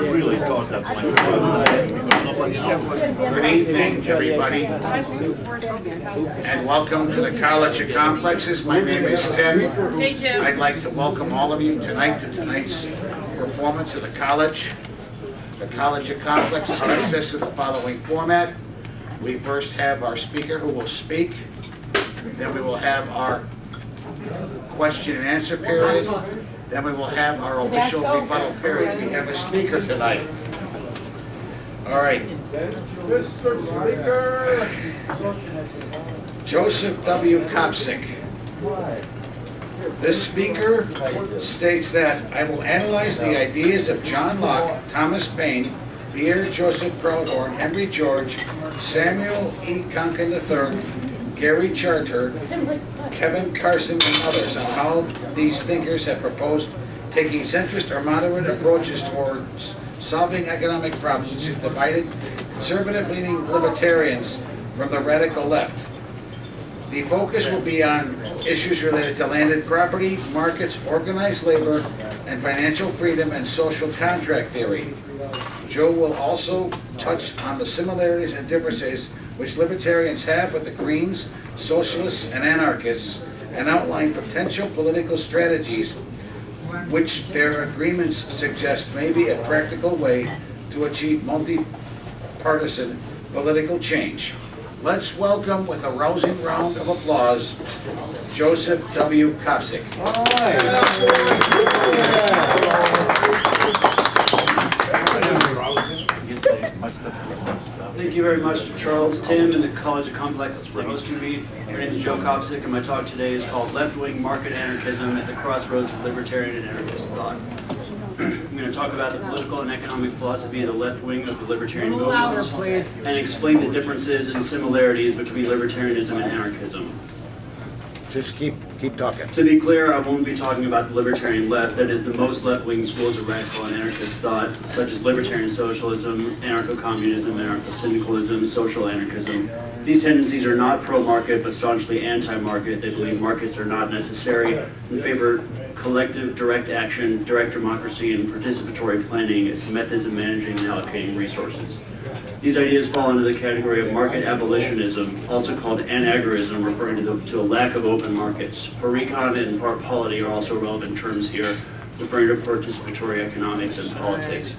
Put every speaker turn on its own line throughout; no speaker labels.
really thought that point.
Good evening, everybody, and welcome to the College of Complexes. My name is Tim. I'd like to welcome all of you tonight to tonight's performance of the college. The College of Complexes consists of the following format. We first have our speaker who will speak. Then we will have our question and answer period. Then we will have our official rebuttal period. We have a speaker tonight. All right. Mr. Speaker. Joseph W. Kopsick. This speaker states that I will analyze the ideas of John Locke, Thomas Paine, Pierre-Joseph Proudhon, Henry George, Samuel E. Konkin III, Gary Chartier, Kevin Carson, and others on how these thinkers have proposed taking centrist or moderate approaches towards solving economic problems which have divided conservative-leaning libertarians from the radical left. The focus will be on issues related to landed property, markets, organized labor, and financial freedom and social contract theory. Joe will also touch on the similarities and differences which libertarians have with the Greens, socialists, and anarchists, and outline potential political strategies which their agreements suggest may be a practical way to achieve multi-partisan political change. Let's welcome, with a rousing round of applause, Joseph W. Kopsick.
Thank you very much to Charles, Tim, and the College of Complexes for hosting me. My name is Joe Kopsick, and my talk today is called Left-Wing Market Anarchism at the Crossroads of Libertarian and Anarchist Thought. I'm going to talk about the political and economic philosophy of the left wing of the libertarian movement and explain the differences and similarities between libertarianism and anarchism.
Just keep talking.
To be clear, I won't be talking about the libertarian left, that is the most left-wing schools of radical and anarchist thought, such as libertarian socialism, anarcho-communism, anarcho-syndicalism, social anarchism. These tendencies are not pro-market, but staunchly anti-market. They believe markets are not necessary and favor collective direct action, direct democracy, and participatory planning as methods of managing and allocating resources. These ideas fall into the category of market abolitionism, also called anagorism, referring to a lack of open markets. Parecon and polity are also relevant terms here, referring to participatory economics and politics.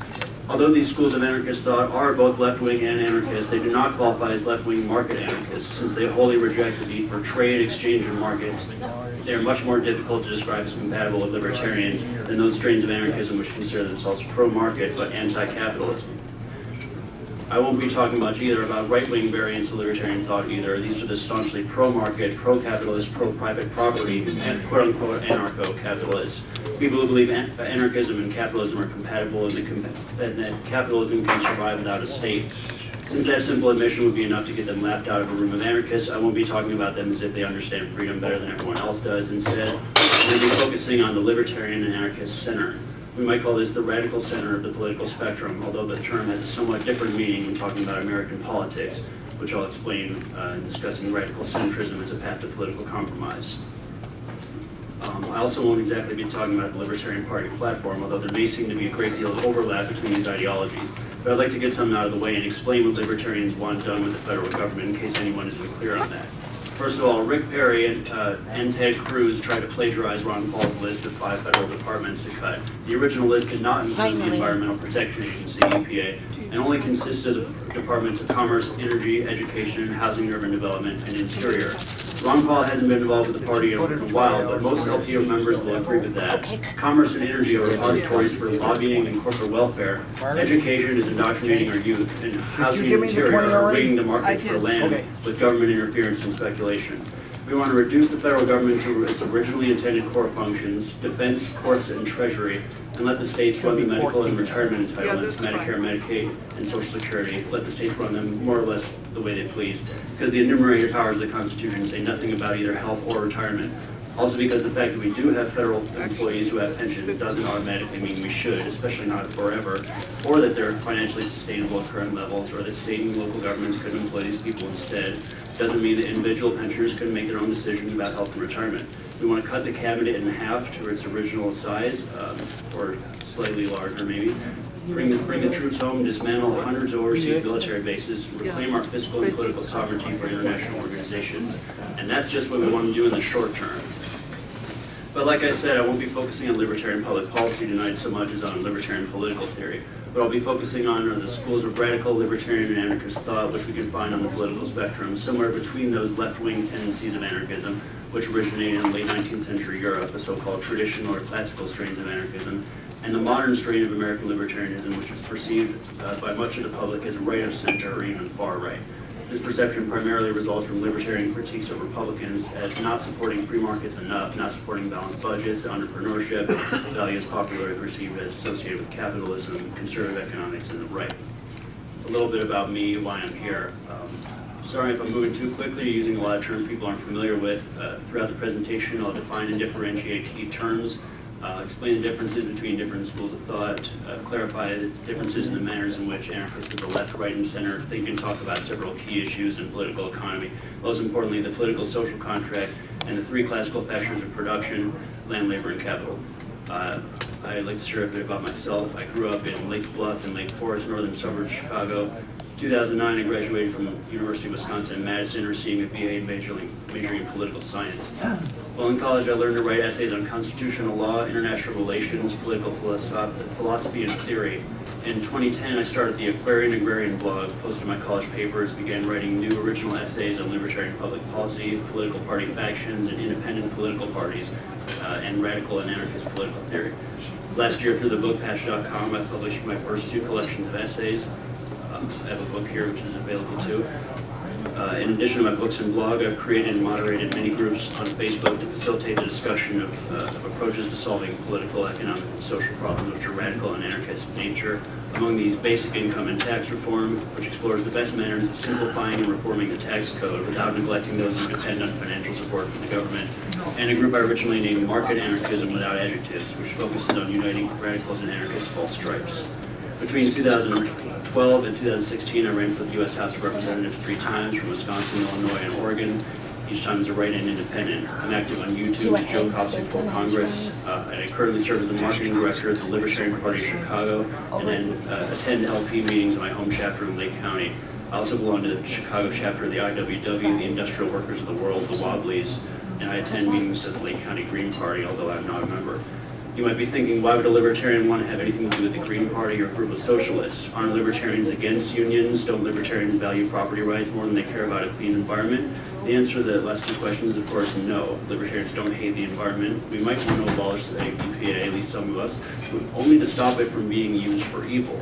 Although these schools of anarchist thought are both left-wing and anarchist, they do not qualify as left-wing market anarchists, since they wholly reject the need for trade, exchange, and markets. They are much more difficult to describe as compatible with libertarians than those strains of anarchism which consider themselves pro-market but anti-capitalism. I won't be talking much either about right-wing variants of libertarian thought either. These are the staunchly pro-market, pro-capitalist, pro-private property, and quote-unquote anarcho-capitalists. People who believe anarchism and capitalism are compatible and that capitalism can survive without a state. Since that simple admission would be enough to get them laughed out of a room of anarchists, I won't be talking about them as if they understand freedom better than everyone else does. Instead, I'm going to be focusing on the libertarian and anarchist center. We might call this the radical center of the political spectrum, although the term has a somewhat different meaning when talking about American politics, which I'll explain in discussing radical centrism as a path to political compromise. I also won't exactly be talking about the Libertarian Party platform, although there may seem to be a great deal of overlap between these ideologies. But I'd like to get something out of the way and explain what libertarians want done with the federal government in case anyone isn't clear on that. First of all, Rick Perry and Ted Cruz tried to plagiarize Ron Paul's list of 5 federal departments to cut. The original list did not include the Environmental Protection Agency, EPA, and only consisted of departments of Commerce, Energy, Education, Housing, Urban Development, and Interior. Ron Paul hasn't been involved with the party in a while, but most LPO members will agree with that. Commerce and energy are repositories for lobbying and corporate welfare. Education is indoctrinating our youth, and housing and interior are rigging the markets for land with government interference and speculation. We want to reduce the federal government to its originally intended core functions, defense, courts, and treasury, and let the states run the medical and retirement entitlements, Medicare, Medicaid, and Social Security. Let the states run them more or less the way they please, because the enumerated powers of the Constitution say nothing about either health or retirement. Also because the fact that we do have federal employees who have pensions doesn't automatically mean we should, especially not forever, or that they're financially sustainable at current levels, or that state and local governments could employ these people instead. Doesn't mean that individual pensioners couldn't make their own decisions about health and retirement. We want to cut the cabinet in half to its original size, or slightly larger maybe. bring the troops home, dismantle hundreds of overseas military bases, reclaim our fiscal and political sovereignty for international organizations, and that's just what we want to do in the short term. But like I said, I won't be focusing on libertarian public policy tonight so much as on libertarian political theory. What I'll be focusing on are the schools of radical libertarian and anarchist thought which we can find on the political spectrum, somewhere between those left-wing tendencies of anarchism, which originated in late 19th century Europe, the so-called traditional or classical strains of anarchism, and the modern strain of American libertarianism, which is perceived by much of the public as right of center or even far right. This perception primarily results from libertarian critiques of Republicans as not supporting free markets enough, not supporting balanced budgets, entrepreneurship, values popularly perceived as associated with capitalism, conservative economics, and the right. A little bit about me, why I'm here. Sorry if I'm moving too quickly, using a lot of terms people aren't familiar with. Throughout the presentation, I'll define and differentiate key terms, explain the differences between different schools of thought, clarify the differences in the manners in which anarchists of the left, right, and center think and talk about several key issues in political economy. Most importantly, the political social contract and the three classical factors of production, land, labor, and capital. I'd like to share a bit about myself. I grew up in Lake Bluff and Lake Forest, northern suburbs of Chicago. 2009, I graduated from University of Wisconsin-Madison, receiving a BA and majoring in political science. While in college, I learned to write essays on constitutional law, international relations, political philosophy, and theory. In 2010, I started the Aquarian Agrarian blog, posted my college papers, began writing new original essays on libertarian public policy, political party factions, and independent political parties, and radical and anarchist political theory. Last year, through thebookpatch.com, I published my first two collections of essays. I have a book here which is available too. In addition to my books and blog, I've created and moderated many groups on Facebook to facilitate the discussion of approaches to solving political, economic, and social problems which are radical and anarchist in nature. Among these, basic income and tax reform, which explores the best manners of simplifying and reforming the tax code without neglecting those who depend on financial support from the government. And a group I originally named Market Anarchism Without Adjectives, which focuses on uniting radicals and anarchists of all stripes. Between 2012 and 2016, I ran for the U.S. House of Representatives 3 times from Wisconsin, Illinois, and Oregon, each time as a write-in independent. I'm active on YouTube at Joe Kopsick for Congress. I currently serve as the marketing director at the Libertarian Party of Chicago, and then attend LP meetings in my home chapter in Lake County. I also belong to the Chicago chapter of the IWW, the Industrial Workers of the World, the Wobblies, and I attend meetings of the Lake County Green Party, although I'm not a member. You might be thinking, why would a libertarian want to have anything to do with the Green Party or a group of socialists? Aren't libertarians against unions? Don't libertarians value property rights more than they care about a clean environment? The answer to the last two questions is, of course, no. Libertarians don't hate the environment. We might want to abolish the EPA, at least some of us, but only to stop it from being used for evil.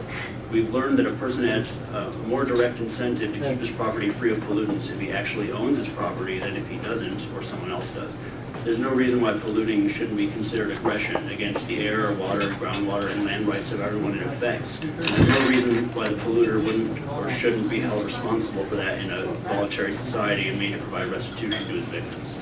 We've learned that a person has a more direct incentive to keep his property free of pollutants if he actually owns his property than if he doesn't or someone else does. There's no reason why polluting shouldn't be considered aggression against the air, water, groundwater, and land rights of everyone it affects. There's no reason why the polluter wouldn't or shouldn't be held responsible for that in a voluntary society and made to provide restitution to his victims.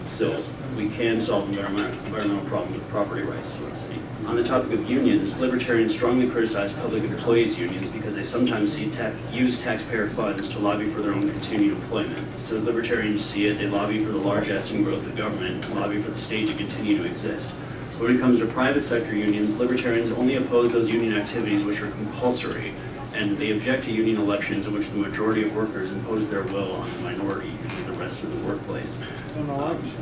So we can solve environmental problems with property rights, is what I'm saying. On the topic of unions, libertarians strongly criticize public employees unions because they sometimes use taxpayer funds to lobby for their own continued employment. So as libertarians see it, they lobby for the largesse and growth of government and lobby for the state to continue to exist. But when it comes to private sector unions, libertarians only oppose those union activities which are compulsory, and they object to union elections in which the majority of workers impose their will on the minority, usually the rest of the workplace.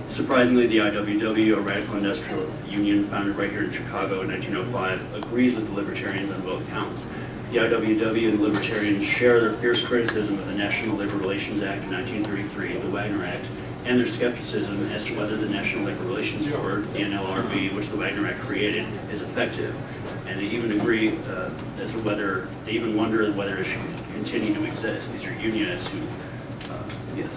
Surprisingly, the IWW, a radical industrial union founded right here in Chicago in 1905, agrees with the libertarians on both counts. The IWW and the libertarians share their fierce criticism of the National Labor Relations Act of 1933, the Wagner Act, and their skepticism as to whether the National Labor Relations Board, the NLRB, which the Wagner Act created, is effective. And they even agree as to whether, they even wonder whether it should continue to exist. These are unionists who, yes.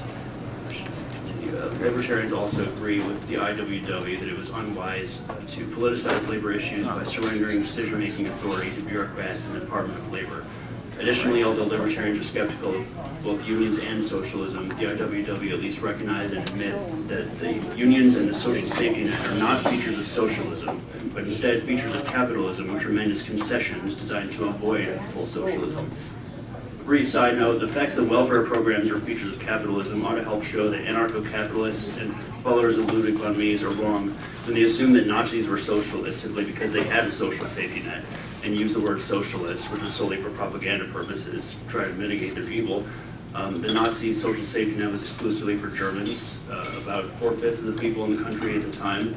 Libertarians also agree with the IWW that it was unwise to politicize labor issues by surrendering decision-making authority to bureaucrats in the Department of Labor. Additionally, although libertarians are skeptical of both unions and socialism, the IWW at least recognize and admit that the unions and the social safety net are not features of socialism, but instead features of capitalism, which are meant as concessions designed to avoid full socialism. Brief side note, the facts that welfare programs are features of capitalism ought to help show that anarcho-capitalists and followers of Ludwig von Mises are wrong when they assume that Nazis were socialists simply because they had a social safety net. and used the word socialist, which was solely for propaganda purposes, to try to mitigate their evil. The Nazi social safety net was exclusively for Germans, about 4/5 of the people in the country at the time,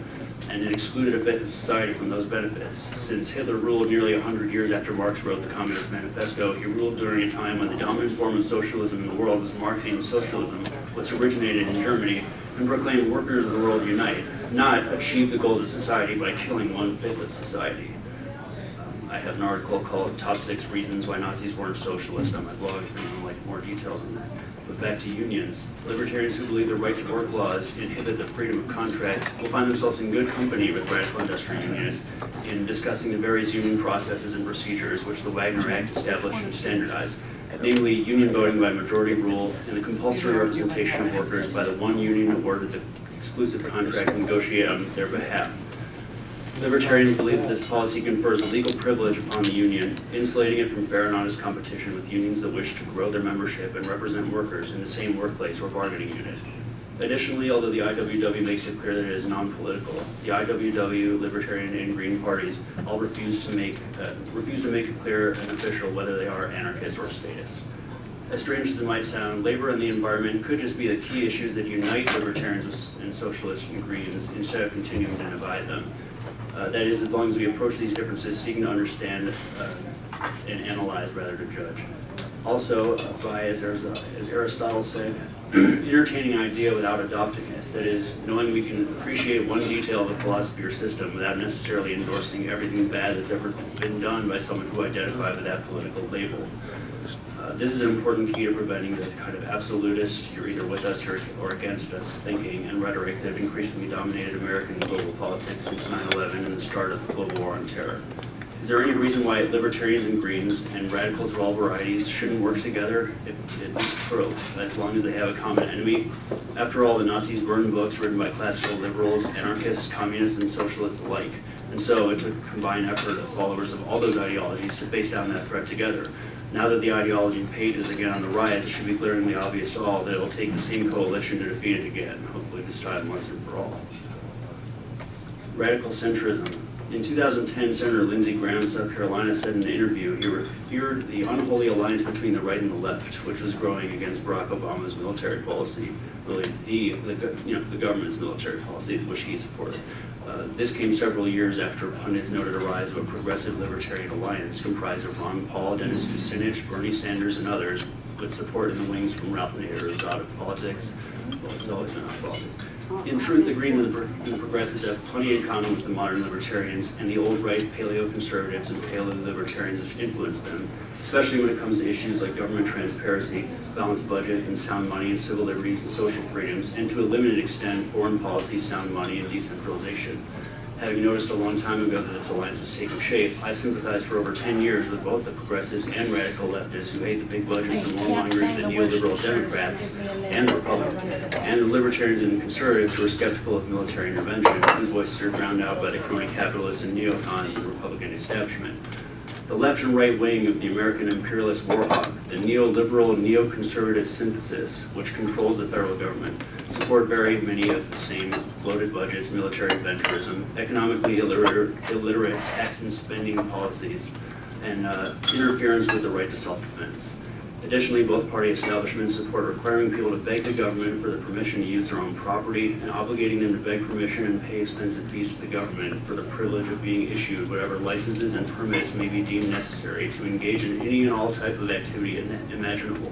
and it excluded a fifth of society from those benefits. Since Hitler ruled nearly 100 years after Marx wrote the Communist Manifesto, he ruled during a time when the dominant form of socialism in the world was Marxian socialism, which originated in Germany, and proclaimed workers of the world unite, not achieve the goals of society by killing 1/5 of society. I have an article called Top 6 Reasons Why Nazis Weren't Socialist on my blog if anyone would like more details on that. But back to unions. Libertarians who believe the right to work laws inhibit the freedom of contract will find themselves in good company with radical industrial unionists in discussing the various union processes and procedures which the Wagner Act established and standardized, namely union voting by majority rule and the compulsory representation of workers by the one union awarded the exclusive contract to negotiate on their behalf. Libertarians believe that this policy confers a legal privilege upon the union, insulating it from fair and honest competition with unions that wish to grow their membership and represent workers in the same workplace or bargaining unit. Additionally, although the IWW makes it clear that it is non-political, the IWW, Libertarian, and Green parties all refuse to make it clear and official whether they are anarchists or statists. As strange as it might sound, labor and the environment could just be the key issues that unite Libertarians and Socialists and Greens instead of continuing to divide them. That is, as long as we approach these differences seeking to understand and analyze rather than judge. Also, as Aristotle said, entertaining an idea without adopting it. That is, knowing we can appreciate one detail of a philosophy or system without necessarily endorsing everything bad that's ever been done by someone who identifies with that political label. This is an important key to preventing the kind of absolutist, you're either with us or against us thinking and rhetoric that have increasingly dominated American and global politics since 9/11 and the start of the global war on terror. Is there any reason why libertarians and Greens and radicals of all varieties shouldn't work together, at least for as long as they have a common enemy? After all, the Nazis burned books written by classical liberals, anarchists, communists, and socialists alike. And so it took a combined effort of followers of all those ideologies to face down that threat together. Now that the ideology of Paine is again on the rise, it should be glaringly obvious to all that it will take the same coalition to defeat it again, hopefully this time once and for all. Radical centrism. In 2010, Senator Lindsey Graham of South Carolina said in an interview he feared the unholy alliance between the right and the left, which was growing against Barack Obama's military policy, really the government's military policy, which he supported. This came several years after pundits noted a rise of a progressive libertarian alliance comprised of Ron Paul, Dennis Kucinich, Bernie Sanders, and others, with support in the wings from Ralph Nader of politics. Well, it's always been out politics. In truth, the Greens and the Progressives have plenty in common with the modern libertarians and the old right paleo-conservatives and paleo-libertarians which influence them, especially when it comes to issues like government transparency, balanced budgets, and sound money and civil liberties and social freedoms, and to a limited extent, foreign policy, sound money, and decentralization. Having noticed a long time ago that this alliance was taking shape, I sympathized for over 10 years with both the progressives and radical leftists who hate the big budgets and warmongers, the neoliberal Democrats and the Republicans, and the libertarians and conservatives who are skeptical of military intervention, whose voices are drowned out by the crony capitalists and neocons and the Republican establishment. The left and right wing of the American imperialist warhawk, the neoliberal neoconservative synthesis, which controls the federal government, support very many of the same bloated budgets, military venturism, economically illiterate tax and spending policies, and interference with the right to self-defense. Additionally, both party establishments support requiring people to beg the government for the permission to use their own property and obligating them to beg permission and pay expensive fees to the government for the privilege of being issued whatever licenses and permits may be deemed necessary to engage in any and all type of activity imaginable.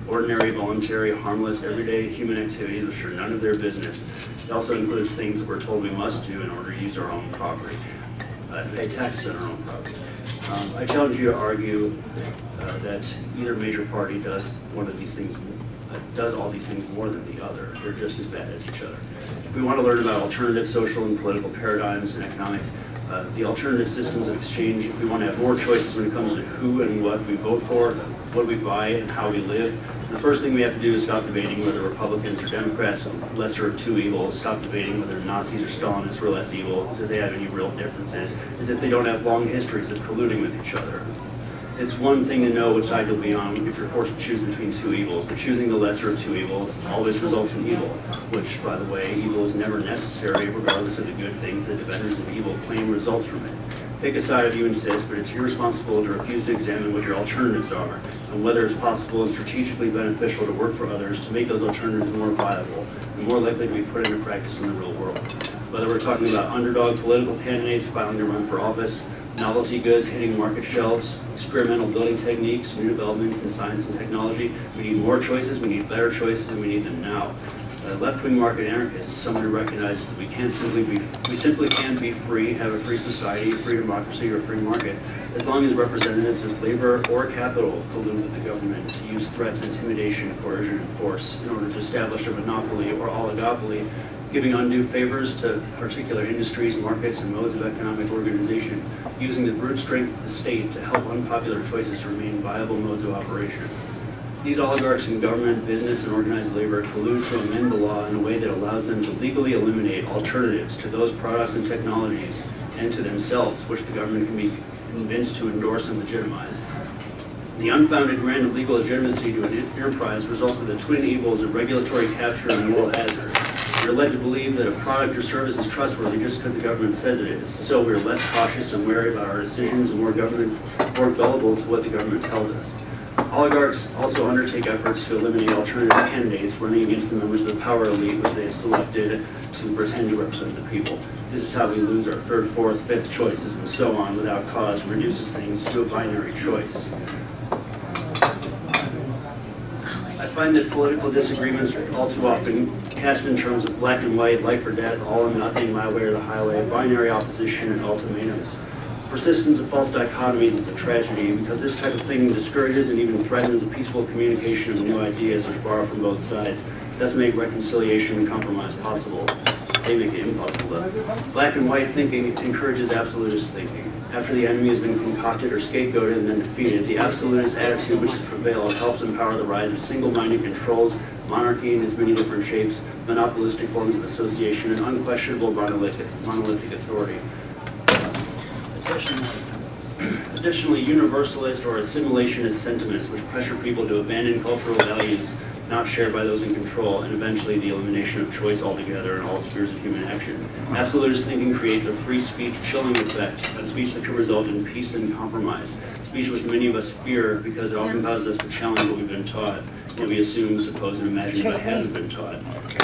Ordinary, voluntary, harmless, everyday human activities which are none of their business. It also includes things that we're told we must do in order to use our own property, pay taxes on our own property. I challenge you to argue that either major party does one of these things, does all these things more than the other. They're just as bad as each other. If we want to learn about alternative social and political paradigms and economic, the alternative systems of exchange, if we want to have more choices when it comes to who and what we vote for, what we buy, and how we live, the first thing we have to do is stop debating whether Republicans or Democrats are lesser of two evils, stop debating whether Nazis or Stalinists were less evil, as if they have any real differences, as if they don't have long histories of colluding with each other. It's one thing to know which side you'll be on if you're forced to choose between two evils, but choosing the lesser of two evils always results in evil, which, by the way, evil is never necessary regardless of the good things that defenders of evil claim results from it. Pick a side if you insist, but it's irresponsible to refuse to examine what your alternatives are, and whether it's possible and strategically beneficial to work for others to make those alternatives more viable and more likely to be put into practice in the real world. Whether we're talking about underdog political candidates filing to run for office, novelty goods hitting market shelves, experimental building techniques, new developments in science and technology, we need more choices, we need better choices, and we need them now. Left-wing market anarchist is someone who recognizes that we simply can't be free, have a free society, a free democracy, or a free market, as long as representatives of labor or capital collude with the government to use threats, intimidation, coercion, and force in order to establish a monopoly or oligopoly, giving undue favors to particular industries, markets, and modes of economic organization, using the brute strength of the state to help unpopular choices remain viable modes of operation. These oligarchs in government, business, and organized labor collude to amend the law in a way that allows them to legally eliminate alternatives to those products and technologies and to themselves, which the government can be convinced to endorse and legitimize. The unfounded grant of legal legitimacy to an enterprise results in the twin evils of regulatory capture and moral hazard. We're led to believe that a product or service is trustworthy just because the government says it is, so we're less cautious and wary about our decisions and more gullible to what the government tells us. Oligarchs also undertake efforts to eliminate alternative candidates running against the members of the power elite which they have selected to pretend to represent the people. This is how we lose our third, fourth, fifth choices and so on without cause and reduces things to a binary choice. I find that political disagreements are all too often cast in terms of black and white, life or death, all or nothing, my way or the highway, binary opposition, and ultimatums. Persistence of false dichotomies is a tragedy because this type of thinking discourages and even threatens the peaceful communication of new ideas which borrow from both sides, thus make reconciliation and compromise possible. They make it impossible though. Black and white thinking encourages absolutist thinking. After the enemy has been concocted or scapegoated and then defeated, the absolutist attitude which has prevailed helps empower the rise of single-minded controls, monarchy in its many different shapes, monopolistic forms of association, and unquestionable monolithic authority. Additionally, universalist or assimilationist sentiments which pressure people to abandon cultural values not shared by those in control, and eventually the elimination of choice altogether in all spheres of human action. Absolutist thinking creates a free speech chilling effect, a speech that can result in peace and compromise, speech which many of us fear because it often causes us to challenge what we've been taught, what we assume, suppose, and imagine but haven't been taught,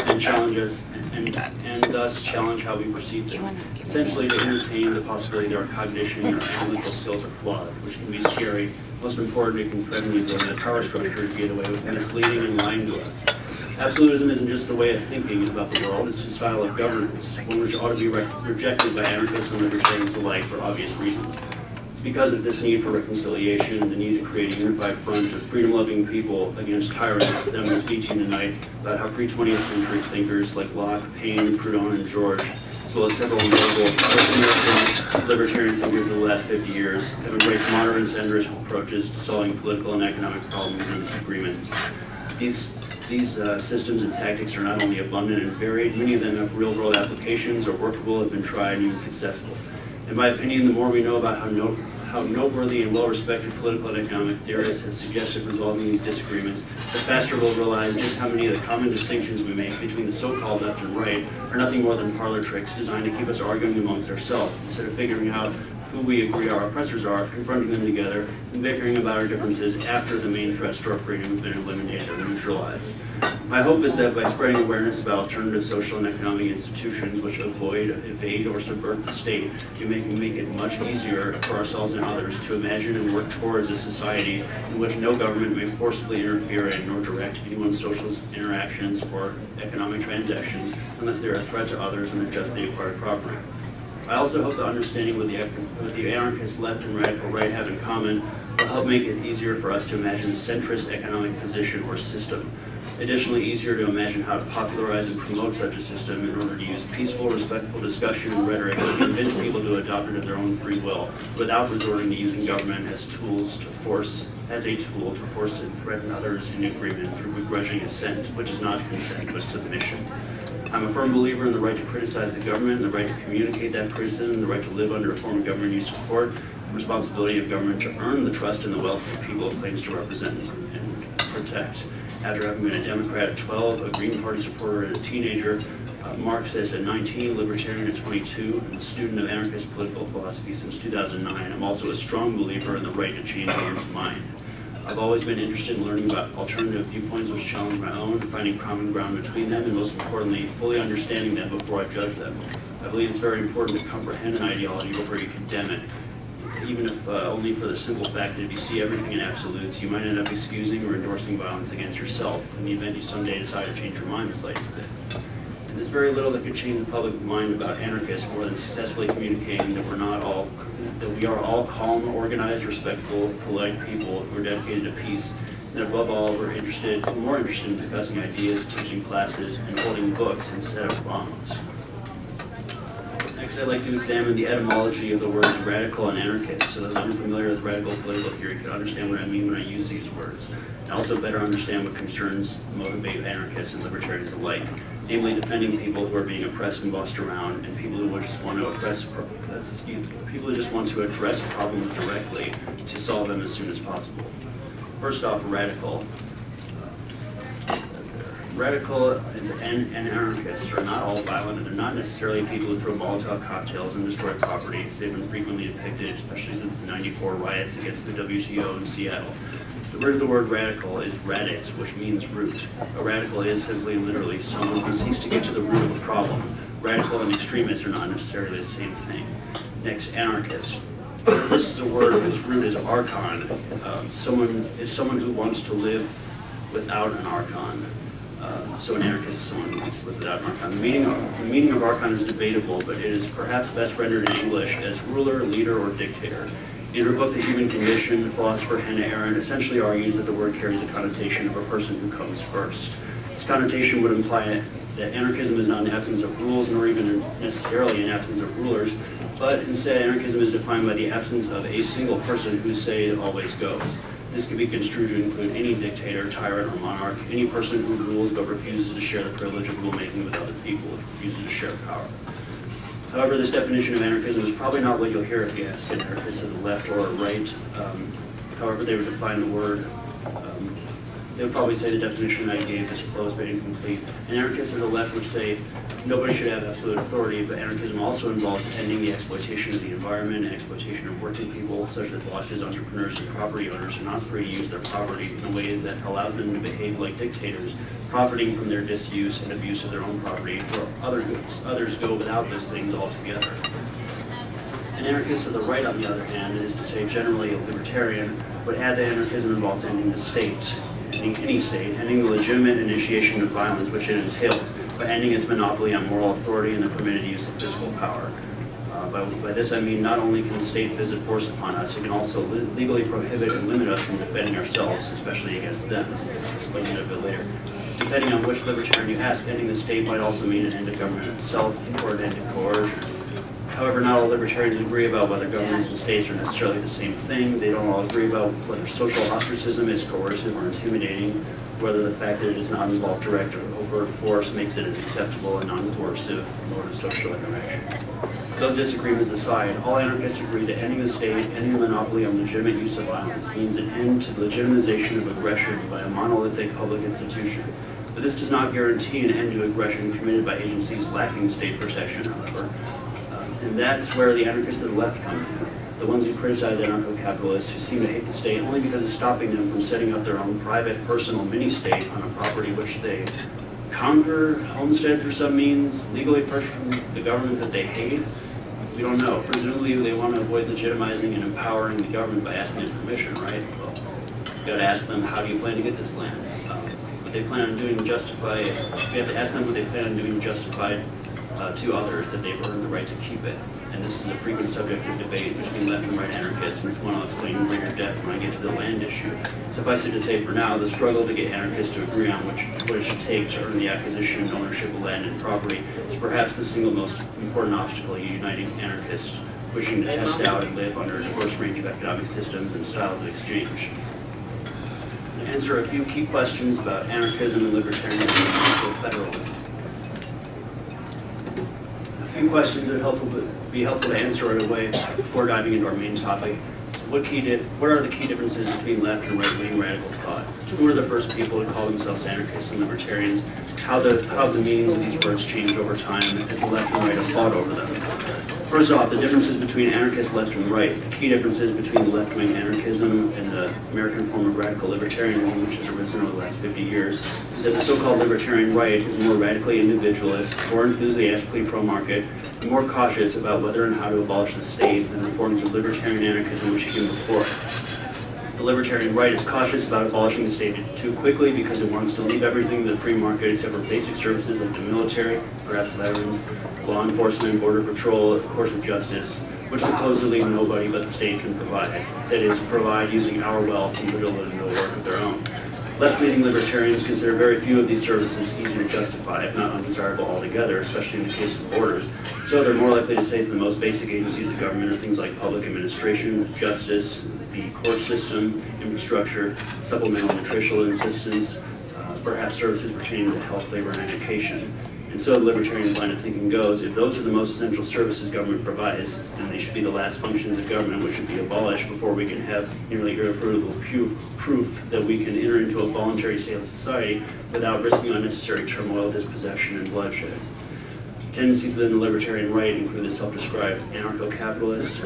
and challenge us, and thus challenge how we perceive it. Essentially, to entertain the possibility that our cognition or analytical skills are flawed, which can be scary. Most important, it can threaten the ability of the power structure to get away with misleading and lying to us. Absolutism isn't just a way of thinking about the world, it's a style of governance, one which ought to be rejected by anarchists and libertarians alike for obvious reasons. It's because of this need for reconciliation and the need to create a unified front of freedom-loving people against tyrants that I'm speaking tonight about how pre-20th century thinkers like Locke, Paine, Proudhon, and George, as well as several notable American libertarian thinkers of the last 50 years, have embraced modern and centrist approaches to solving political and economic problems and disagreements. These systems and tactics are not only abundant and varied, many of them have real-world applications, are workable, have been tried, and even successful. In my opinion, the more we know about how noteworthy and well-respected political and economic theorists have suggested resolving these disagreements, the faster we'll realize just how many of the common distinctions we make between the so-called left and right are nothing more than parlor tricks designed to keep us arguing amongst ourselves instead of figuring out who we agree our oppressors are, confronting them together, and bickering about our differences after the main threats to our freedom have been eliminated or neutralized. My hope is that by spreading awareness about alternative social and economic institutions which avoid, evade, or subvert the state, we make it much easier for ourselves and others to imagine and work towards a society in which no government may forcibly interfere in nor direct anyone's social interactions or economic transactions unless they're a threat to others and unjust the acquired property. I also hope the understanding what the anarchist left and radical right have in common will help make it easier for us to imagine a centrist economic position or system. Additionally, easier to imagine how to popularize and promote such a system in order to use peaceful, respectful discussion and rhetoric to convince people to adopt it of their own free will, without resorting to using government as a tool to force and threaten others into agreement through begrudging assent, which is not consent but submission. I'm a firm believer in the right to criticize the government, the right to communicate that criticism, the right to live under a form of government you support, the responsibility of government to earn the trust and the wealth of people it claims to represent and protect. After having been a Democrat at 12, a Green Party supporter, and a teenager, Marxist at 19, libertarian at 22, and a student of anarchist political philosophy since 2009. I'm also a strong believer in the right to change one's mind. I've always been interested in learning about alternative viewpoints which challenge my own, finding common ground between them, and most importantly, fully understanding them before I judge them. I believe it's very important to comprehend an ideology before you condemn it, even if only for the simple fact that if you see everything in absolutes, you might end up excusing or endorsing violence against yourself in the event you someday decide to change your mind the slightest bit. And there's very little that could change the public mind about anarchists more than successfully communicating that we are all calm, organized, respectful, polite people who are dedicated to peace, and above all, we're more interested in discussing ideas, teaching classes, and holding books instead of bombs. Next, I'd like to examine the etymology of the words radical and anarchist, so those unfamiliar with radical political theory can understand what I mean when I use these words, and also better understand what concerns motivate anarchists and libertarians alike, namely defending people who are being oppressed and bossed around, and people who just want to address problems directly to solve them as soon as possible. First off, radical. Radical and anarchists are not all violent, and they're not necessarily people who throw Molotov cocktails and destroy property, as they've been frequently depicted, especially since the '94 riots against the WTO in Seattle. The root of the word radical is radix, which means root. A radical is simply and literally someone who seeks to get to the root of a problem. Radical and extremists are not necessarily the same thing. Next, anarchist. This is a word whose root is archon. Someone who wants to live without an archon. So an anarchist is someone who wants to live without an archon. The meaning of archon is debatable, but it is perhaps best rendered in English as ruler, leader, or dictator. In her book, The Human Condition, the philosopher Hannah Arendt essentially argues that the word carries a connotation of a person who comes first. This connotation would imply that anarchism is not an absence of rules, nor even necessarily an absence of rulers, but instead anarchism is defined by the absence of a single person whose say always goes. This can be construed to include any dictator, tyrant, or monarch, any person who rules but refuses to share the privilege of rulemaking with other people, refuses to share power. However, this definition of anarchism is probably not what you'll hear if you ask anarchists to the left or right. However, they would define the word. They would probably say the definition I gave is close but incomplete. Anarchists to the left would say nobody should have absolute authority, but anarchism also involves ending the exploitation of the environment and exploitation of working people, such that bosses, entrepreneurs, and property owners are not free to use their property in a way that allows them to behave like dictators, profiting from their disuse and abuse of their own property, or other goods. Others go without those things altogether. An anarchist to the right, on the other hand, that is to say generally a libertarian, would add that anarchism involves ending the state, ending any state, ending the legitimate initiation of violence which it entails, by ending its monopoly on moral authority and the permitted use of physical power. By this I mean not only can the state visit force upon us, it can also legally prohibit and limit us from defending ourselves, especially against them. I'll explain that a bit later. Depending on which libertarian you ask, ending the state might also mean an end of government itself, or an end of coercion. However, not all libertarians agree about whether governments and states are necessarily the same thing. They don't all agree about whether social ostracism is coercive or intimidating, whether the fact that it does not involve direct or overt force makes it an acceptable and non-coercive mode of social interaction. Those disagreements aside, all anarchists agree that ending the state, ending the monopoly on legitimate use of violence, means an end to the legitimization of aggression by a monolithic public institution. But this does not guarantee an end to aggression committed by agencies lacking state protection, however. And that's where the anarchists of the left come in. The ones who criticize anarcho-capitalists who seem to hate the state only because it's stopping them from setting up their own private, personal mini-state on a property which they conquer, homestead through some means, legally purchase from the government that they hate. We don't know. Presumably they want to avoid legitimizing and empowering the government by asking its permission, right? Well, you got to ask them, how do you plan to get this land? What they plan on doing justify, we have to ask them what they plan on doing justified to others that they've earned the right to keep it. And this is a frequent subject of debate between left and right anarchists, and it's one I'll explain in greater depth when I get to the land issue. Suffice it to say for now, the struggle to get anarchists to agree on what it should take to earn the acquisition and ownership of land and property is perhaps the single most important obstacle uniting anarchists wishing to test out and live under a diverse range of economic systems and styles of exchange. To answer a few key questions about anarchism and libertarianism and federalism. A few questions that would be helpful to answer right away before diving into our main topic. what are the key differences between left and right-wing radical thought? Who were the first people to call themselves anarchists and libertarians? How have the meanings of these words changed over time as the left and right have fought over them? First off, the differences between anarchist left and right. The key differences between the left-wing anarchism and the American form of radical libertarianism, which has arisen over the last 50 years, is that the so-called libertarian right is more radically individualist, more enthusiastically pro-market, and more cautious about whether and how to abolish the state than the forms of libertarian anarchism which came before it. The libertarian right is cautious about abolishing the state too quickly because it wants to leave everything to the free market except for basic services like the military, perhaps veterans, law enforcement, border patrol, courts of justice, which supposedly nobody but the state can provide. That is, provide using our wealth and little to no work of their own. Left-leaning libertarians consider very few of these services easy to justify, if not undesirable altogether, especially in the case of borders. So they're more likely to say that the most basic agencies of government are things like public administration, justice, the court system, infrastructure, supplemental nutritional assistance, perhaps services pertaining to health, labor, and education. And so the libertarian line of thinking goes, if those are the most essential services government provides, then they should be the last functions of government which should be abolished before we can have nearly irrefutable proof that we can enter into a voluntary state of society without risking unnecessary turmoil, dispossession, and bloodshed. Tendencies within the libertarian right include the self-described anarcho-capitalists,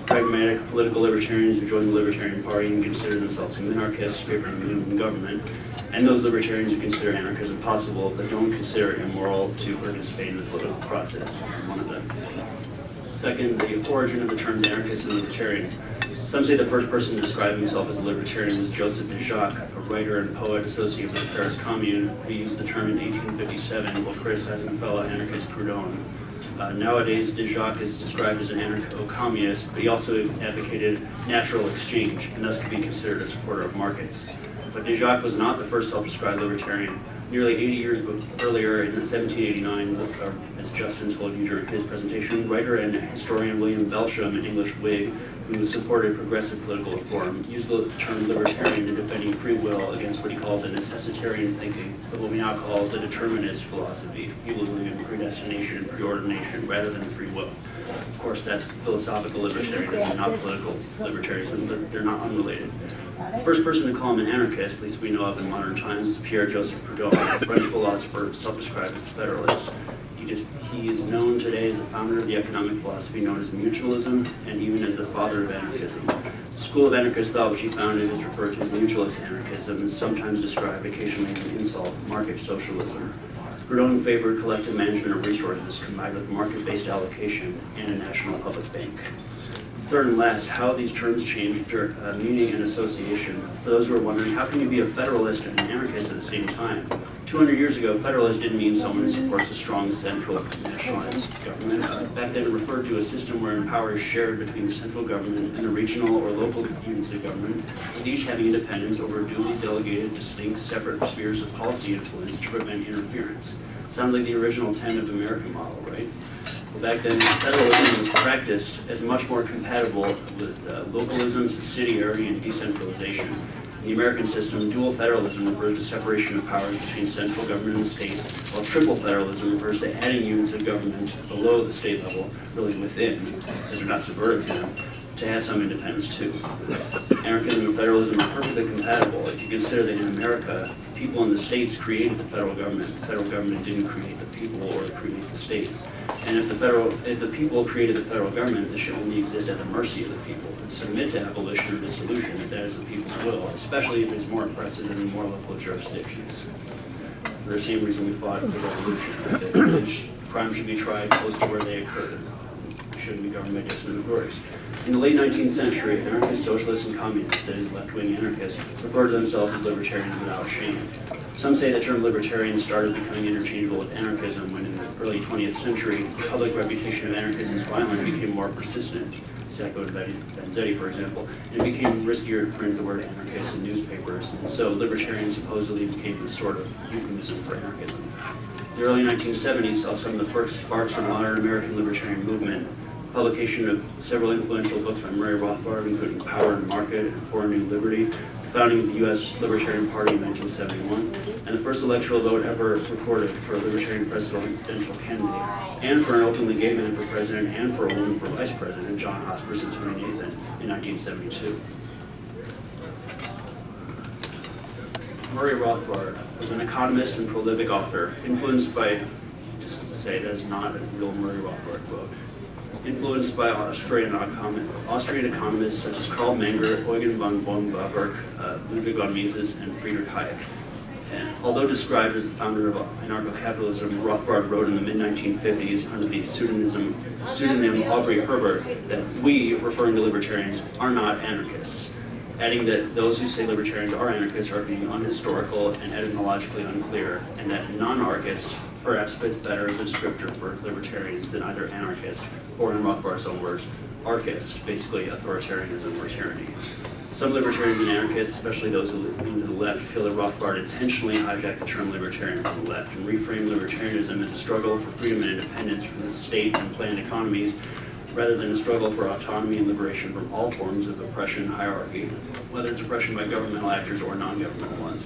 pragmatic political libertarians who join the Libertarian Party and consider themselves minarchists favoring minimum government, and those libertarians who consider anarchism possible but don't consider it immoral to participate in the political process. I'm one of them. Second, the origin of the terms anarchist and libertarian. Some say the first person to describe himself as a libertarian was Joseph de Jacques, a writer and poet associated with the Paris Commune, who used the term in 1857 while criticizing fellow anarchist Proudhon. Nowadays, de Jacques is described as an anarcho-communist, but he also advocated natural exchange, and thus could be considered a supporter of markets. But de Jacques was not the first self-described libertarian. Nearly 80 years earlier, in 1789, as Justin told you during his presentation, writer and historian William Belsham, an English Whig, who supported progressive political reform, used the term libertarian in defending free will against what he called the necessitarian thinking, or what we now call the determinist philosophy, people believing in predestination and preordination rather than free will. Of course, that's philosophical libertarianism, not political libertarianism, but they're not unrelated. The first person to call him an anarchist, at least we know of in modern times, is Pierre-Joseph Proudhon, a French philosopher self-described as a federalist. He is known today as the founder of the economic philosophy known as mutualism, and even as the father of anarchism. The school of anarchist thought, which he founded, is referred to as mutualist anarchism, and sometimes described, occasionally as an insult, market socialism. Proudhon favored collective management of resources combined with market-based allocation and a national public bank. Third and last, how have these terms changed meaning and association? For those who are wondering, how can you be a federalist and an anarchist at the same time? 200 years ago, federalist didn't mean someone who supports a strong central nationalized government. Back then, it referred to a system wherein power is shared between the central government and the regional or local units of government, with each having independence over duly delegated, distinct, separate spheres of policy influence to prevent interference. Sounds like the original tenet of the American model, right? Back then, federalism was practiced as much more compatible with localism, subsidiarity, and decentralization. In the American system, dual federalism refers to separation of powers between central government and states, while triple federalism refers to adding units of government below the state level, really within, because they're not subverted to them, to have some independence too. Anarchism and federalism are perfectly compatible if you consider that in America, people in the states created the federal government. The federal government didn't create the people or create the states. And if the people created the federal government, they should only exist at the mercy of the people and submit to abolition or dissolution if that is the people's will, especially if it's more oppressive than in more local jurisdictions. For the same reason we fought the revolution, that crime should be tried close to where they occurred. Shouldn't be governed by dissident authorities. In the late 19th century, anarchists, socialists, and communists, that is left-wing anarchists, referred to themselves as libertarians without shame. Some say the term libertarian started becoming interchangeable with anarchism when in the early 20th century, the public reputation of anarchists as violent became more persistent. Sacco and Vanzetti, for example, and it became riskier to print the word anarchist in newspapers, and so libertarian supposedly became a sort of euphemism for anarchism. The early 1970s saw some of the first sparks of the modern American libertarian movement. publication of several influential books by Murray Rothbard, including Power and Market and For a New Liberty, founding of the U.S. Libertarian Party in 1971, and the first electoral vote ever recorded for a Libertarian presidential candidate, and for an openly gay man for president and for a woman for vice president, John Hotspurs and Tony Nathan, in 1972. Murray Rothbard was an economist and prolific author, influenced by, just to say that's not a real Murray Rothbard quote, influenced by Austrian economists such as Karl Menger, Eugen von Bohm-Bawerk, Ludwig von Mises, and Friedrich Hayek. And although described as the founder of anarcho-capitalism, Rothbard wrote in the mid-1950s under the pseudonym Aubrey Herbert that we, referring to libertarians, are not anarchists, adding that those who say libertarians are anarchists are being unhistorical and etymologically unclear, and that non-anarchist perhaps fits better as a descriptor for libertarians than either anarchist, or in Rothbard's own words, archist, basically authoritarianism or tyranny. Some libertarians and anarchists, especially those who lean to the left, feel that Rothbard intentionally hijacked the term libertarian from the left and reframed libertarianism as a struggle for freedom and independence from the state and planned economies, rather than a struggle for autonomy and liberation from all forms of oppression and hierarchy, whether it's oppression by governmental actors or non-governmental ones.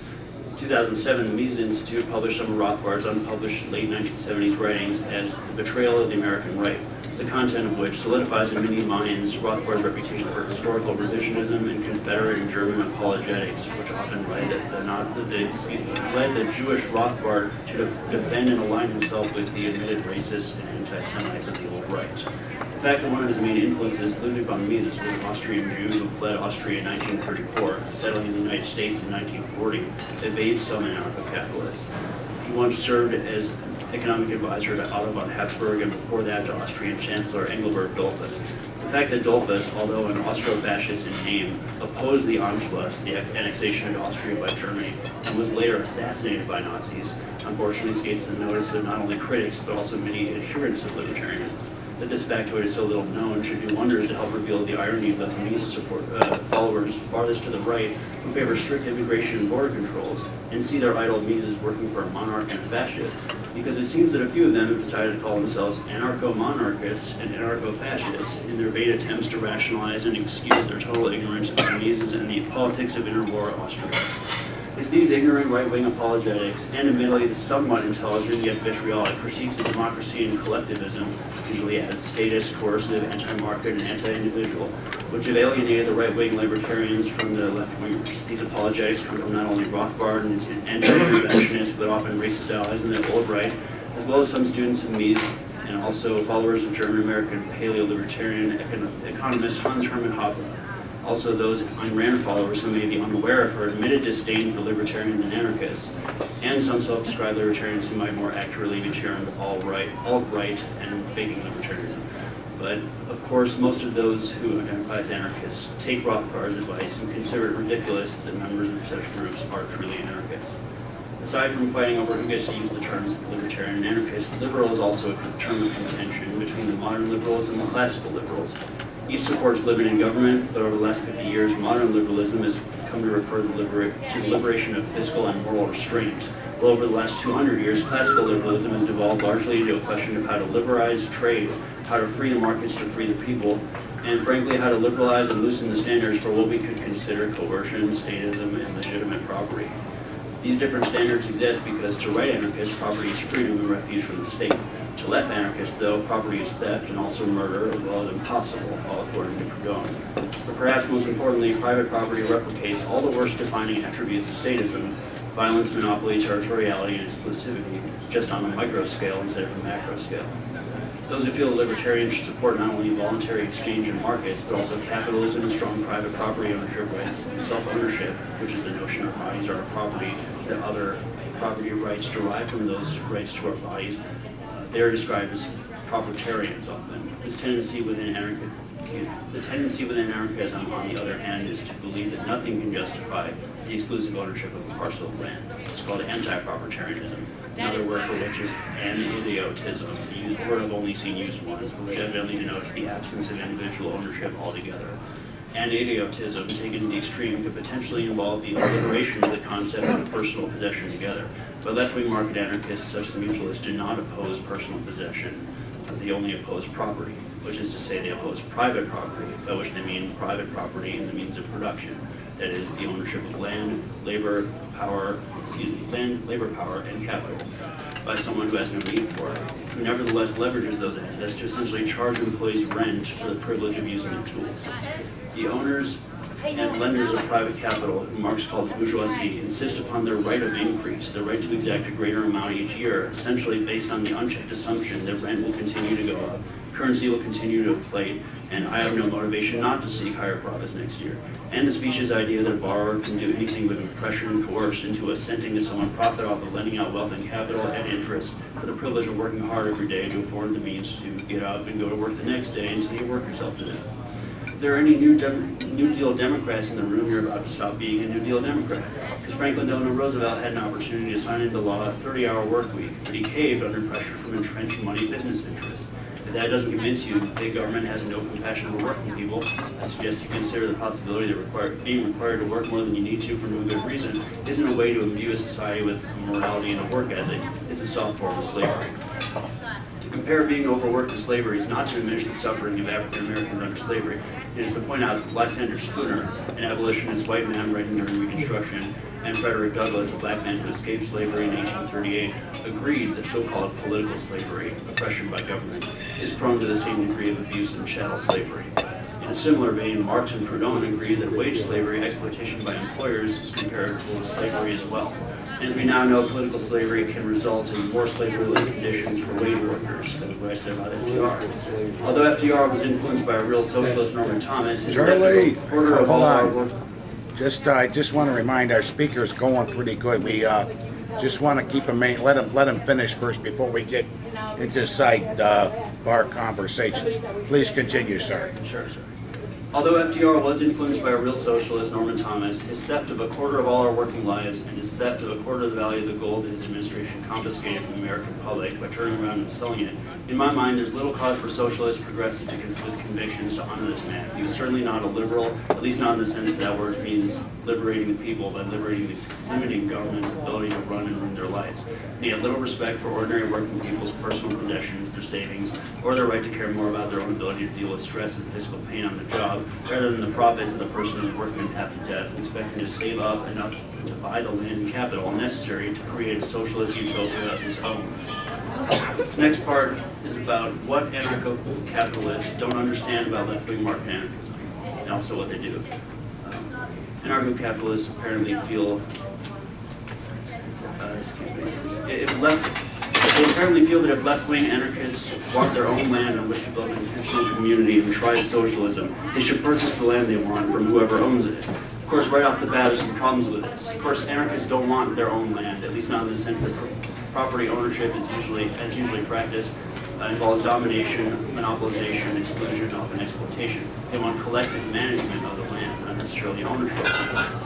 In 2007, the Mises Institute published some of Rothbard's unpublished late 1970s writings as The Betrayal of the American Right, the content of which solidifies in many minds Rothbard's reputation for historical revisionism and Confederate and German apologetics, which often led the Jewish Rothbard to defend and align himself with the admitted racists and anti-Semites of the old right. In fact, one of his main influences, Ludwig von Mises, was an Austrian Jew who fled Austria in 1934, settling in the United States in 1940, evades some anarcho-capitalists. He once served as economic advisor to Otto von Habsburg, and before that to Austrian Chancellor Engelbert Dollfuss. The fact that Dollfuss, although an Austro-fascist in name, opposed the Anschluss, the annexation of Austria by Germany, and was later assassinated by Nazis, unfortunately escapes the notice of not only critics, but also many adherents of libertarianism. That this factoid is so little known should do wonders to help reveal the irony of those Mises followers farthest to the right who favor strict immigration and border controls and see their idol Mises working for a monarch and a fascist, because it seems that a few of them have decided to call themselves anarcho-monarchists and anarcho-fascists in their vain attempts to rationalize and excuse their total ignorance of Mises and the politics of interwar Austria. It's these ignorant right-wing apologetics and admittedly the somewhat intelligent yet vitriolic critiques of democracy and collectivism, usually as statist, coercive, anti-market, and anti-individual, which have alienated the right-wing libertarians from the left-wingers. These apologetics come from not only Rothbard and his anti-interventionist but often racist allies in the old right, as well as some students of Mises and also followers of German-American paleo-libertarian economist Hans Hermann Hoppe. Also those Ayn Rand followers who may be unaware of her admitted disdain for libertarians and anarchists, and some self-described libertarians who might more accurately be termed alt-right and faking libertarianism. But, of course, most of those who identify as anarchists take Rothbard's advice and consider it ridiculous that members of such groups are truly anarchists. Aside from fighting over who gets to use the terms libertarian and anarchist, liberal is also a term of contention between the modern liberals and the classical liberals. Each supports living in government, but over the last 50 years, modern liberalism has come to refer to the liberation of fiscal and moral restraint. Well, over the last 200 years, classical liberalism has devolved largely into a question of how to liberalize trade, how to free the markets to free the people, and frankly, how to liberalize and loosen the standards for what we could consider coercion, statism, and legitimate property. These different standards exist because to right anarchists, property is freedom and refuge from the state. To left anarchists, though, property is theft and also murder, as well as impossible, all according to Proudhon. But perhaps most importantly, private property replicates all the worst defining attributes of statism: violence, monopoly, territoriality, and exclusivity, just on a micro scale instead of a macro scale. Those who feel the libertarians should support not only voluntary exchange in markets, but also capitalism and strong private property ownership rights and self-ownership, which is the notion our bodies are our property, that other property rights derive from those rights to our bodies. They're described as propertarians often. The tendency within anarchism, on the other hand, is to believe that nothing can justify the exclusive ownership of a parcel of land. It's called anti-propertarianism. Another word for which is anidiotism, a word I've only seen used once, but which evidently denotes the absence of individual ownership altogether. Anidiotism, taken to the extreme, could potentially involve the obliteration of the concept of personal possession together. But left-wing market anarchists, such as the mutualists, do not oppose personal possession. They only oppose property. which is to say they oppose private property, by which they mean private property in the means of production. That is, the ownership of land, labor, power, and capital by someone who has no need for it, who nevertheless leverages those assets to essentially charge employees rent for the privilege of using their tools. The owners and lenders of private capital, whom Marx called bourgeoisie, insist upon their right of increase, their right to exact a greater amount each year, essentially based on the unchecked assumption that rent will continue to go up, currency will continue to inflate, and I have no motivation not to seek higher profits next year. And the specious idea that a borrower can do anything but be pressured and coerced into assenting to someone profit off of lending out wealth and capital and interest for the privilege of working hard every day to afford the means to get up and go to work the next day until you work yourself to death. If there are any New Deal Democrats in the room, you're about to stop being a New Deal Democrat. Because Franklin Delano Roosevelt had an opportunity to sign into law a 30-hour work week, but he caved under pressure from entrenched money business interests. If that doesn't convince you that big government has no compassion for working people, I suggest you consider the possibility that being required to work more than you need to for no good reason isn't a way to imbue a society with morality and a work ethic. It's a soft form of slavery. To compare being overworked to slavery is not to diminish the suffering of African Americans under slavery. It is to point out that Lysander Spooner, an abolitionist white man writing during Reconstruction, and Frederick Douglass, a black man who escaped slavery in 1838, agreed that so-called political slavery, oppression by government, is prone to the same degree of abuse and chattel slavery. In a similar vein, Marx and Proudhon agreed that wage slavery, exploitation by employers, is comparable to slavery as well. And as we now know, political slavery can result in more slavery-like conditions for wage workers, as what I said about FDR. Although FDR was influenced by a real socialist, Norman Thomas, his
Charlie,
hold
on. I just want to remind our speaker's going pretty good. We just want to keep him, let him finish first before we get into side bar conversations. Please continue, sir.
Sure. Although FDR was influenced by a real socialist, Norman Thomas, his theft of a quarter of all our working lives and his theft of a quarter of the value of the gold that his administration confiscated from the American public by turning around and selling it, in my mind, there's little cause for socialist progressives with convictions to honor this man. He was certainly not a liberal, at least not in the sense that word means liberating the people by limiting government's ability to run and ruin their lives. And he had little respect for ordinary working people's personal possessions, their savings, or their right to care more about their own ability to deal with stress and physical pain on the job, rather than the profits of the person who's working in half to death and expecting to save up enough to buy the land and capital necessary to create a socialist utopia of his own. This next part is about what anarcho-capitalists don't understand about left-wing market anarchism, and also what they do. Anarcho-capitalists apparently feel, that if left-wing anarchists want their own land on which to build an intentional community and try socialism, they should purchase the land they want from whoever owns it. Of course, right off the bat, there's some problems with this. Of course, anarchists don't want their own land, at least not in the sense that property ownership is usually practiced, involves domination, monopolization, exclusion, often exploitation. They want collective management of the land, not necessarily ownership.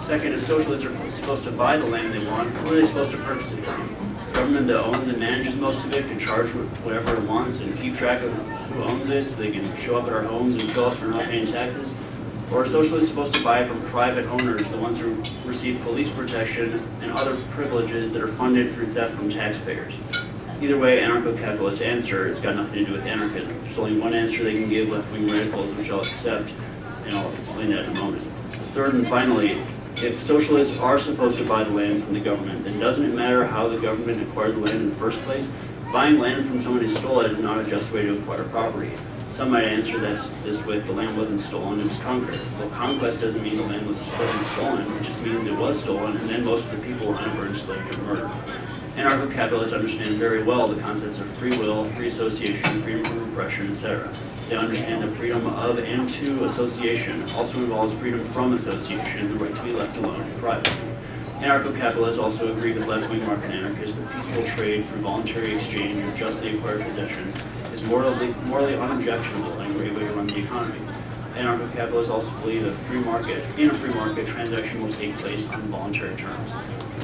Second, if socialists are supposed to buy the land they want, who are they supposed to purchase it from? The government that owns and manages most of it can charge whatever it wants and keep track of who owns it so they can show up at our homes and kill us for not paying taxes? Or are socialists supposed to buy from private owners, the ones who receive police protection and other privileges that are funded through theft from taxpayers? Either way, anarcho-capitalist answer, it's got nothing to do with anarchism. There's only one answer they can give left-wing radicals, which I'll accept, and I'll explain that in a moment. Third and finally, if socialists are supposed to buy the land from the government, then doesn't it matter how the government acquired the land in the first place? Buying land from someone who stole it is not a just way to acquire property. Some might answer this with, the land wasn't stolen, it was conquered. Well, conquest doesn't mean the land wasn't stolen, it just means it was stolen, and then most of the people were never enslaved or murdered. Anarcho-capitalists understand very well the concepts of free will, free association, freedom from repression, etc. They understand that freedom of and to association also involves freedom from association, the right to be left alone in privacy. Anarcho-capitalists also agree with left-wing market anarchists that peaceful trade through voluntary exchange of justly acquired possessions is morally unobjectionable and a great way to run the economy. Anarcho-capitalists also believe that in a free market, transaction will take place on voluntary terms.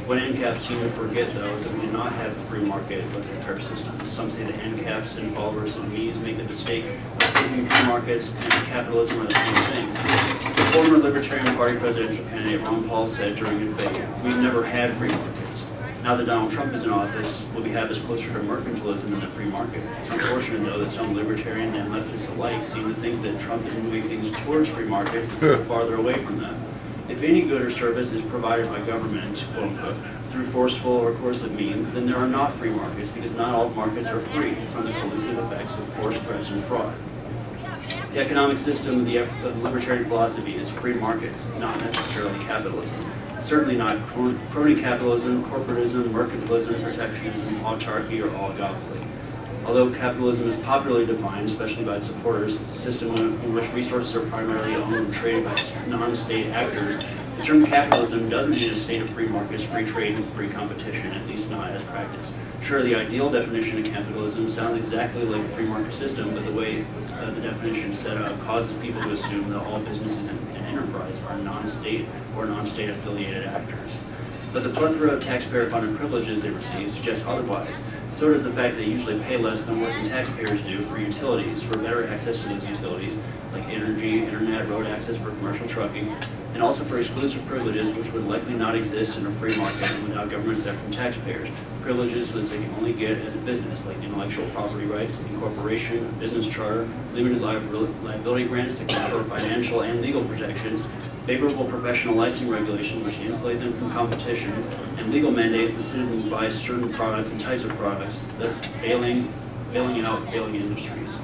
What ANCAPs seem to forget, though, is that we do not have a free market, but a fair system. Some say that ANCAPs and followers of Mises make the mistake of thinking free markets and capitalism are the same thing. The former Libertarian Party presidential candidate Ron Paul said during a debate, "We've never had free markets." Now that Donald Trump is in office, what we have is closer to mercantilism than the free market. It's unfortunate, though, that some libertarians and leftists alike seem to think that Trump is moving things towards free markets instead of farther away from them. If any good or service is provided by government, quote unquote, through forceful or coercive means, then there are not free markets, because not all markets are free from the collusive effects of force, threats, and fraud. The economic system of the libertarian philosophy is free markets, not necessarily capitalism. Certainly not crony capitalism, corporatism, mercantilism, protectionism, autarky, or oligopoly. Although capitalism is popularly defined, especially by its supporters, as a system in which resources are primarily owned and traded by non-state actors, the term capitalism doesn't mean a state of free markets, free trade, and free competition, at least not as practiced. Sure, the ideal definition of capitalism sounds exactly like a free market system, but the way the definition is set up causes people to assume that all businesses and enterprise are non-state or non-state affiliated actors. But the plethora of taxpayer-funded privileges they receive suggests otherwise. So does the fact that they usually pay less than working taxpayers do for utilities, for better access to those utilities, like energy, internet, road access for commercial trucking, and also for exclusive privileges which would likely not exist in a free market and without government theft from taxpayers. Privileges which they can only get as a business, like intellectual property rights, incorporation, business charter, limited liability grants that confer financial and legal protections, favorable professional licensing regulations which insulate them from competition, and legal mandates that citizens buy certain products and types of products, thus bailing out failing industries.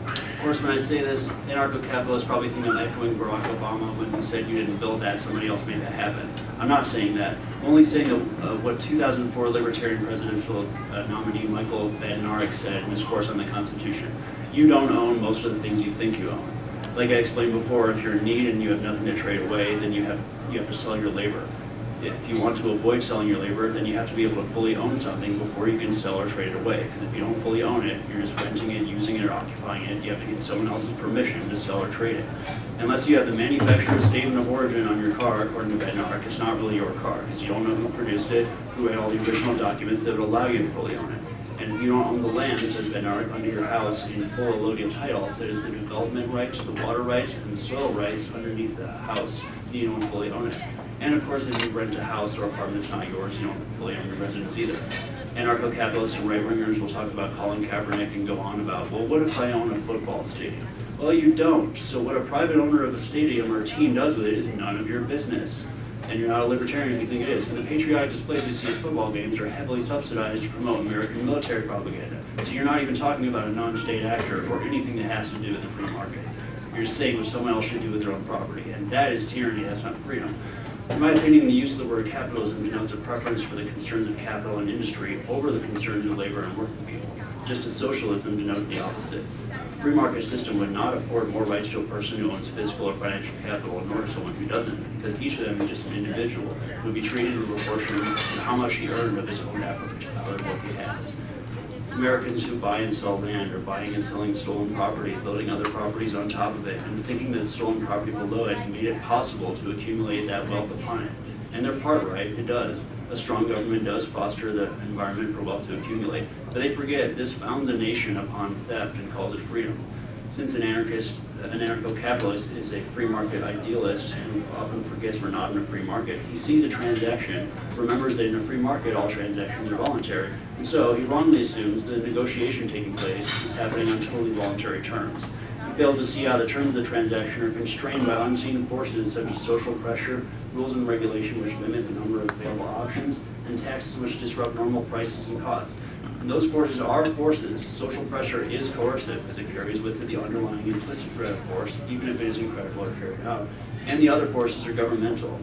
Of course, when I say this, anarcho-capitalists probably think I'm echoing Barack Obama when he said you didn't build that, somebody else made that happen. I'm not saying that. I'm only saying what 2004 Libertarian presidential nominee Michael Badnarik said in his course on the Constitution. You don't own most of the things you think you own. Like I explained before, if you're in need and you have nothing to trade away, then you have to sell your labor. If you want to avoid selling your labor, then you have to be able to fully own something before you can sell or trade it away. Because if you don't fully own it, you're just renting it, using it, or occupying it. You have to get someone else's permission to sell or trade it. Unless you have the manufacturer's statement of origin on your car, according to Badnarik, it's not really your car, because you don't know who produced it, who had all the original documents that would allow you to fully own it. And if you don't own the land, says Badnarik, under your house in full allodial title, that is the development rights, the water rights, and the soil rights underneath the house, you don't fully own it. And of course, if you rent a house or apartment that's not yours, you don't fully own your residence either. Anarcho-capitalists and right-wingers will talk about Colin Kaepernick and go on about, well, what if I own a football stadium? Well, you don't. So what a private owner of a stadium or a team does with it is none of your business. And you're not a libertarian if you think it is. And the patriotic displays you see at football games are heavily subsidized to promote American military propaganda. So you're not even talking about a non-state actor or anything that has to do with the free market. You're just saying what someone else should do with their own property. And that is tyranny, that's not freedom. In my opinion, the use of the word capitalism denotes a preference for the concerns of capital and industry over the concerns of labor and working people, just as socialism denotes the opposite. A free market system would not afford more rights to a person who owns physical or financial capital, nor to someone who doesn't, because each of them is just an individual who would be treated in proportion to how much he earned of his own effort to what he has. Americans who buy and sell land are buying and selling stolen property, building other properties on top of it, and thinking that stolen property below it made it possible to accumulate that wealth upon it. And they're part right, it does. A strong government does foster the environment for wealth to accumulate. But they forget this founds a nation upon theft and calls it freedom. Since an anarcho-capitalist is a free market idealist who often forgets we're not in a free market, he sees a transaction, remembers that in a free market all transactions are voluntary, and so he wrongly assumes the negotiation taking place is happening on totally voluntary terms. He fails to see how the terms of the transaction are constrained by unseen forces such as social pressure, rules and regulation which limit the number of available options, and taxes which disrupt normal prices and costs. And those forces are forces. Social pressure is coercive because it carries with it the underlying implicit threat of force, even if it is incredible to carry it out. And the other forces are governmental.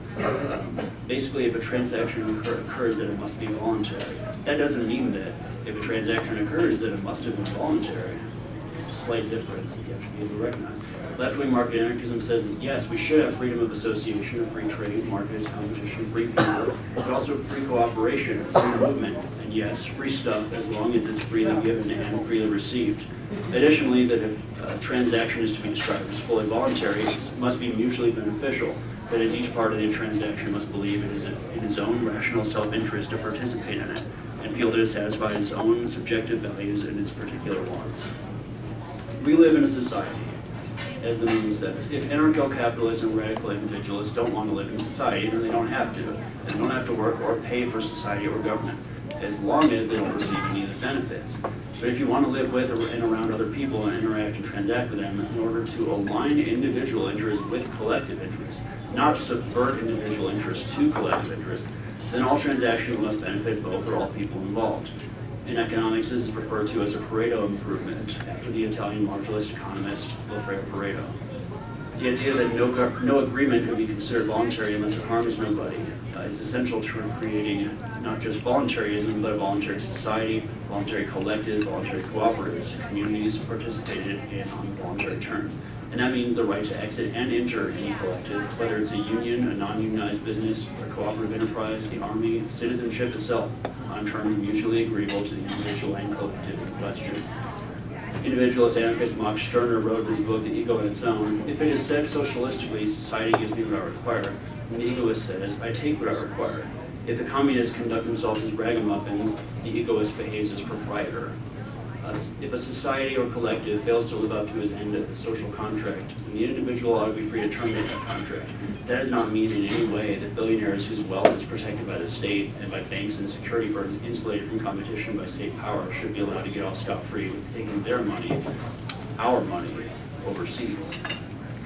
Basically, if a transaction occurs, that it must be voluntary. That doesn't mean that if a transaction occurs, that it must have been voluntary. It's a slight difference that you have to be able to recognize. Left-wing market anarchism says that yes, we should have freedom of association, free trade, markets, competition, free people, but also free cooperation, free movement, and yes, free stuff as long as it's freely given and freely received. Additionally, that if a transaction is to be described as fully voluntary, it must be mutually beneficial. That is, each part of the transaction must believe it is in its own rational self-interest to participate in it, and feel that it satisfies its own subjective values and its particular wants. We live in a society as the meme says. If anarcho-capitalists and radical individualists don't want to live in society, then they don't have to. They don't have to work or pay for society or government, as long as they don't receive any of the benefits. But if you want to live with and around other people and interact and transact with them in order to align individual interests with collective interests, not subvert individual interests to collective interests, then all transactions must benefit both or all people involved. In economics, this is referred to as a Pareto improvement, after the Italian marginalist economist Vilfredo Pareto. The idea that no agreement can be considered voluntary unless it harms nobody is essential to creating not just voluntarism, but a voluntary society, voluntary collectives, voluntary cooperatives, communities participated in on voluntary terms. And that means the right to exit and enter any collective, whether it's a union, a non-unionized business, a cooperative enterprise, the army, citizenship itself, on terms mutually agreeable to the individual and collective in question. Individualist anarchist Max Stirner wrote in his book, The Ego in Its Own, if it is said socialistically, society gives me what I require, and the egoist says, I take what I require. If the communists conduct themselves as ragamuffins, the egoist behaves as proprietor. If a society or collective fails to live up to its end of the social contract, then the individual ought to be free to terminate that contract. That does not mean in any way that billionaires whose wealth is protected by the state and by banks and security firms insulated from competition by state power should be allowed to get off scot-free with taking their money, our money, overseas.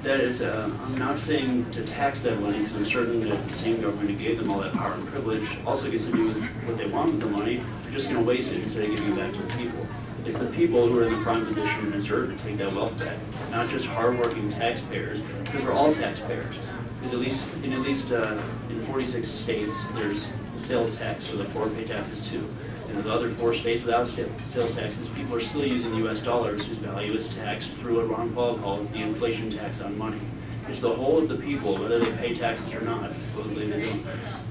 That is, I'm not saying to tax that money, because I'm certain that the same government who gave them all that power and privilege also gets to do what they want with the money. They're just going to waste it instead of giving it back to the people. It's the people who are in the prime position and deserve to take that wealth back, not just hardworking taxpayers, because we're all taxpayers. Because at least in 46 states, there's a sales tax, so the poor pay taxes too. In the other 4 states without sales taxes, people are still using US dollars whose value is taxed through what Ron Paul calls the inflation tax on money. It's the whole of the people, whether they pay taxes or not, supposedly they don't,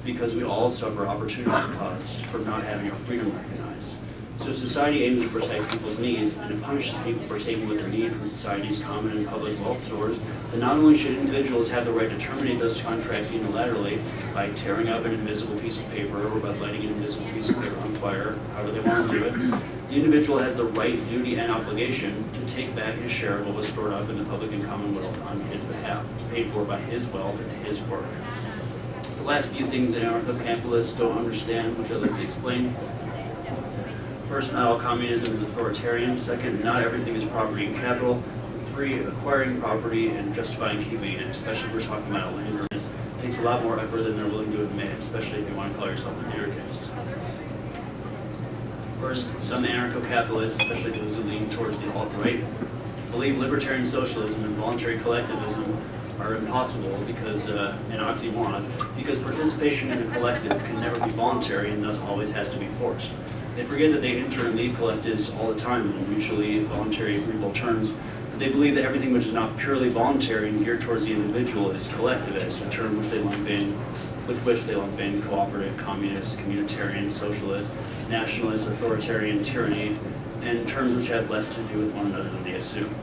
because we all suffer opportunity cost for not having our freedom recognized. So society aims to protect people's needs, and it punishes people for taking what they need from society's common and public wealth stores. Then not only should individuals have the right to terminate those contracts unilaterally by tearing up an invisible piece of paper or by lighting an invisible piece of paper on fire, however they want to do it, the individual has the right, duty, and obligation to take back his share of what was stored up in the public and commonwealth on his behalf, paid for by his wealth and his work. The last few things that anarcho-capitalists don't understand, which I'd like to explain. First, not all communism is authoritarian. Second, not everything is property and capital. 3, acquiring property and justifying keeping it, especially if we're talking about landowners, takes a lot more effort than they're willing to admit, especially if you want to call yourself an anarchist. First, some anarcho-capitalists, especially those who lean towards the alt-right, believe libertarian socialism and voluntary collectivism are impossible because, an oxymoron, because participation in a collective can never be voluntary and thus always has to be forced. They forget that they enter and leave collectives all the time in mutually voluntary agreeable terms, but they believe that everything which is not purely voluntary and geared towards the individual is collectivist, a term with which they lump in cooperative, communist, communitarian, socialist, nationalist, authoritarian, tyranny, and terms which have less to do with one another than they assume.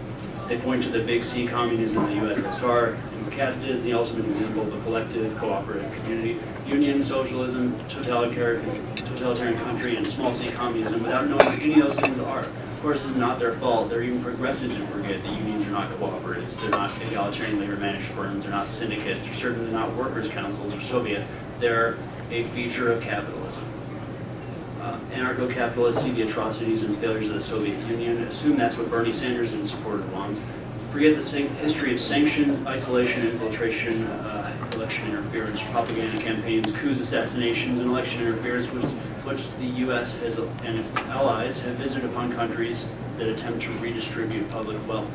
They point to the big C communism in the USSR and cast it as the ultimate example of a collective, cooperative community, union, socialism, totalitarian country, and small c communism without knowing what any of those things are. Of course, it's not their fault. They're even progressives who forget that unions are not cooperatives. They're not egalitarian labor-managed firms. They're not syndicates. They're certainly not workers' councils or Soviets. They're a feature of capitalism. Anarcho-capitalists see the atrocities and failures of the Soviet Union, assume that's what Bernie Sanders and supported wants, forget the history of sanctions, isolation, infiltration, election interference, propaganda campaigns, coups, assassinations, and election interference, which the U.S. and its allies have visited upon countries that attempt to redistribute public wealth.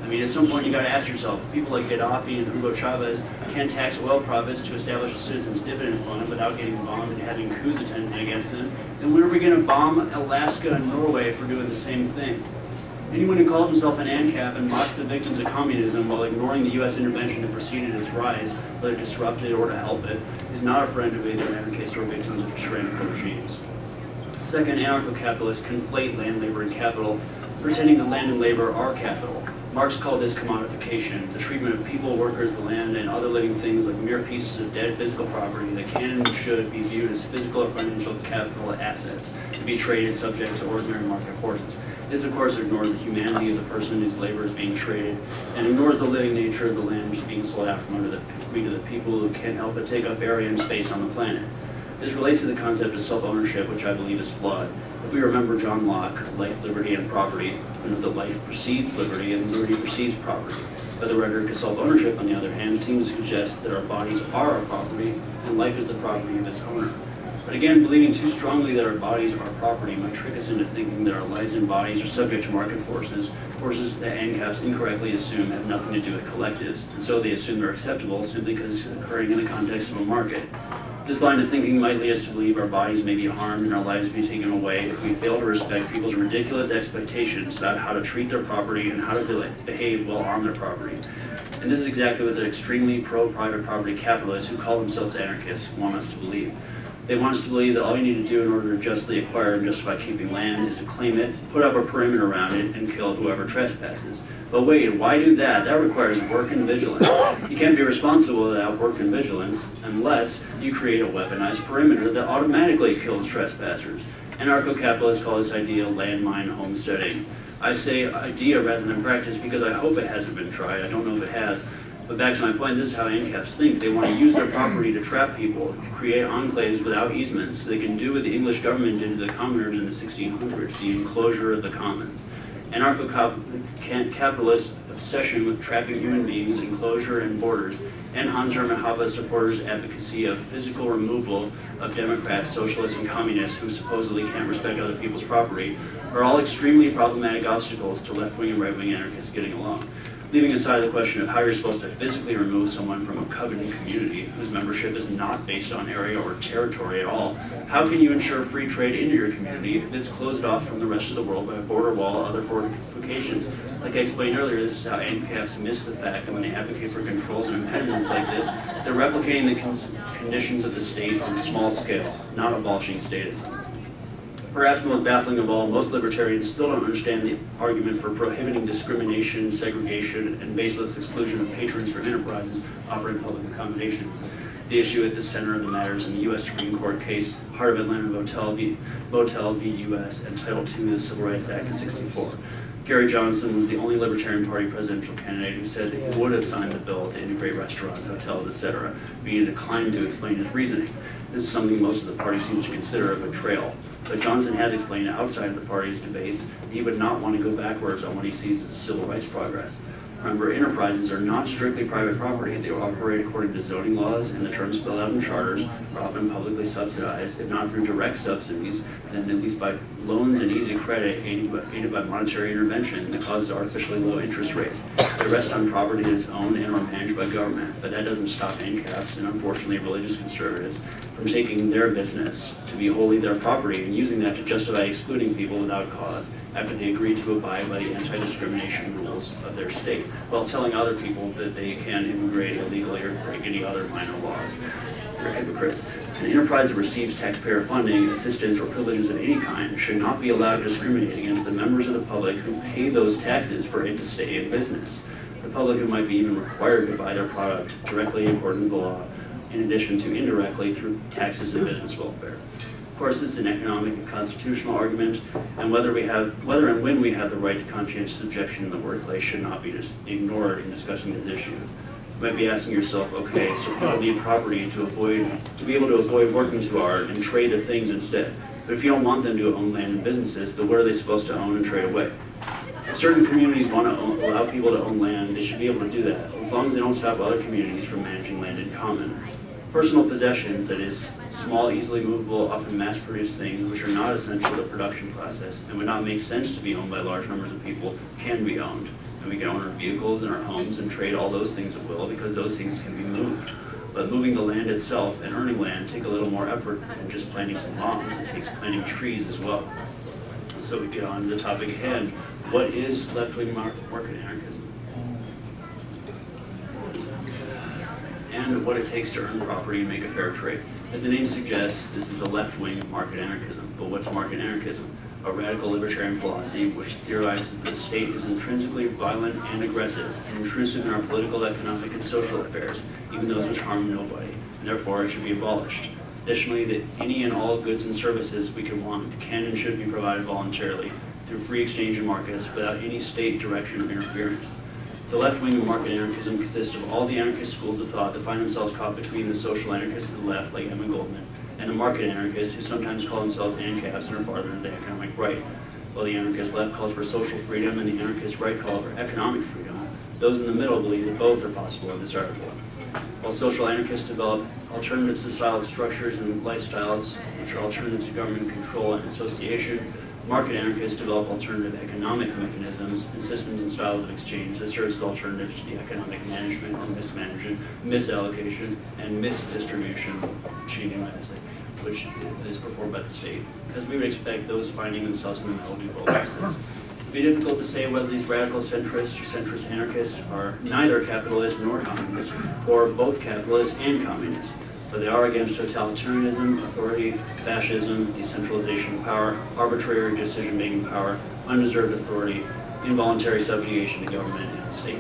I mean, at some point you got to ask yourself, if people like Gaddafi and Hugo Chavez can't tax oil profits to establish a citizens' dividend fund without getting bombed and having coups attempted against them, then when are we going to bomb Alaska and Norway for doing the same thing? Anyone who calls himself an ANCAP and mocks the victims of communism while ignoring the U.S. intervention that preceded its rise, whether to disrupt it or to help it, is not a friend of either anarchists or victims of tyrannical regimes. Second, anarcho-capitalists conflate land, labor, and capital, pretending that land and labor are capital. Marx called this commodification, the treatment of people, workers, the land, and other living things like mere pieces of dead physical property that can and should be viewed as physical or financial capital assets to be traded subject to ordinary market forces. This, of course, ignores the humanity of the person whose labor is being traded and ignores the living nature of the land which is being sold out from under the feet of the people who can't help but take up area and space on the planet. This relates to the concept of self-ownership, which I believe is flawed. If we remember John Locke, life, liberty, and property, we know that life precedes liberty and liberty precedes property. But the rhetoric of self-ownership, on the other hand, seems to suggest that our bodies are our property and life is the property of its owner. But again, believing too strongly that our bodies are our property might trick us into thinking that our lives and bodies are subject to market forces, forces that ANCAPs incorrectly assume have nothing to do with collectives, and so they assume they're acceptable simply because it's occurring in the context of a market. This line of thinking might lead us to believe our bodies may be harmed and our lives be taken away if we fail to respect people's ridiculous expectations about how to treat their property and how to behave while on their property. And this is exactly what the extremely pro-private property capitalists who call themselves anarchists want us to believe. They want us to believe that all you need to do in order to justly acquire and justify keeping land is to claim it, put up a perimeter around it, and kill whoever trespasses. But wait, why do that? That requires work and vigilance. You can't be responsible without work and vigilance unless you create a weaponized perimeter that automatically kills trespassers. Anarcho-capitalists call this idea landmine homesteading. I say idea rather than practice because I hope it hasn't been tried. I don't know if it has. But back to my point, this is how ANCAPs think. They want to use their property to trap people, to create enclaves without easements, so they can do what the English government did to the commoners in the 1600s, the enclosure of the commons. Anarcho-capitalist obsession with trapping human beings, enclosure, and borders, and Hans Hermann Hoppe's supporters' advocacy of physical removal of Democrats, socialists, and communists who supposedly can't respect other people's property are all extremely problematic obstacles to left-wing and right-wing anarchists getting along. Leaving aside the question of how you're supposed to physically remove someone from a covenant community whose membership is not based on area or territory at all, how can you ensure free trade into your community if it's closed off from the rest of the world by a border wall or other fortifications? Like I explained earlier, this is how ANCAPs miss the fact that when they advocate for controls and impediments like this, they're replicating the conditions of the state on a small scale, not abolishing statism. Perhaps most baffling of all, most libertarians still don't understand the argument for prohibiting discrimination, segregation, and baseless exclusion of patrons from enterprises offering public accommodations. The issue at the center of the matter is in the U.S. Supreme Court case, Heart of Atlanta Motel v. U.S. and Title II of the Civil Rights Act of '64. Gary Johnson was the only Libertarian Party presidential candidate who said that he would have signed the bill to integrate restaurants, hotels, etc., but he declined to explain his reasoning. This is something most of the party seems to consider a betrayal. But Johnson has explained outside of the party's debates that he would not want to go backwards on what he sees as civil rights progress. Remember, enterprises are not strictly private property. They operate according to zoning laws, and the terms spelled out in charters are often publicly subsidized, if not through direct subsidies, then at least by loans and easy credit aided by monetary intervention that causes artificially low interest rates. They rest on property that is owned and or managed by government, but that doesn't stop ANCAPs and unfortunately religious conservatives from taking their business to be wholly their property and using that to justify excluding people without cause after they agree to abide by the anti-discrimination rules of their state, while telling other people that they can immigrate illegally or break any other minor laws. They're hypocrites. An enterprise that receives taxpayer funding, assistance, or privileges of any kind should not be allowed to discriminate against the members of the public who pay those taxes for it to stay in business. The public who might be even required to buy their product directly according to the law, in addition to indirectly through taxes and business welfare. Of course, this is an economic and constitutional argument, and whether and when we have the right to conscientious objection in the workplace should not be just ignored in discussing this issue. You might be asking yourself, okay, so people need property to be able to avoid working too hard and trade their things instead. But if you don't want them to own land and businesses, then what are they supposed to own and trade away? If certain communities want to allow people to own land, they should be able to do that, as long as they don't stop other communities from managing land in common. Personal possessions, that is, small, easily movable, often mass-produced things which are not essential to the production process and would not make sense to be owned by large numbers of people, can be owned. And we can own our vehicles and our homes and trade all those things at will because those things can be moved. But moving the land itself and earning land take a little more effort than just planting some lawns. It takes planting trees as well. So we get on to the topic at hand. What is left-wing market anarchism? And what it takes to earn property and make a fair trade. As the name suggests, this is the left-wing market anarchism. But what's market anarchism? a radical libertarian philosophy which theorizes that the state is intrinsically violent and aggressive and intrusive in our political, economic, and social affairs, even those which harm nobody, and therefore it should be abolished. Additionally, that any and all goods and services we could want can and should be provided voluntarily through free exchange and markets without any state direction or interference. The left wing of market anarchism consists of all the anarchist schools of thought that find themselves caught between the social anarchists of the left, like Emma Goldman, and the market anarchists who sometimes call themselves ANCAPs and are farther to the economic right. While the anarchist left calls for social freedom and the anarchist right calls for economic freedom, those in the middle believe that both are possible in this article. While social anarchists develop alternative societal structures and lifestyles, which are alternatives to government control and association, market anarchists develop alternative economic mechanisms and systems and styles of exchange that serve as alternatives to the economic management or mismanagement, misallocation, and misdistribution, cheating medicine, which is performed by the state. As we would expect, those finding themselves in the middle do both these things. It would be difficult to say whether these radical centrists or centrist anarchists are neither capitalist nor communist, or both capitalist and communist. But they are against totalitarianism, authority, fascism, decentralization of power, arbitrary decision-making power, undeserved authority, involuntary subjugation to government and the state.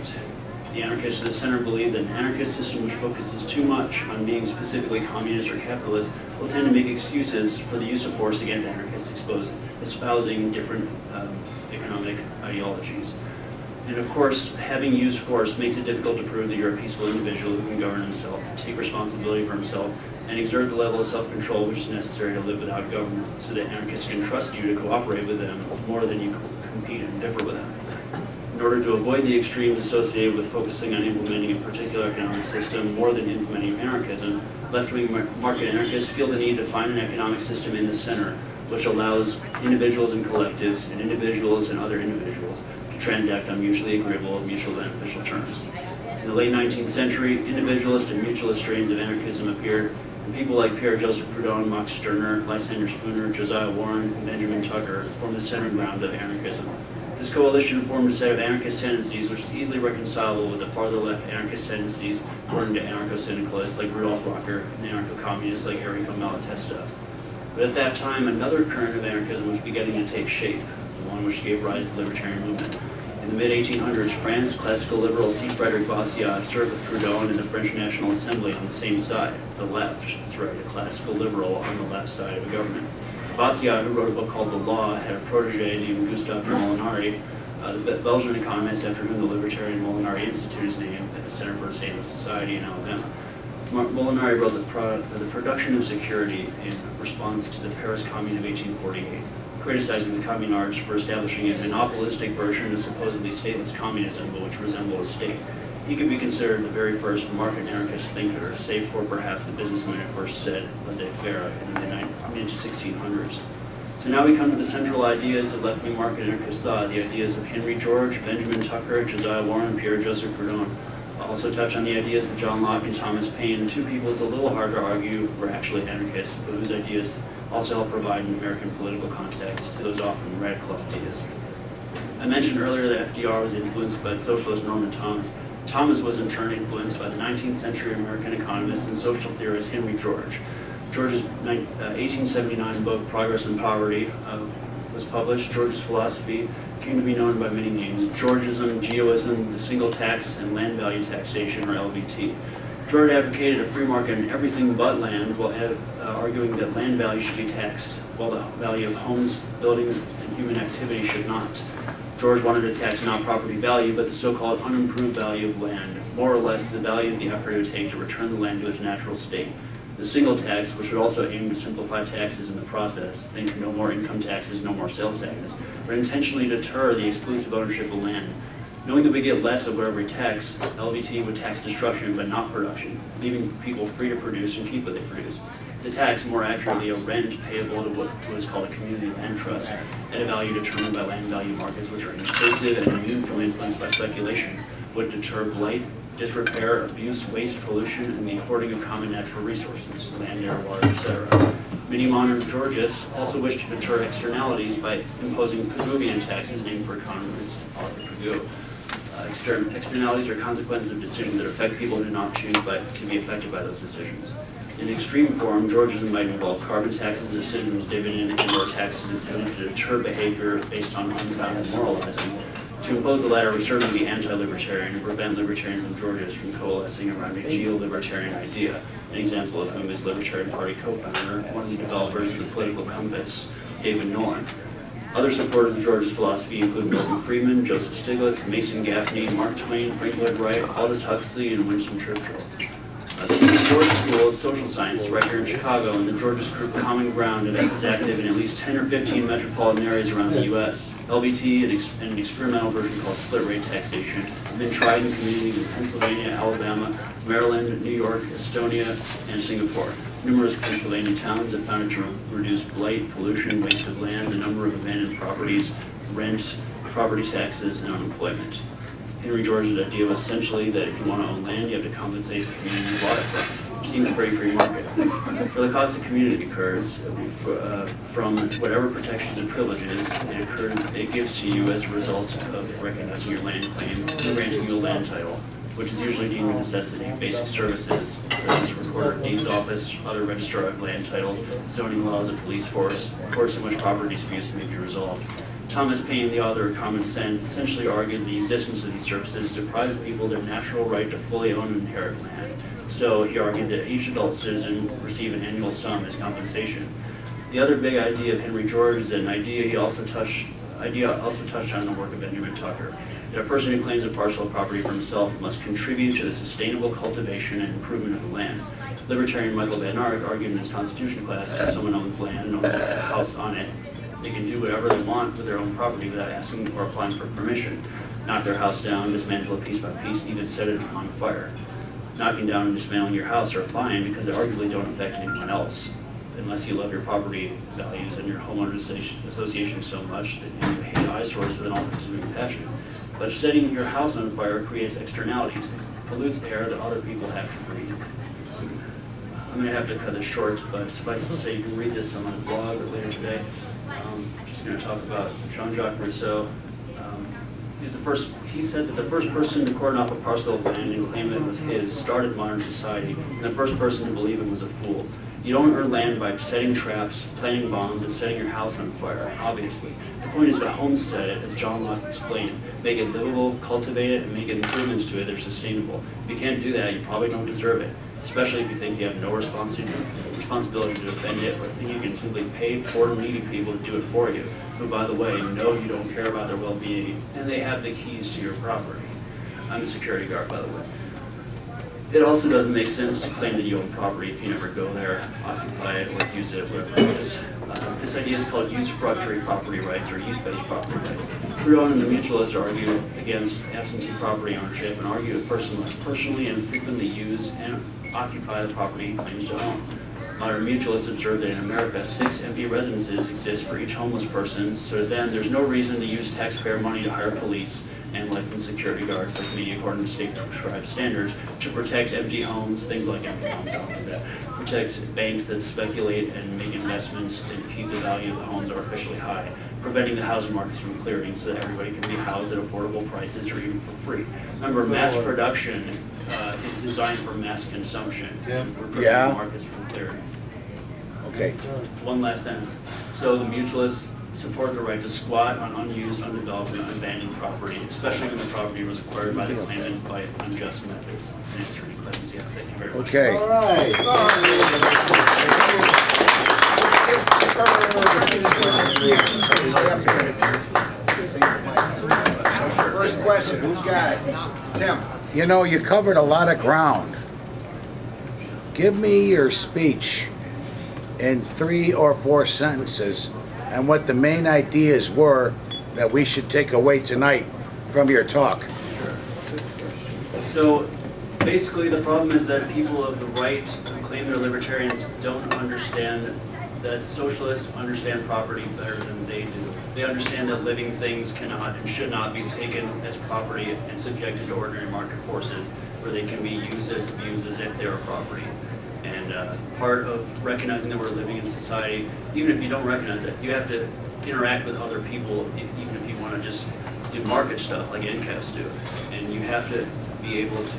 The anarchists at the center believe that an anarchist system which focuses too much on being specifically communist or capitalist will tend to make excuses for the use of force against anarchists espousing different economic ideologies. And of course, having used force makes it difficult to prove that you're a peaceful individual who can govern himself, take responsibility for himself, and exert the level of self-control which is necessary to live without government, so that anarchists can trust you to cooperate with them more than you compete and differ with them. In order to avoid the extremes associated with focusing on implementing a particular economic system more than implementing anarchism, left-wing market anarchists feel the need to find an economic system in the center, which allows individuals and collectives, and individuals and other individuals, to transact on mutually agreeable and mutually beneficial terms. In the late 19th century, individualist and mutualist strains of anarchism appeared, and people like Pierre-Joseph Proudhon, Max Stirner, Lysander Spooner, Josiah Warren, and Benjamin Tucker formed the center ground of anarchism. This coalition formed a set of anarchist tendencies which is easily reconcilable with the farther left anarchist tendencies according to anarcho-syndicalists like Rudolf Rocker and anarcho-communists like Enrico Malatesta. But at that time, another current of anarchism was beginning to take shape, the one which gave rise to the libertarian movement. In the mid-1800s, France, classical liberal C. Frédéric Bastiat served with Proudhon in the French National Assembly on the same side, the left. That's right, a classical liberal on the left side of the government. Bastiat, who wrote a book called The Law, had a protege named Gustave Molinari, the Belgian economist after whom the Libertarian Molinari Institute is named at the Center for a Stateless Society in Alabama. Molinari wrote the Production of Security in response to the Paris Commune of 1848, criticizing the communards for establishing a monopolistic version of supposedly stateless communism, but which resembled a state. He could be considered the very first market anarchist thinker, save for perhaps the businessman who first said laissez-faire in the mid-1600s. So now we come to the central ideas of left-wing market anarchist thought, the ideas of Henry George, Benjamin Tucker, Josiah Warren, and Pierre-Joseph Proudhon. I'll also touch on the ideas of John Locke and Thomas Paine, two people it's a little hard to argue were actually anarchists, but whose ideas also help provide an American political context to those often radical ideas. I mentioned earlier that FDR was influenced by the socialist Norman Thomas. Thomas was in turn influenced by the 19th century American economist and social theorist Henry George. George's 1879 book, Progress and Poverty, was published. George's philosophy came to be known by many names: Georgism, Geoism, the single tax, and land value taxation, or LVT. George advocated a free market in everything but land, while arguing that land value should be taxed, while the value of homes, buildings, and human activity should not. George wanted to tax not property value, but the so-called unimproved value of land, more or less the value of the effort it would take to return the land to its natural state. The single tax, which would also aim to simplify taxes in the process, think no more income taxes, no more sales taxes, would intentionally deter the exclusive ownership of land. Knowing that we get less of whatever we tax, LVT would tax destruction but not production, leaving people free to produce and keep what they produce. The tax, more accurately a rent payable to what is called a community land trust, at a value determined by land value markets which are inclusive and immune from influence by speculation, would deter blight, disrepair, abuse, waste, pollution, and the hoarding of common natural resources, land, air, water, etc. Many modern Georgists also wish to deter externalities by imposing Pigouvian taxes, named for economist Oliver Pigou. Externalities are consequences of decisions that affect people who do not choose to be affected by those decisions. In extreme form, Georgism might involve carbon taxes, a citizen's dividend, and/or taxes intended to deter behavior based on unfounded moralizing. To impose the latter would certainly be anti-libertarian and prevent libertarians in Georgia from coalescing around a geo-libertarian idea, an example of whom is Libertarian Party co-founder, one of the developers of the political compass, David Nolan. Other supporters of George's philosophy include Milton Friedman, Joseph Stiglitz, Mason Gaffney, Mark Twain, Frank Lloyd Wright, Aldous Huxley, and Winston Churchill. The Georgia School of Social Science, right here in Chicago, and the Georgia Group Common Ground is active in at least 10 or 15 metropolitan areas around the U.S. LBT and an experimental version called split rate taxation have been tried in communities in Pennsylvania, Alabama, Maryland, New York, Estonia, and Singapore. Numerous Pennsylvania towns have found it to reduce blight, pollution, waste of land, the number of abandoned properties, rent, property taxes, and unemployment. Henry George's idea was essentially that if you want to own land, you have to compensate the community you bought it from. It seems a very free market. For the cost the community incurs from whatever protections and privileges it gives to you as a result of recognizing your land claim and granting you a land title, which is usually deemed a necessity. Basic services, such as a recorder of deeds office, other registrar of land titles, zoning laws, a police force, of course, in which property disputes may be resolved. Thomas Paine, the author of Common Sense, essentially argued the existence of these services deprives people their natural right to fully own and inherit land. So he argued that each adult citizen receive an annual sum as compensation. The other big idea of Henry George is an idea he also touched on in the work of Benjamin Tucker, that a person who claims a parcel of property for himself must contribute to the sustainable cultivation and improvement of the land. Libertarian Michael Van Ark argued in his Constitution class that if someone owns land and owns a house on it, they can do whatever they want with their own property without asking or applying for permission. Knock their house down, dismantle it piece by piece, even set it on fire. Knocking down and dismantling your house are fine because they arguably don't affect anyone else, unless you love your property values and your homeowners association so much that you hate eyesores with an all-consuming passion. But setting your house on fire creates externalities, pollutes air that other people have to breathe. I'm going to have to cut this short, but suffice it to say, you can read this on my blog later today. I'm just going to talk about Jean-Jacques Rousseau. He said that the first person to cordon off a parcel of land and claim it was his started modern society, and the first person to believe him was a fool. You don't earn land by setting traps, planting bombs, and setting your house on fire, obviously. The point is to homestead it, as John Locke explained. Make it livable, cultivate it, and make improvements to it that are sustainable. If you can't do that, you probably don't deserve it, especially if you think you have no responsibility to defend it, or think you can simply pay poor and needy people to do it for you, who, by the way, know you don't care about their well-being, and they have the keys to your property. I'm a security guard, by the way. It also doesn't make sense to claim that you own property if you never go there, occupy it, or use it, whatever it is. This idea is called usufructory property rights, or use-based property rights. Proudhon and the mutualists argue against absentee property ownership and argue a person must personally and frequently use and occupy the property he claims to own. Modern mutualists observe that in America, 6 empty residences exist for each homeless person, so then there's no reason to use taxpayer money to hire police and licensed security guards, like me, according to state prescribed standards, to protect empty homes, things like empty homes, I don't do that, protect banks that speculate and make investments and keep the value of the homes artificially high, preventing the housing markets from clearing so that everybody can be housed at affordable prices or even for free. Remember, mass production is designed for mass consumption. We're preventing the markets from clearing.
Okay.
One last sentence. So the mutualists support the right to squat on unused, undeveloped, and abandoned property, especially when the property was acquired by the claimant by unjust methods. And answering questions, yeah, thank you very much.
Okay.
All right. First question, who's got it? Tim.
You know, you covered a lot of ground. Give me your speech in 3 or 4 sentences and what the main ideas were that we should take away tonight from your talk.
So basically the problem is that people of the right who claim they're libertarians don't understand that socialists understand property better than they do. They understand that living things cannot and should not be taken as property and subjected to ordinary market forces where they can be used as abused as if they were property. And part of recognizing that we're living in society, even if you don't recognize that, you have to interact with other people, even if you want to just do market stuff like NCAPs do. And you have to be able to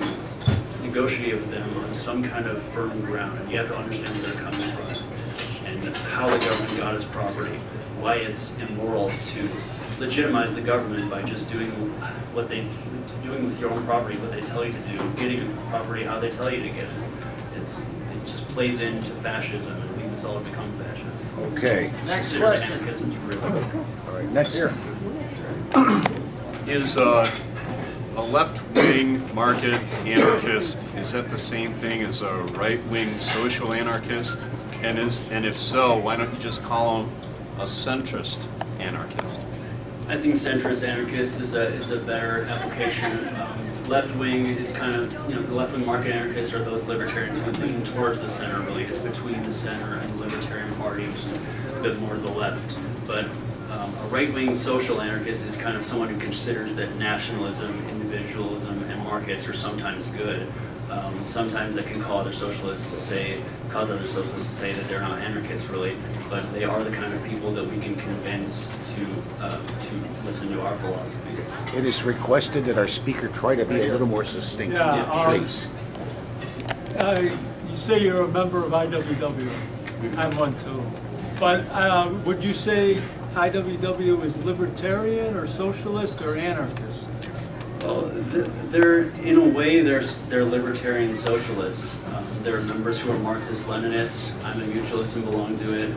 negotiate with them on some kind of firm ground, and you have to understand where they're coming from and how the government got its property, why it's immoral to legitimize the government by just doing with your own property what they tell you to do, getting property how they tell you to get it. It just plays into fascism and leads us all to become fascists.
Okay.
Next question. Anarchism's real.
All right, next here.
Is a left-wing market anarchist, is that the same thing as a right-wing social anarchist? And if so, why don't you just call him a centrist anarchist?
I think centrist anarchist is a better application. Left-wing is kind of, the left-wing market anarchists are those libertarians who lean towards the center, really. It's between the center and the Libertarian Party, which is a bit more to the left. But a right-wing social anarchist is kind of someone who considers that nationalism, individualism, and markets are sometimes good. Sometimes they can cause other socialists to say that they're not anarchists, really, but they are the kind of people that we can convince to listen to our philosophy.
It is requested that our speaker try to be a little more succinct.
Yeah,
Please.
You say you're a member of IWW. I'm one too. But would you say IWW is libertarian or socialist or anarchist?
Well, they're in a way they're libertarian socialists. They're members who are Marxist-Leninists. I'm a mutualist and belong to it.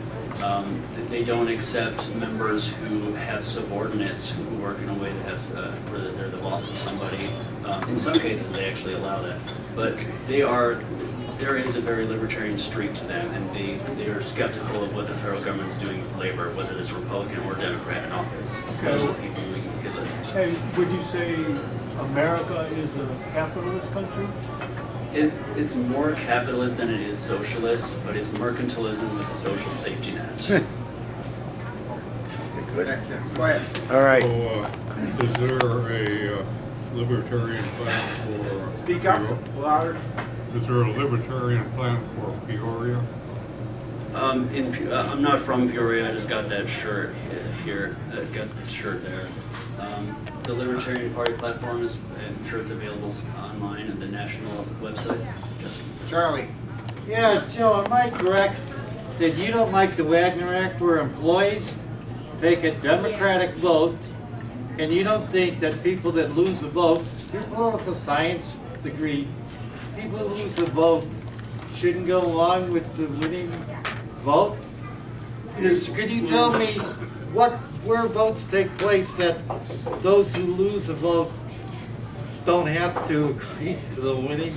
They don't accept members who have subordinates who work in a way that has where they're the boss of somebody. In some cases, they actually allow that, but there is a very libertarian streak to them, and they are skeptical of what the federal government's doing with labor, whether it's Republican or Democrat in office. Those are the people we can get listened.
Hey, would you say America is a capitalist country?
It's more capitalist than it is socialist, but it's mercantilism with a social safety net.
Good. Go ahead. All right.
So, is there a libertarian plan for...
Speak up, louder.
Is there a libertarian plan for Peoria?
I'm not from Peoria. I just got that shirt here. Got this shirt there. The Libertarian Party platform is, I'm sure it's available online at the national website.
Charlie.
Yeah, Joe, am I correct that you don't like the Wagner Act where employees take a democratic vote, and you don't think that people that lose a vote, people with a science degree, people who lose the vote shouldn't go along with the winning vote? Could you tell me where votes take place that those who lose a vote don't have to agree to the winning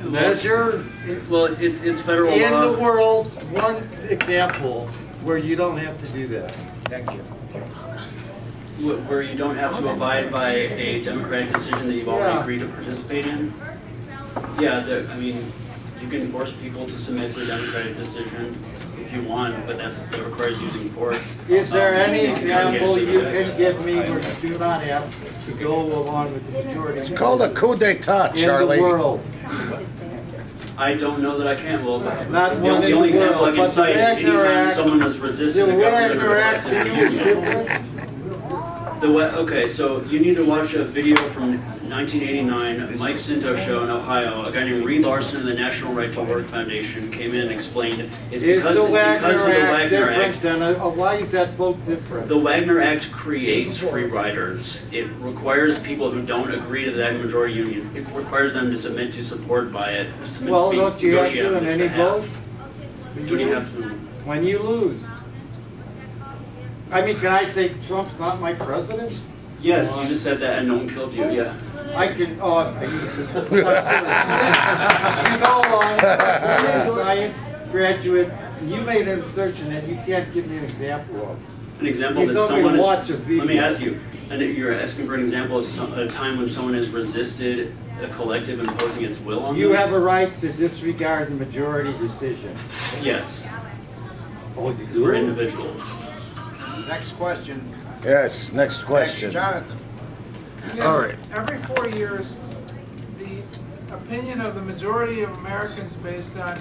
measure?
Well, it's federal
In
law.
the world, one example where you don't have to do that. Thank you.
Where you don't have to abide by a democratic decision that you've already agreed to participate in. Yeah, I mean, you can force people to submit to a democratic decision if you want, but that requires using force.
Is there any example you
Yes.
can give me where you do not have to go along with the majority?
It's called a coup d'etat, Charlie.
In the world.
I don't know that I can. Well,
Not
the
one in
only
the
example I
world,
can
but the
cite is
Wagner
anytime
Act-
someone has resisted
The
a government
Wagner
or
Act
elected
to you is
official.
different?
Okay, so you need to watch a video from 1989, Mike Sinto show in Ohio. A guy named Reed Larson of the National Right to Work Foundation came in and explained it's
Is
because
the
of the
Wagner Act
Wagner
different
Act.
than why is that vote different?
The Wagner Act creates free riders. It requires people who don't agree to that majority union. It requires them to submit to support by it. Submit
Well,
to be
don't you have
negotiated
to
on
in
its
any
behalf.
vote?
Do you have to?
When you lose. I mean, can I say Trump's not my president?
Yes, you just said that and no one killed you, yeah.
I can, I'm serious. You go along, you're a science graduate, you made an assertion that you can't give me an example of.
An example
You
that
told me
someone
to
is,
watch a video.
let me ask you, and you're asking for an example of a time when someone has resisted a collective imposing its will on
You
them?
have a right to disregard the majority decision.
Yes,
Oh, you
because we're individuals.
Next question.
Yes, next question.
Jonathan.
All right.
Every 4 years, the opinion of the majority of Americans based on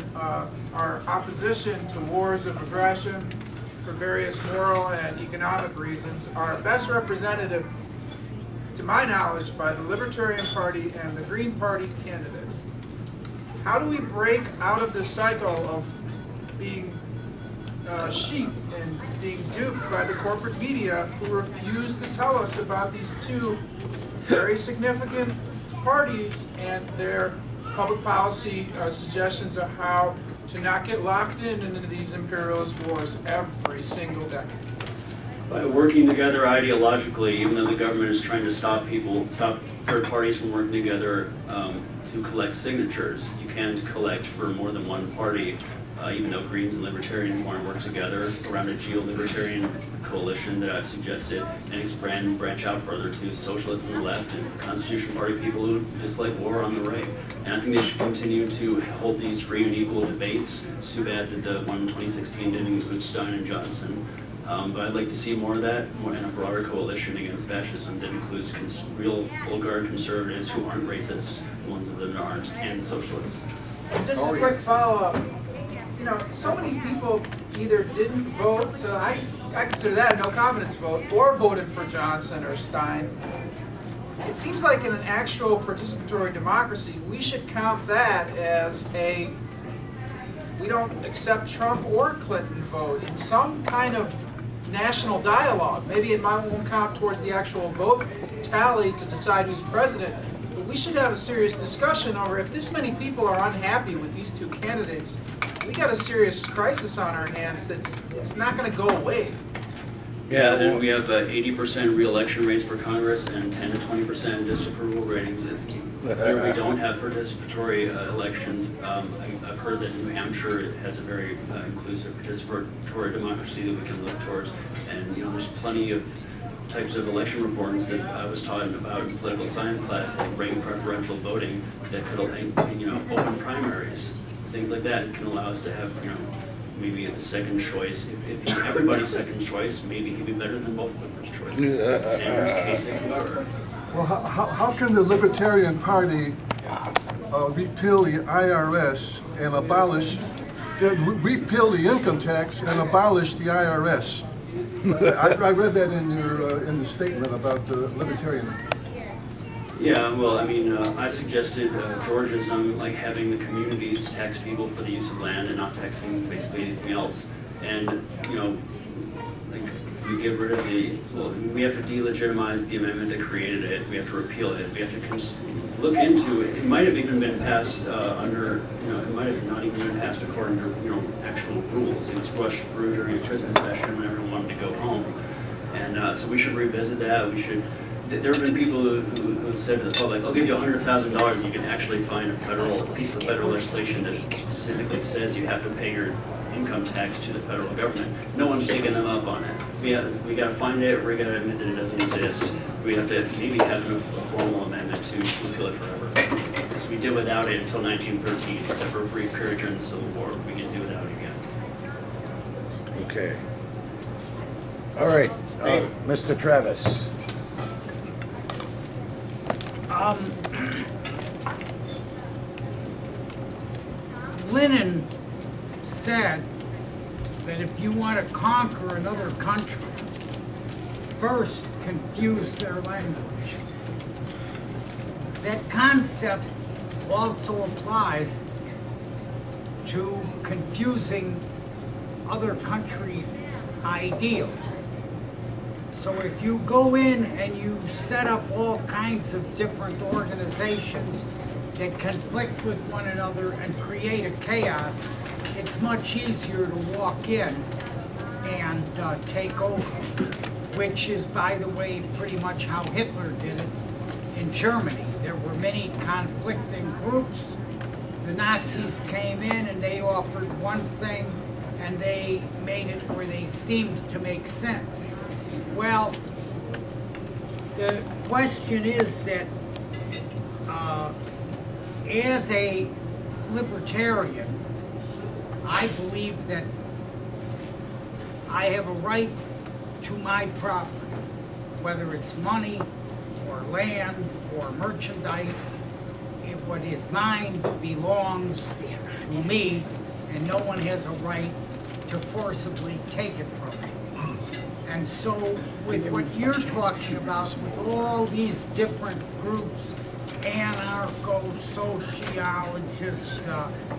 our opposition to wars of aggression for various moral and economic reasons are best represented, to my knowledge, by the Libertarian Party and the Green Party candidates. How do we break out of this cycle of being sheep and being duped by the corporate media who refuse to tell us about these two very significant parties and their public policy suggestions of how to not get locked into these imperialist wars every single decade?
By working together ideologically, even though the government is trying to stop third parties from working together to collect signatures. You can't collect for more than one party, even though Greens and Libertarians want to work together around a geo-libertarian coalition that I've suggested, and branch out further to socialists on the left and Constitution Party people who dislike war on the right. And I think they should continue to hold these free and equal debates. It's too bad that the one in 2016 didn't include Stein and Johnson. But I'd like to see more of that, more in a broader coalition against fascism that includes real old-guard conservatives who aren't racist, the ones that aren't, and socialists.
Just a quick follow-up. You know, so many people either didn't vote, so I consider that a no-confidence vote, or voted for Johnson or Stein. It seems like in an actual participatory democracy, we should count that as a we don't accept Trump or Clinton vote in some kind of national dialogue. Maybe it won't count towards the actual vote tally to decide who's president, but we should have a serious discussion over if this many people are unhappy with these two candidates. We got a serious crisis on our hands it's not going to go away.
Yeah, and we have 80% re-election rates for Congress and 10 to 20% disapproval ratings. Where we don't have participatory elections, I've heard that New Hampshire has a very inclusive participatory democracy that we can look towards. And there's plenty of types of election reforms that I was taught about in political science class, like ranked preferential voting, that could, open primaries, things like that can allow us to have, maybe a second choice. If everybody's second choice, maybe he'd be better than both of the first choices. Sanders, Kasich, whoever.
Well, how can the Libertarian Party repeal the IRS and repeal the income tax and abolish the IRS? I read that in the statement about the Libertarian.
Yeah, well, I've suggested Georgism, like having the communities tax people for the use of land and not taxing basically anything else. And, we get rid of we have to delegitimize the amendment that created it. We have to repeal it. We have to look into it. It might have even been passed it might have not even been passed according to, actual rules. It was rushed through during a Christmas session when everyone wanted to go home. And so we should revisit that. There have been people who said to the public, I'll give you $100,000 and you can actually find a piece of federal legislation that specifically says you have to pay your income tax to the federal government. No one's taken them up on it. We got to find it, we got to admit that it doesn't exist. We have to maybe have a formal amendment to repeal it forever. Because we did without it until 1913, except for a brief period during the Civil War. We can do without it again.
Okay. All right, Mr. Travis.
Lenin said that if you want to conquer another country, first confuse their language. That concept also applies to confusing other countries' ideals. So if you go in and you set up all kinds of different organizations that conflict with one another and create a chaos, it's much easier to walk in and take over, which is, by the way, pretty much how Hitler did it in Germany. There were many conflicting groups. The Nazis came in and they offered one thing and they made it where they seemed to make sense. Well, the question is that as a libertarian, I believe that I have a right to my property, whether it's money or land or merchandise. What is mine belongs to me, and no one has a right to forcibly take it from me. And so with what you're talking about, with all these different groups anarcho-sociologist,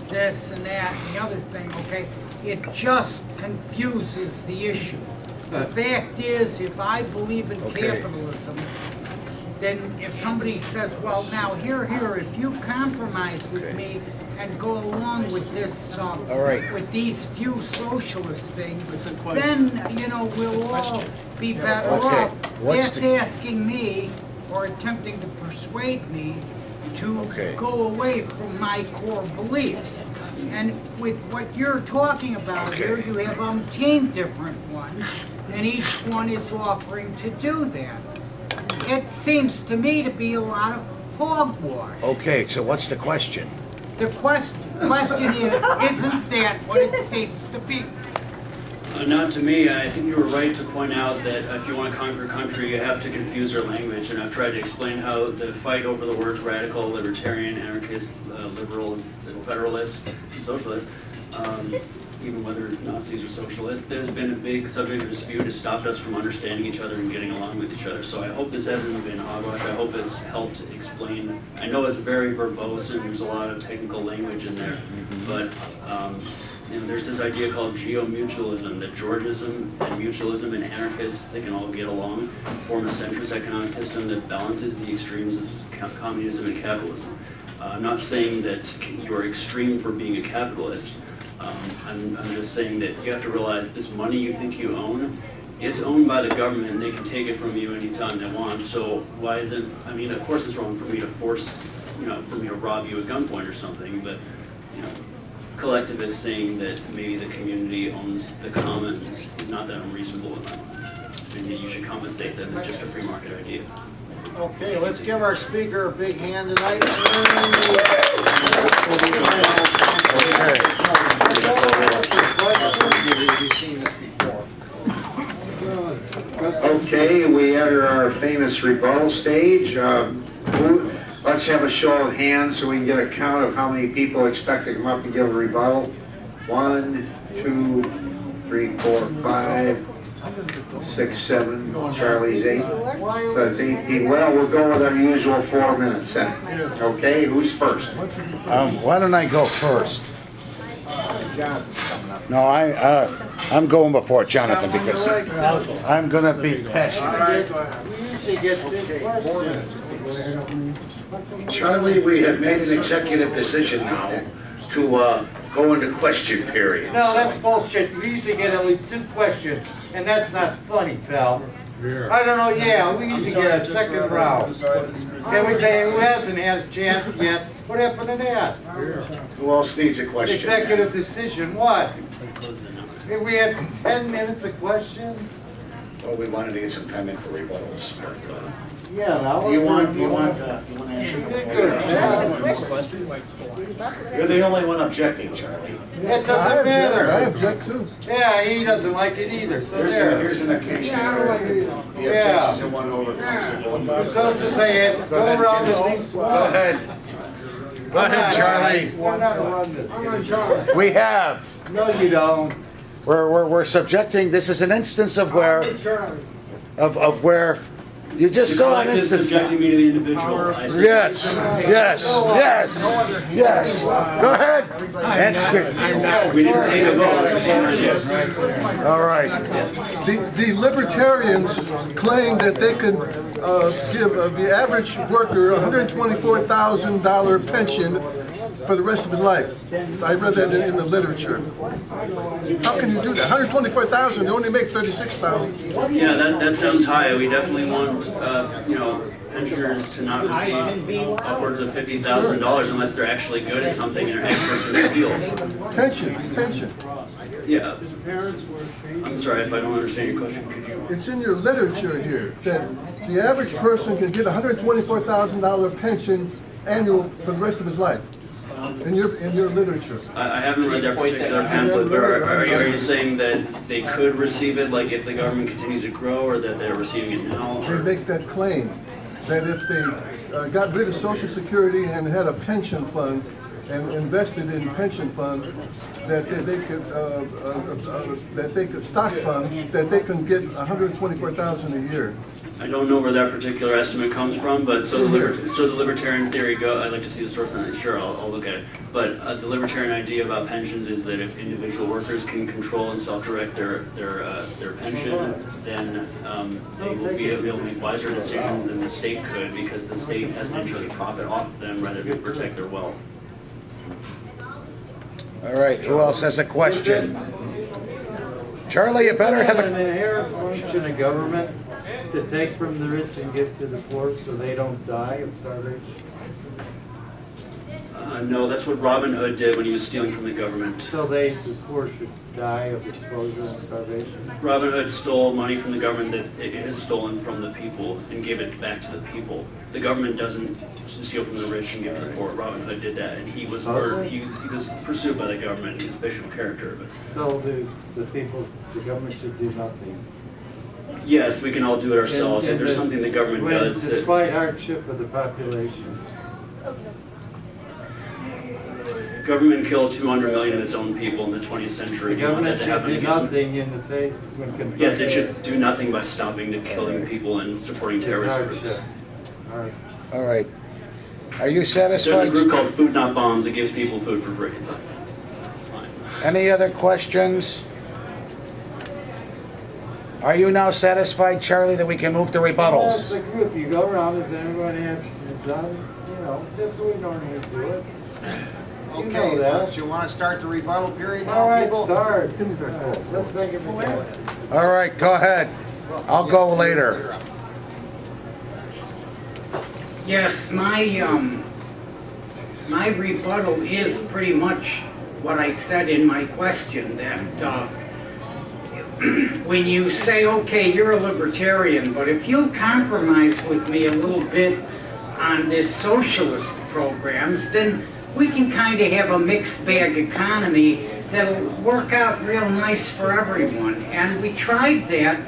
this and that and the other thing, okay? It just confuses the issue. The fact is, if I believe in capitalism, then if somebody says, well, now here, if you compromise with me and go along with this, with these few socialist things, then, you know, we'll all be better off. That's asking me, or attempting to persuade me, to go away from my core beliefs. And with what you're talking about here, you have umpteen different ones, and each one is offering to do that. It seems to me to be a lot of hogwash.
Okay, so what's the question?
The question is, isn't that what it seems to be?
Not to me. I think you were right to point out that if you want to conquer a country, you have to confuse their language. And I've tried to explain how the fight over the words radical, libertarian, anarchist, liberal, federalist, and socialist, even whether Nazis or socialists, there's been a big subject of dispute. It's stopped us from understanding each other and getting along with each other. So I hope this hasn't been hogwash. I hope it's helped explain. I know it's very verbose and there's a lot of technical language in there, but you know, there's this idea called geo-mutualism, that Georgism and mutualism and anarchists, they can all get along, form a centrist economic system that balances the extremes of communism and capitalism. I'm not saying that you're extreme for being a capitalist. I'm just saying that you have to realize this money you think you own, it's owned by the government and they can take it from you anytime they want. So why isn't, I mean, of course it's wrong for me to force, you know, for me to rob you at gunpoint or something, but, you know, collectivists saying that maybe the community owns the commons is not that unreasonable, and that you should compensate them. It's just a free market idea.
Okay, let's give our speaker a big hand tonight. You've seen this before. Okay, we enter our famous rebuttal stage. Let's have a show of hands so we can get a count of how many people expect to come up and give a rebuttal. 1, 2, 3, 4, 5, 6, 7. Charlie's 8. So that's 8 people. Well, we'll go with our usual 4 minutes then. Okay, who's first?
Why don't I go first?
Jonathan's coming up.
No, I'm going before Jonathan because I'm going to be passionate.
We usually get
4 minutes.
Charlie, we have made an executive decision now to go into question period.
No, that's bullshit. We usually get at least 2 questions, and that's not funny, pal. I don't know, we usually get a second round. Can we say who hasn't had a chance yet? What happened to that?
Who else needs a question?
Executive decision, what? We had 10 minutes of questions?
Well, we wanted to get some time in for rebuttals.
Yeah, now.
Do you want to answer? You're the only one objecting, Charlie.
It doesn't
I
matter.
object too.
Yeah, he doesn't like it either, so there.
Here's an occasion where the objections are one overcomes the
You're supposed to say it, go around at least
Go
once.
ahead. Go ahead, Charlie.
We're not run this.
We have.
No, you don't.
We're subjecting, this is an instance of where, of where you just
The
saw an
collective
instance.
subjecting me to the individual. I say-
Yes. Go ahead.
We didn't take a vote.
All right.
The libertarians claim that they could give the average worker a $124,000 pension for the rest of his life. I read that in the literature. How can you do that? 124,000, they only make 36,000.
Yeah, that sounds high. We definitely want, you know, pensioners to not receive upwards of $50,000 unless they're actually good at something and are experts in their field.
Pension.
Yeah. I'm sorry if I don't understand your question. Could you?
It's in your literature here that the average person can get a $124,000 pension annual for the rest of his life. In your literature.
I haven't read that particular pamphlet, but are you saying that they could receive it, like if the government continues to grow, or that they're receiving it now?
They make that claim that if they got rid of Social Security and had a pension fund, and invested in pension fund that they could stock fund, that they can get 124,000 a year.
I don't know where that particular estimate comes from, but so the libertarian theory I'd like to see the source on it. Sure, I'll look at it. But the libertarian idea about pensions is that if individual workers can control and self-direct their pension, then they will be able to make wiser decisions than the state could, because the state has an interest to profit off of them rather than protect their wealth.
All right, who else has a question? Charlie, you better have
An
a...
inherent function of government to take from the rich and give to the poor so they don't die of starvation?
No, that's what Robin Hood did when he was stealing from the government.
So the poor should die of exposure and starvation?
Robin Hood stole money from the government that it has stolen from the people and gave it back to the people. The government doesn't steal from the rich and give to the poor. Robin Hood did that, and he was murdered. He was pursued by the government. He's a fictional character. But
So the government should do nothing?
yes, we can all do it ourselves. If there's something the government does,
Despite hardship of the population?
government killed 200 million of its own people in the 20th century.
The
You want that
government
to
should
happen
do
again?
nothing in the face when confronted.
Yes, it should do nothing by stopping the killing people and supporting terrorist groups.
Hardship. All right.
All right. Are you
There's a
satisfied?
group called Food Not Bombs that gives people food for free. It's fine.
Any other questions? Are you now satisfied, Charlie, that we can move to
Well, it's
rebuttals?
a group, you go around, does anybody have done, just so we normally do it. You know
Okay,
that.
so you want to start the rebuttal period
All
now,
right,
people?
start. Let's think of it.
All right, go ahead. I'll go later.
Yes, my rebuttal is pretty much what I said in my question, that when you say, okay, you're a libertarian, but if you'll compromise with me a little bit on this socialist programs, then we can kind of have a mixed bag economy that'll work out real nice for everyone. And we tried that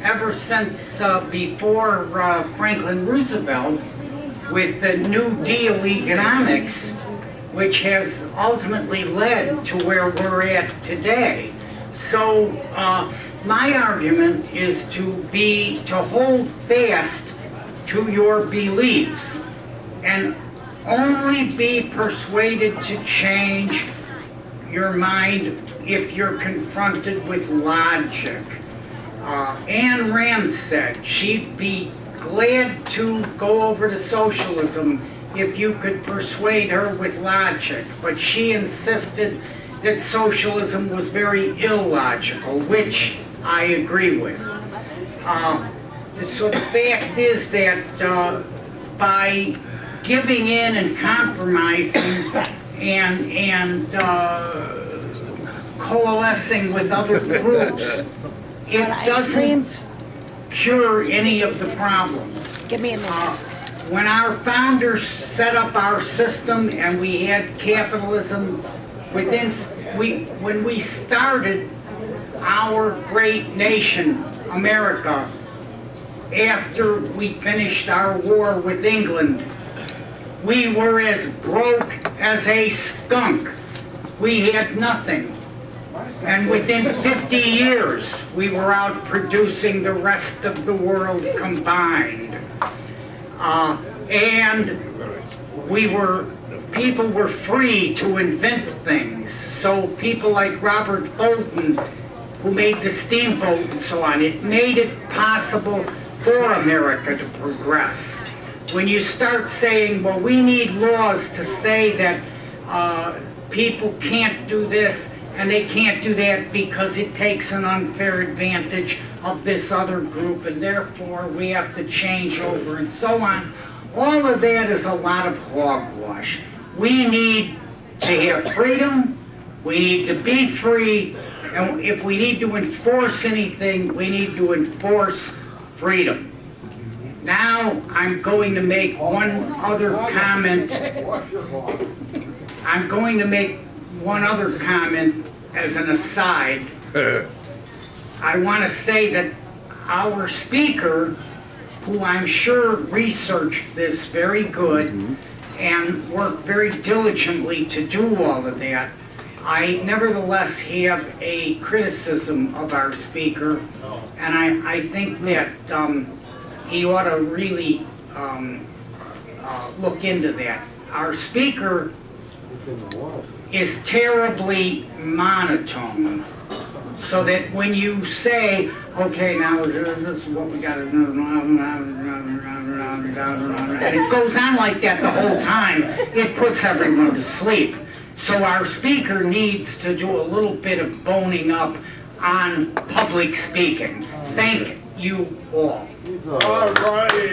ever since before Franklin Roosevelt with the New Deal economics, which has ultimately led to where we're at today. So my argument is to hold fast to your beliefs and only be persuaded to change your mind if you're confronted with logic. Ayn Rand said she'd be glad to go over to socialism if you could persuade her with logic, but she insisted that socialism was very illogical, which I agree with. So the fact is that by giving in and compromising and coalescing with other groups, it doesn't cure any of the problems.
Give me a minute.
When our founders set up our system and we had capitalism, when we started our great nation, America, after we finished our war with England, we were as broke as a skunk. We had nothing. And within 50 years, we were out producing the rest of the world combined. And people were free to invent things. So people like Robert Fulton, who made the steamboat and so on, it made it possible for America to progress. When you start saying, well, we need laws to say that people can't do this and they can't do that because it takes an unfair advantage of this other group and therefore we have to change over and so on, all of that is a lot of hogwash. We need to have freedom, we need to be free, and if we need to enforce anything, we need to enforce freedom. Now, I'm going to make one other comment. I'm going to make one other comment as an aside. I want to say that our speaker, who I'm sure researched this very good, and work very diligently to do all of that. I nevertheless have a criticism of our speaker, and I think that he ought to really look into that. Our speaker is terribly monotone, so that when you say, okay, now this is what we got to do, and it goes on like that the whole time, it puts everyone to sleep. So our speaker needs to do a little bit of boning up on public speaking. Thank you all.
All right.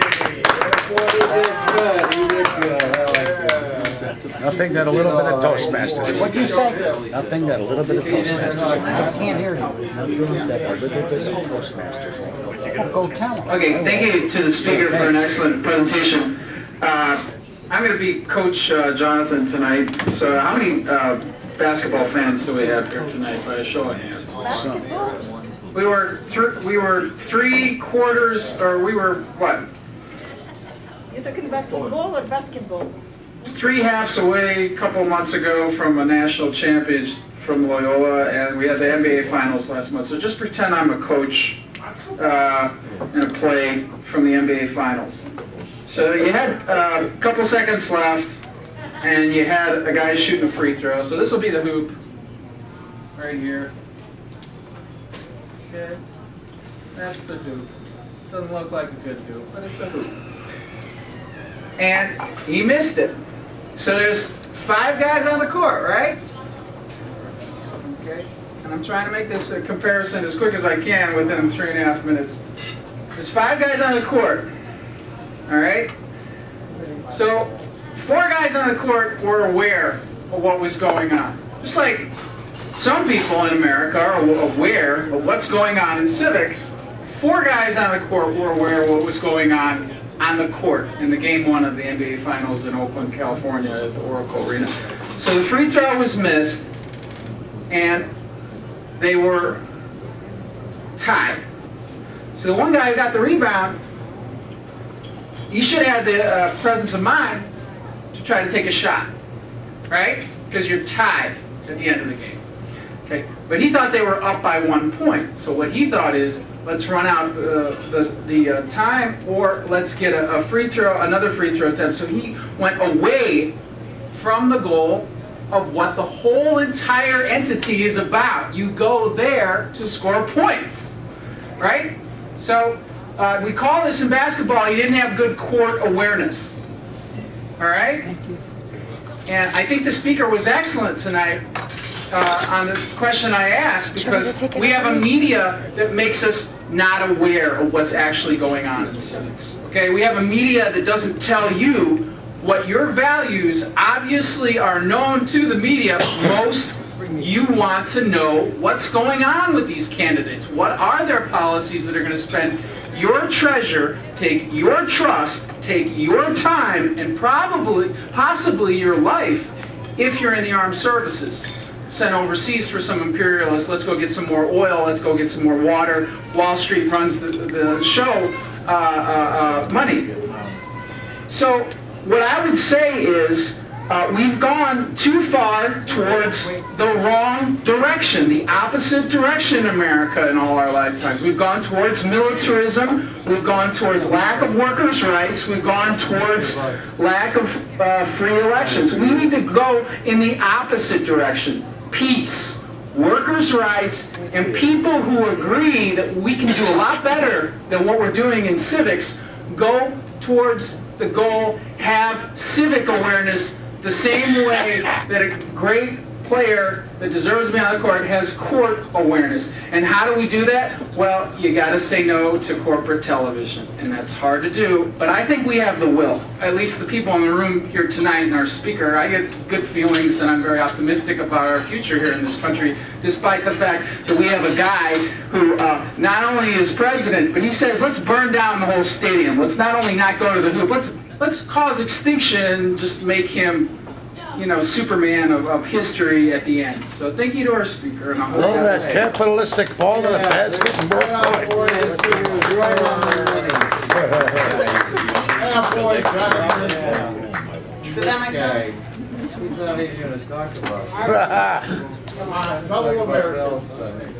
Nothing that a little bit of Toastmasters.
What'd you say?
Nothing that a little bit of Toastmasters.
I can't hear you.
Nothing that a little bit of Toastmasters.
Go tell him.
Okay, thank you to the speaker for an excellent presentation. I'm going to be Coach Jonathan tonight. So how many basketball fans do we have here tonight by a show of hands?
Basketball?
We were 3/4, or we were what?
You're talking about football or basketball?
3/2 away a couple months ago from a national championship from Loyola, and we had the NBA Finals last month. So just pretend I'm a coach in a play from the NBA Finals. So you had a couple seconds left, and you had a guy shooting a free throw. So this will be the hoop right here. Okay, that's the hoop. Doesn't look like a good hoop, but it's a hoop. And he missed it. So there's 5 guys on the court, right? Okay, and I'm trying to make this a comparison as quick as I can within 3.5 minutes. There's 5 guys on the court, all right? So 4 guys on the court were aware of what was going on. Just like some people in America are aware of what's going on in civics, 4 guys on the court were aware of what was going on the court in the game 1 of the NBA Finals in Oakland, California at the Oracle Arena. So the free throw was missed, and they were tied. So the one guy who got the rebound, he should have had the presence of mind to try to take a shot, right? Because you're tied at the end of the game. Okay, but he thought they were up by 1 point. So what he thought is, let's run out the time, or let's get a free throw, another free throw attempt. So he went away from the goal of what the whole entire entity is about. You go there to score points, right? So we call this in basketball, you didn't have good court awareness. All right? And I think the speaker was excellent tonight on the question I asked, because we have a media that makes us not aware of what's actually going on in civics. Okay, we have a media that doesn't tell you what your values obviously are known to the media. Most you want to know what's going on with these candidates. What are their policies that are going to spend your treasure, take your trust, take your time, and possibly your life if you're in the armed services. Sent overseas for some imperialists, let's go get some more oil, let's go get some more water. Wall Street runs the show, money. So what I would say is we've gone too far towards the wrong direction, the opposite direction in America in all our lifetimes. We've gone towards militarism, we've gone towards lack of workers' rights, we've gone towards lack of free elections. We need to go in the opposite direction. Peace, workers' rights, and people who agree that we can do a lot better than what we're doing in civics, go towards the goal, have civic awareness the same way that a great player that deserves to be on the court has court awareness. And how do we do that? Well, you got to say no to corporate television, and that's hard to do, but I think we have the will. At least the people in the room here tonight and our speaker, I get good feelings, and I'm very optimistic about our future here in this country, despite the fact that we have a guy who not only is president, but he says, let's burn down the whole stadium. Let's not only not go to the hoop, let's cause extinction, just make him, you know, Superman of history at the end. So thank you to our speaker. And I hope
Throw that capitalistic ball to the basket and work for it.
this guy, he's not even gonna talk about it.
Come on, fellow Americans.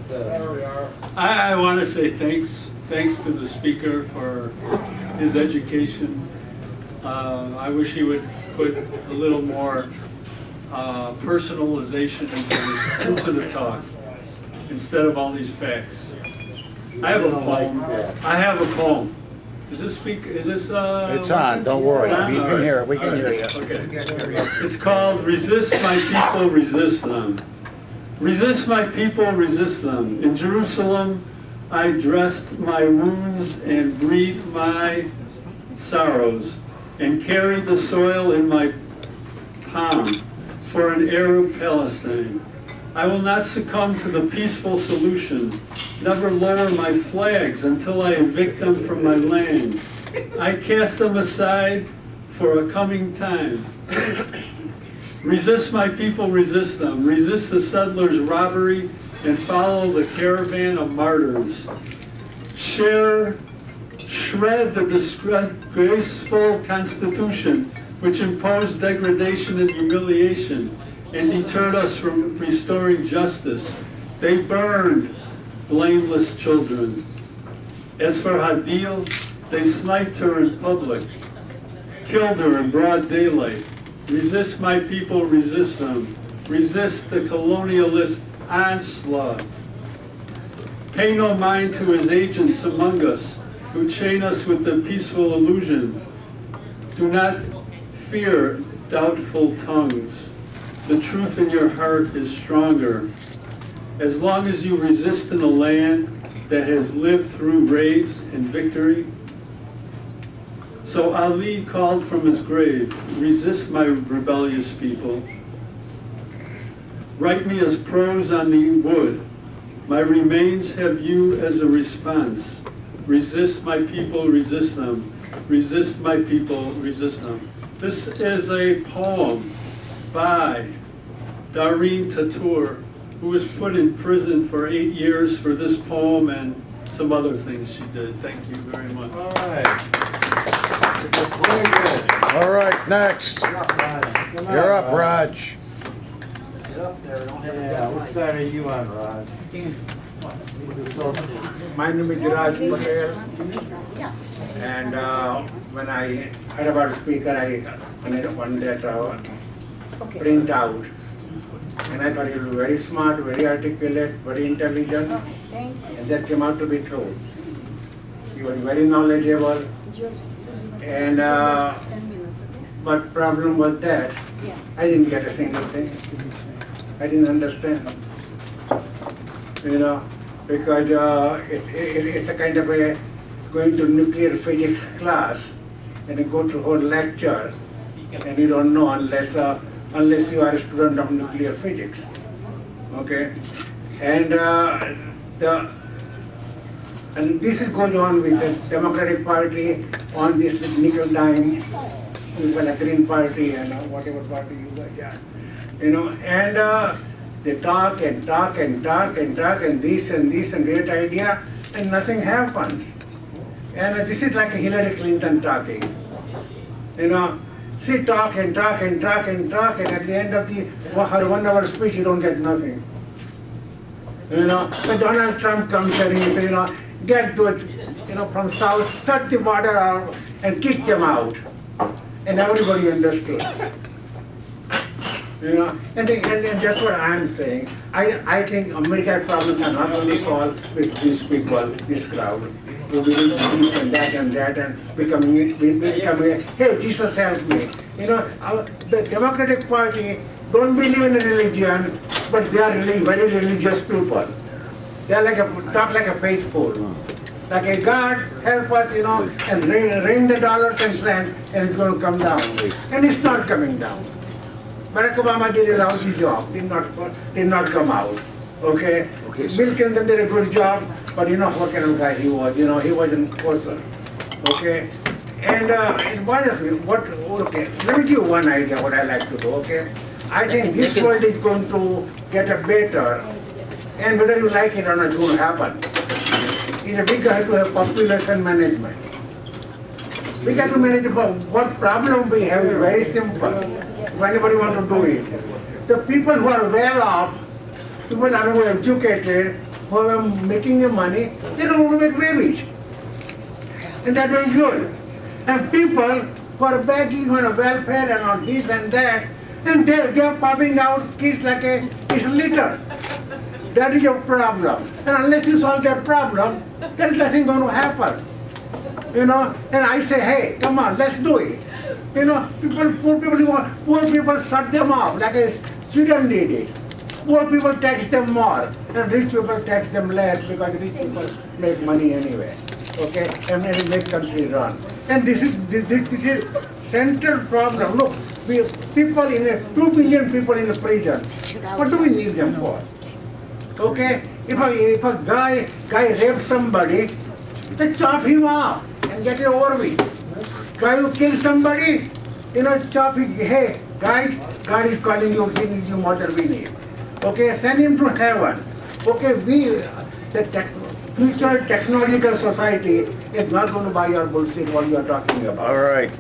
There we are.
I want to say thanks to the speaker for his education. I wish he would put a little more personalization into the talk instead of all these facts. I have a poem. Is this
It's on, don't worry, we can hear it, we can hear you.
Okay. It's called Resist My People, Resist Them. Resist my people, resist them. In Jerusalem, I dressed my wounds and breathed my sorrows, and carried the soil in my palm for an Arab Palestine. I will not succumb to the peaceful solution, never lower my flags until I evict them from my land. I cast them aside for a coming time. Resist my people, resist them. Resist the settlers' robbery and follow the caravan of martyrs. Shred the disgraceful constitution which imposed degradation and humiliation and deterred us from restoring justice. They burned blameless children. As for Hadil, they sniped her in public, killed her in broad daylight. Resist my people, resist them. Resist the colonialist onslaught. Pay no mind to his agents among us who chain us with the peaceful illusion. Do not fear doubtful tongues. The truth in your heart is stronger. As long as you resist in a land that has lived through raids and victory. So Ali called from his grave, resist my rebellious people. Write me as prose on the wood. My remains have you as a response. Resist my people, resist them. Resist my people, resist them. This is a poem by Dareen Tatour, who was put in prison for 8 years for this poem and some other things she did. Thank you very much.
All right. Very good.
All right, next. You're up, Raj.
Yeah, what side are you on, Rod?
My name is Raj Patel, and when I heard about speaker, I wanted that print out, and I thought he was very smart, very articulate, very intelligent, and that came out to be true. He was very knowledgeable, and but problem was that I didn't get a single thing. I didn't understand, because it's a kind of a going to nuclear physics class and you go to whole lecture and you don't know unless you are a student of nuclear physics, okay? And this goes on with the Democratic Party on this nickel dime, like Green Party and whatever party you got, and they talk and talk and talk and talk and this and great idea, and nothing happens. And this is like Hillary Clinton talking, She talk and talk and talk and talk, and at the end of her 1 hour speech, you don't get nothing. So Donald Trump comes and he says, get to it, from south, shut the border out and kick them out. And everybody understood. And that's what I'm saying. I think American problems are not going to solve with these people, this crowd. We will do this and that and become hey, Jesus help me. The Democratic Party don't believe in religion, but they are really very religious people. They are talk like a faithful. Like a God help us, and rain the dollars and cents, and it's going to come down. And it's not coming down. Barack Obama did a lousy job, did not come out. Okay? Bill Clinton did a good job, but what kind of guy he was. He wasn't person. Okay? And it bothers me. Okay, let me give you one idea what I like to do, okay? I think this world is going to get a better, and whether you like it or not, it's going to happen. It's a big guy to have population management. We got to manage what problem we have is very simple. If anybody want to do it. The people who are well off, people who are educated, who are making the money, they don't want to make babies. And that's very good. And people who are begging on a welfare and on this and that, and they are popping out kids like a litter. That is your problem. And unless you solve that problem, then nothing going to happen. You know, and I say, hey, come on, let's do it. You know, poor people shut them off, like Sweden did it. Poor people tax them more, and rich people tax them less because rich people make money anyway. Okay, and then make country run. And this is central problem. Look, people 2 billion people in the prison. What do we need them for? Okay, if a guy rapes somebody, then chop him off and get it over with. Guy who kills somebody, you know, chop him. Hey, guys, God is calling you. He needs you more than we need. Okay, send him to heaven. Okay, the future technological society is not going to buy your bullshit what you are talking about.
All right.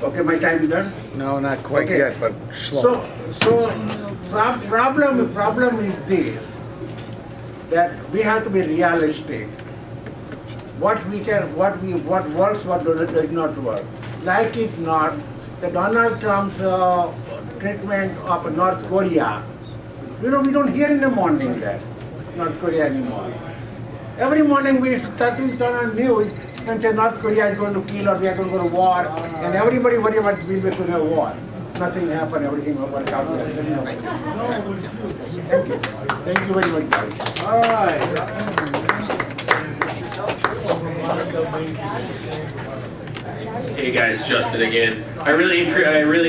Okay, my time is done.
No, not quite
Okay.
yet, but slow.
So problem is this, that we have to be realistic. What works, what does not work. Like it not, the Donald Trump's treatment of North Korea, you know, we don't hear in the morning that North Korea anymore. Every morning we start to turn on news and say North Korea is going to kill or we are going to go to war, and everybody worry about we'll be going to war. Nothing happened, everything will work out. Thank you. Thank you very much, guys.
All right.
Hey guys, Justin again. I really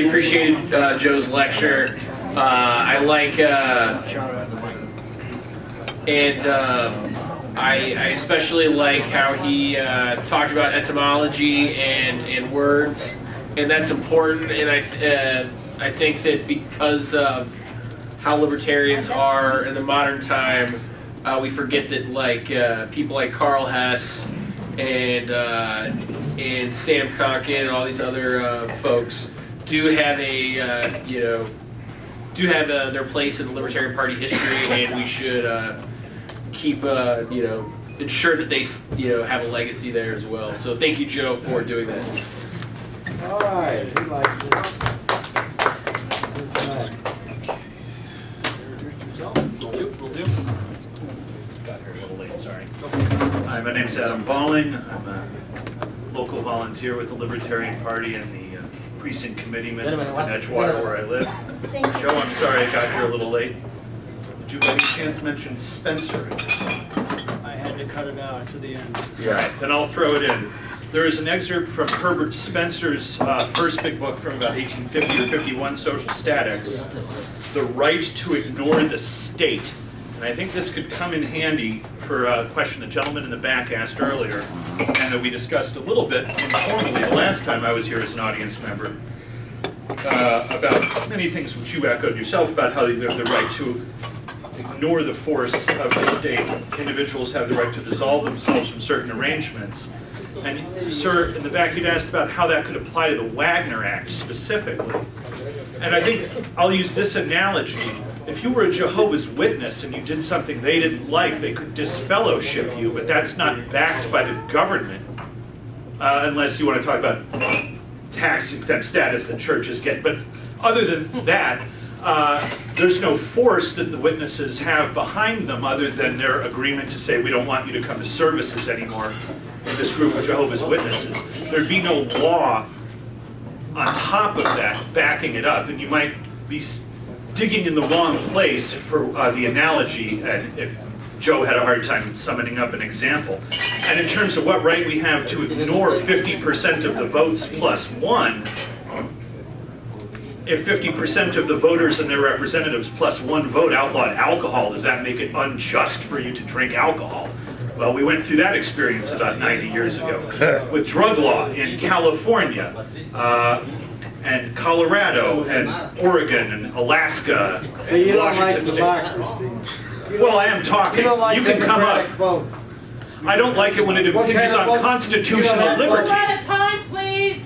appreciated Joe's lecture. I like I especially like how he talked about etymology and words, and that's important. And I think that because of how libertarians are in the modern time, we forget that people like Karl Hess and Sam Konkin and all these other folks do have their place in the Libertarian Party history, and we should keep ensure that they have a legacy there as well. So thank you, Joe, for doing that.
All right.
Got here a little late, sorry. Hi, my name's Adam Balling. I'm a local volunteer with the Libertarian Party and the precinct committeeman in Edgewater, where I live. Joe, I'm sorry I got here a little late. Did you by any chance mention Spencer?
I had to cut it out to the end.
Yeah. Right, then I'll throw it in. There is an excerpt from Herbert Spencer's first big book from about 1850 or 51, Social Statics, The Right to Ignore the State. And I think this could come in handy for a question the gentleman in the back asked earlier, and that we discussed a little bit informally the last time I was here as an audience member, about many things which you echoed yourself about how you have the right to ignore the force of the state. Individuals have the right to dissolve themselves from certain arrangements. And sir, in the back you'd asked about how that could apply to the Wagner Act specifically. And I think I'll use this analogy. If you were a Jehovah's Witness and you did something they didn't like, they could disfellowship you, but that's not backed by the government, unless you want to talk about tax-exempt status that churches get. But other than that, there's no force that the witnesses have behind them other than their agreement to say, we don't want you to come to services anymore in this group of Jehovah's Witnesses. There'd be no law on top of that backing it up, and you might be digging in the wrong place for the analogy, and if Joe had a hard time summoning up an example. And in terms of what right we have to ignore 50% of the votes plus one, if 50% of the voters and their representatives plus one vote outlawed alcohol, does that make it unjust for you to drink alcohol? Well, we went through that experience about 90 years ago with drug law in California, and Colorado, and Oregon, and Alaska,
So you
and
don't like
Washington State.
democracy?
Well, I am talking.
You don't like
You can come up.
democratic votes?
I don't like it when it impinges on constitutional liberty.
At a time, please.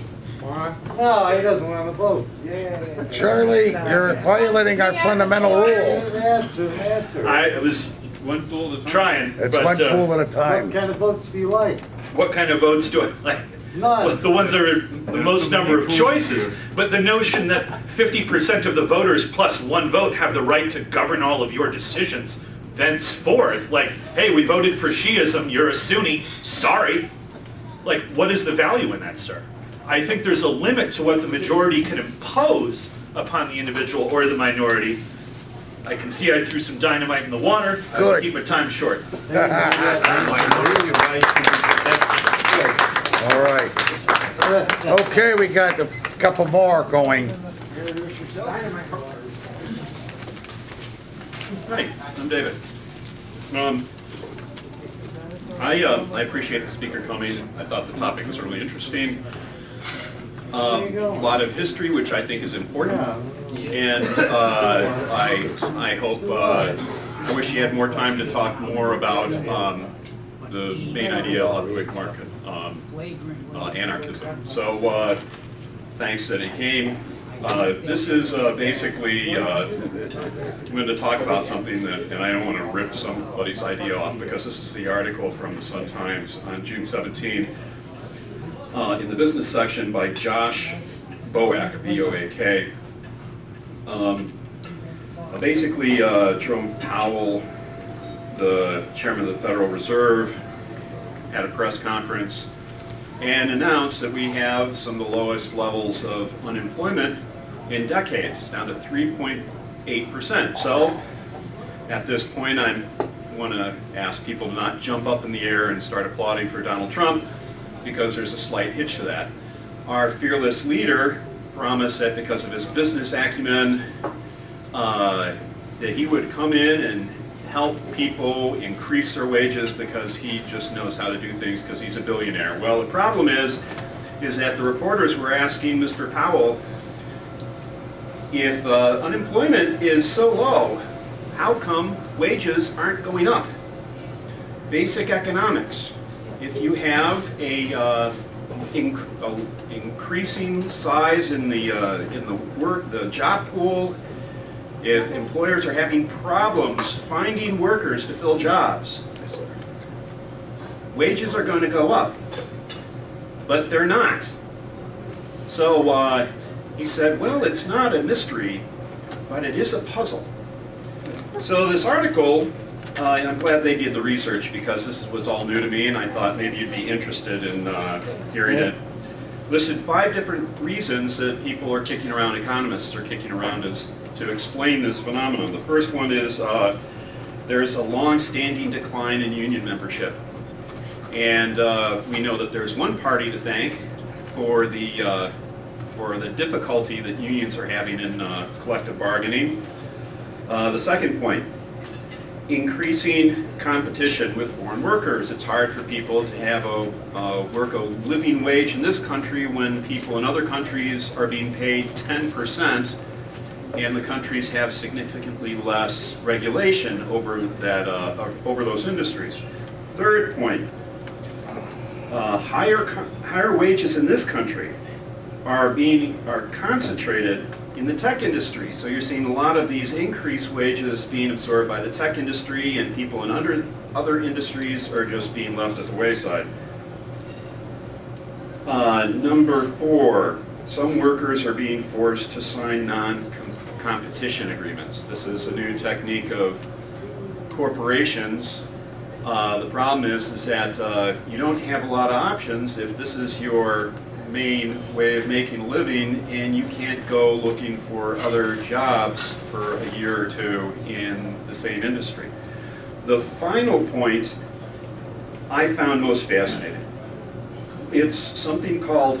No, he doesn't want to vote. Yeah.
Charlie, you're violating our fundamental rule.
Answer.
I was
One pool at a time.
trying,
It's
but
one pool at a time.
What kind of votes do you like?
what kind of votes do I like?
None.
Well, the ones that are the most number of choices, but the notion that 50% of the voters plus one vote have the right to govern all of your decisions thenceforth, like, hey, we voted for Shiism, you're a Sunni, sorry. Like, what is the value in that, sir? I think there's a limit to what the majority can impose upon the individual or the minority. I can see I threw some dynamite in the water. I will
Good.
keep my time short.
All right. Okay, we got a couple more going.
Hi, I'm David. I appreciate the speaker coming. I thought the topic was really interesting. A lot of history, which I think is important. And I hope, I wish he had more time to talk more about the main idea of the Wick market, anarchism. So thanks that he came. This is basically, I'm going to talk about something that, and I don't want to rip somebody's idea off, because this is the article from the Sun-Times on June 17 in the business section by Josh Boak, B-O-A-K. Basically, Jerome Powell, the chairman of the Federal Reserve, had a press conference and announced that we have some of the lowest levels of unemployment in decades. It's down to 3.8%. So at this point, I want to ask people to not jump up in the air and start applauding for Donald Trump, because there's a slight hitch to that. Our fearless leader promised that because of his business acumen, that he would come in and help people increase their wages because he just knows how to do things because he's a billionaire. Well, the problem is that the reporters were asking Mr. Powell, if unemployment is so low, how come wages aren't going up? Basic economics. If you have a increasing size in the job pool, if employers are having problems finding workers to fill jobs, wages are going to go up, but they're not. So he said, well, it's not a mystery, but it is a puzzle. So this article, I'm glad they did the research, because this was all new to me and I thought maybe you'd be interested in hearing it. Listed 5 different reasons that people are kicking around, economists are kicking around to explain this phenomenon. The first one is there's a long-standing decline in union membership. And we know that there's one party to thank for the difficulty that unions are having in collective bargaining. The second point, increasing competition with foreign workers. It's hard for people to have work a living wage in this country when people in other countries are being paid 10%, and the countries have significantly less regulation over that over those industries. Third point, higher wages in this country are concentrated in the tech industry. So you're seeing a lot of these increased wages being absorbed by the tech industry, and people in other industries are just being left at the wayside. Number 4, some workers are being forced to sign non-competition agreements. This is a new technique of corporations. The problem is that you don't have a lot of options if this is your main way of making a living, and you can't go looking for other jobs for a year or 2 in the same industry. The final point I found most fascinating. It's something called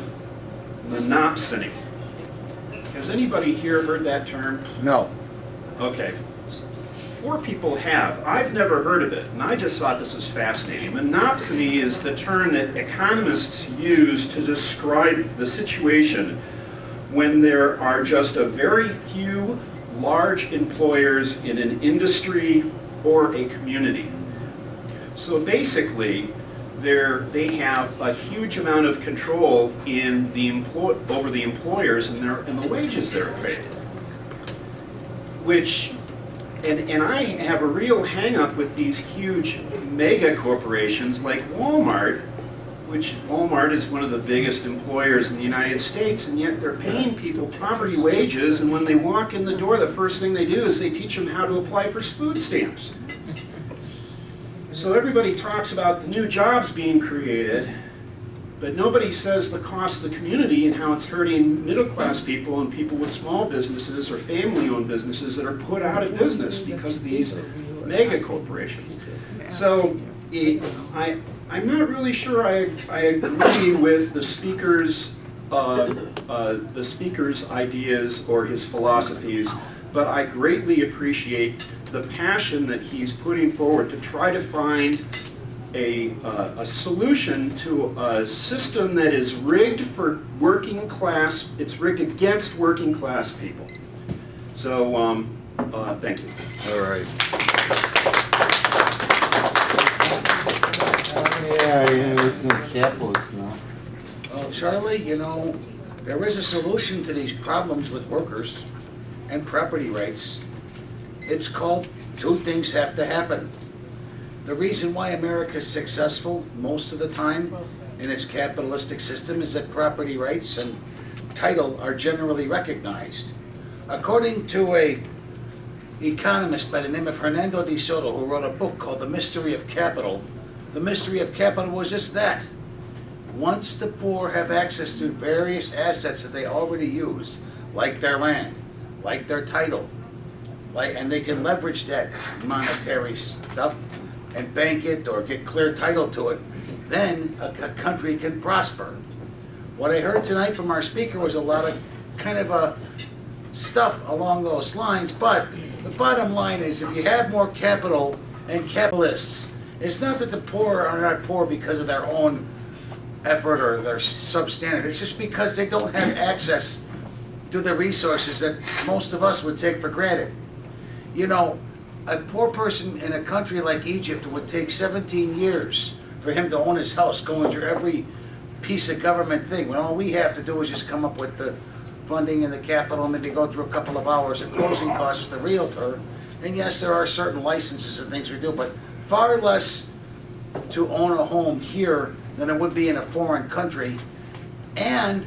monopsony. Has anybody here heard that term?
No.
Okay. 4 people have. I've never heard of it, and I just thought this was fascinating. Monopsony is the term that economists use to describe the situation when there are just a very few large employers in an industry or a community.
So basically, they have a huge amount of control in over the employers and the wages they're paid. Which, and I have a real hang-up with these huge mega corporations like Walmart, which Walmart is one of the biggest employers in the United States, and yet they're paying people poverty wages, and when they walk in the door, the first thing they do is they teach them how to apply for food stamps. So everybody talks about the new jobs being created, but nobody says the cost of the community and how it's hurting middle-class people and people with small businesses or family-owned businesses that are put out of business because of these mega corporations. So I'm not really sure I agree with the speaker's ideas or his philosophies, but I greatly appreciate the passion that he's putting forward to try to find a solution to a system that is rigged for working class. It's rigged against working class people. So, thank you.
All right.
Yeah, you're listening to capitalists now.
Well, Charlie, you know, there is a solution to these problems with workers and property rights. It's called two things have to happen. The reason why America is successful most of the time in its capitalistic system is that property rights and title are generally recognized. According to an economist by the name of Hernando de Soto, who wrote a book called The Mystery of Capital, the mystery of capital was just that. Once the poor have access to various assets that they already use, like their land, like their title, and they can leverage that monetary stuff and bank it or get clear title to it, then a country can prosper. What I heard tonight from our speaker was a lot of kind of stuff along those lines, but the bottom line is if you have more capital and capitalists, it's not that the poor are not poor because of their own effort or their substandard. It's just because they don't have access to the resources that most of us would take for granted. You know, a poor person in a country like Egypt would take 17 years for him to own his house, going through every piece of government thing, when all we have to do is just come up with the funding and the capital, and maybe go through a couple of hours of closing costs with the realtor. And yes, there are certain licenses and things we do, but far less to own a home here than it would be in a foreign country. And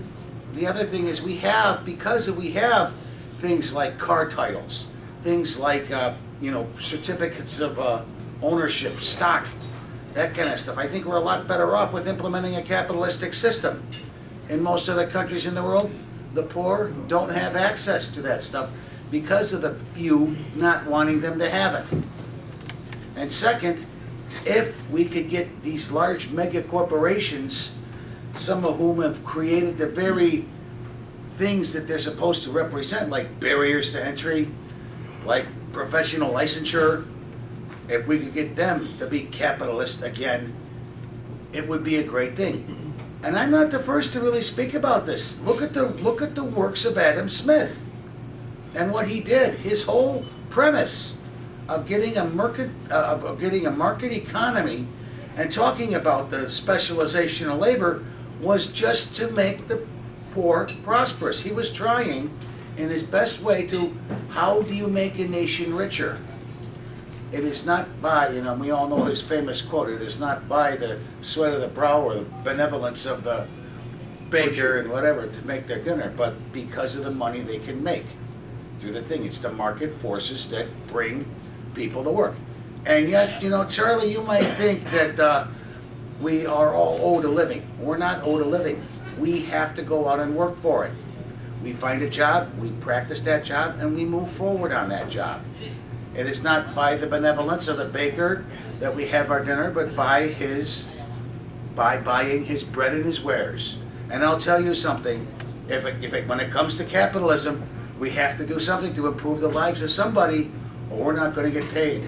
the other thing is because we have things like car titles, things like certificates of ownership, stock, that kind of stuff. I think we're a lot better off with implementing a capitalistic system. In most of the countries in the world, the poor don't have access to that stuff because of the few not wanting them to have it. And second, if we could get these large mega corporations, some of whom have created the very things that they're supposed to represent, like barriers to entry, like professional licensure, if we could get them to be capitalist again, it would be a great thing. And I'm not the first to really speak about this. Look at the works of Adam Smith and what he did. His whole premise of getting a market economy and talking about the specialization of labor was just to make the poor prosperous. He was trying in his best way to, how do you make a nation richer? It is not by, we all know his famous quote, it is not by the sweat of the brow or the benevolence of the baker and whatever to make their dinner, but because of the money they can make through the thing. It's the market forces that bring people to work. And yet, Charlie, you might think that we are all owed a living. We're not owed a living. We have to go out and work for it. We find a job, we practice that job, and we move forward on that job. It is not by the benevolence of the baker that we have our dinner, but by buying his bread and his wares. And I'll tell you something, when it comes to capitalism, we have to do something to improve the lives of somebody, or we're not going to get paid.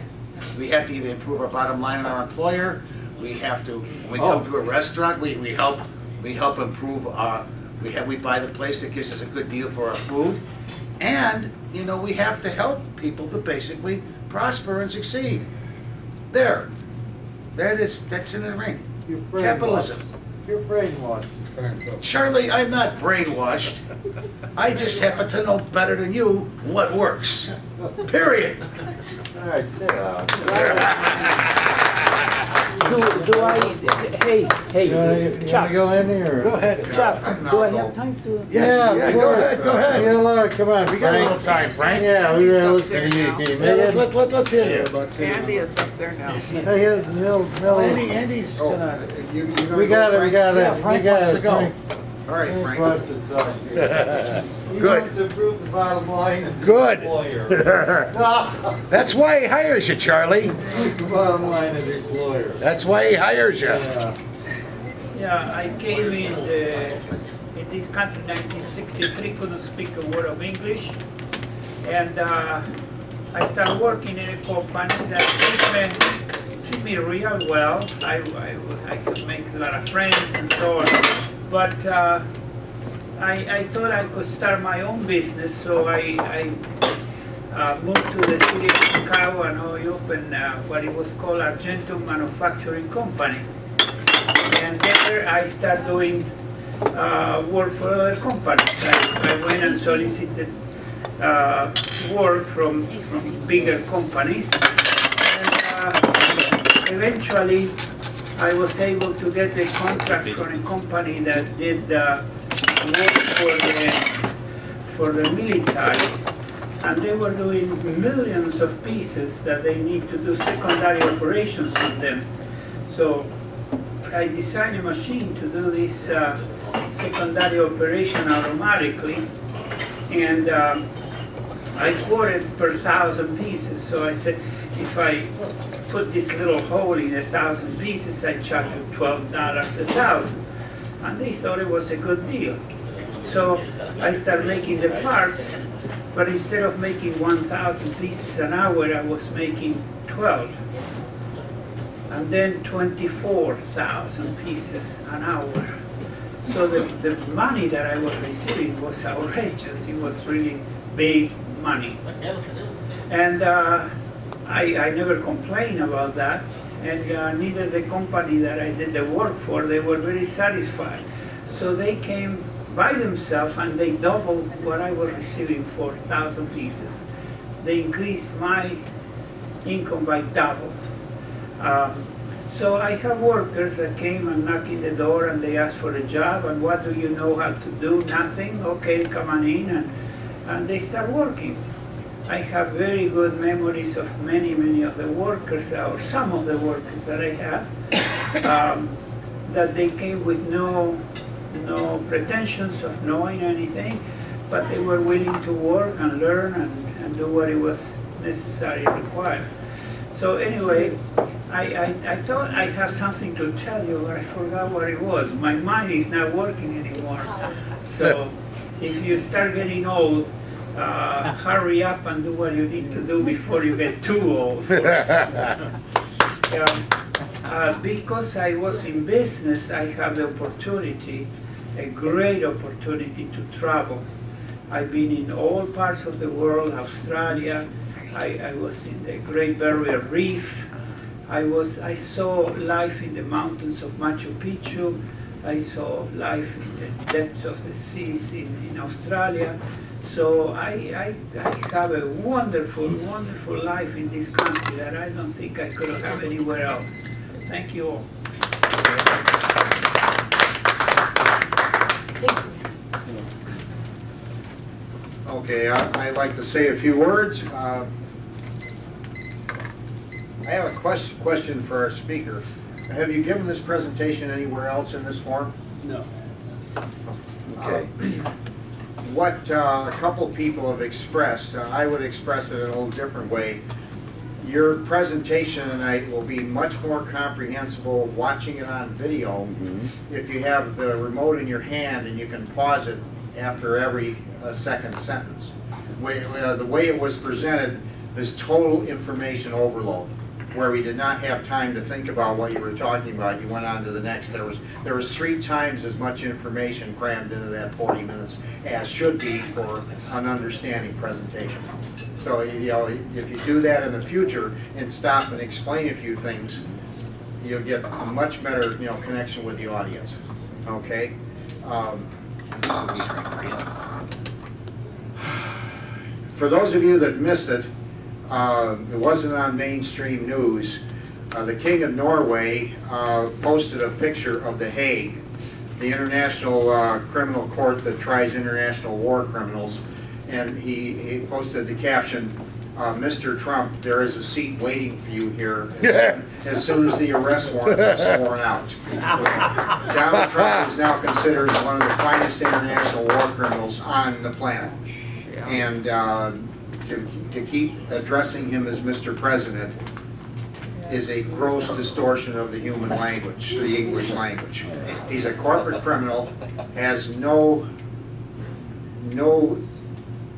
We have to either improve our bottom line and our employer. We have to, when we come to a restaurant, we help improve we buy the place that gives us a good deal for our food. And, we have to help people to basically prosper and succeed. There. That's in the ring.
You're brainwashed.
Capitalism.
You're brainwashed.
Charlie, I'm not brainwashed. I just happen to know better than you what works. Period.
All right, sit down.
Do I, hey,
You wanna
Chuck,
go in here?
Go ahead.
Chuck, do I
go.
have time to?
Yeah,
yeah,
of
go
course.
ahead, go ahead.
Yeah, Laura, come on,
We got a
Frank.
little time, Frank.
Yeah, we gotta listen to you. Can you make it?
Let's hear you.
Andy is up there now.
Hey, here's
Andy's gonna.
We got it, we got it.
Frank
We got
wants
it.
to go.
Frank.
All right,
Frank
Frank.
wants to talk to you. He
Good.
wants to improve the bottom line and be
Good.
a employer.
That's why he hires you, Charlie.
Improve the bottom line of the employer.
That's why he hires you.
Yeah.
Yeah, I came in this country in 1963, couldn't speak a word of English. And I started working in a company that treat me real well. I could make a lot of friends and so on. But I thought I could start my own business, so I moved to the city of Chicago and I opened what it was called Argentum Manufacturing Company. And there I started doing work for other companies. I went and solicited work from bigger companies. And eventually I was able to get a contract from a company that did work for the military. And they were doing millions of pieces that they need to do secondary operations with them. So I designed a machine to do this secondary operation automatically, and I quoted per 1,000 pieces. So I said, if I put this little hole in 1,000 pieces, I charge you $12 a 1,000. And they thought it was a good deal. So I started making the parts, but instead of making 1,000 pieces an hour, I was making 12. And then 24,000 pieces an hour. So the money that I was receiving was outrageous. It was really big money. And I never complained about that. And neither the company that I did the work for, they were very satisfied. So they came by themselves and they doubled what I was receiving for 1,000 pieces. They increased my income by double. So I have workers that came and knock in the door and they ask for a job, and what do you know how to do? Nothing. Okay, come on in, and they start working. I have very good memories of many of the workers, or some of the workers that I have, that they came with no pretensions of knowing anything, but they were willing to work and learn and do what it was necessary and required. So anyway, I thought I have something to tell you, but I forgot what it was. My mind is not working anymore. So if you start getting old, hurry up and do what you need to do before you get too old. Because I was in business, I have the opportunity, a great opportunity to travel. I've been in all parts of the world, Australia. I was in the Great Barrier Reef. I saw life in the mountains of Machu Picchu. I saw life in the depths of the seas in Australia. So I have a wonderful life in this country that I don't think I could have anywhere else. Thank you all.
Okay, I'd like to say a few words. I have a question for our speaker. Have you given this presentation anywhere else in this form?
No.
Okay. What a couple people have expressed, I would express it in a little different way. Your presentation tonight will be much more comprehensible watching it on video if you have the remote in your hand and you can pause it after every second sentence. The way it was presented is total information overload, where we did not have time to think about what you were talking about. You went on to the next. There was 3 times as much information crammed into that 40 minutes as should be for an understanding presentation. So if you do that in the future and stop and explain a few things, you'll get a much better, connection with the audience, okay? For those of you that missed it, it wasn't on mainstream news. The King of Norway posted a picture of The Hague, the international criminal court that tries international war criminals, and he posted the caption, Mr. Trump, there is a seat waiting for you here as soon as the arrest warrants are sworn out. Donald Trump is now considered one of the finest international war criminals on the planet. And to keep addressing him as Mr. President is a gross distortion of the human language, the English language. He's a corporate criminal, has no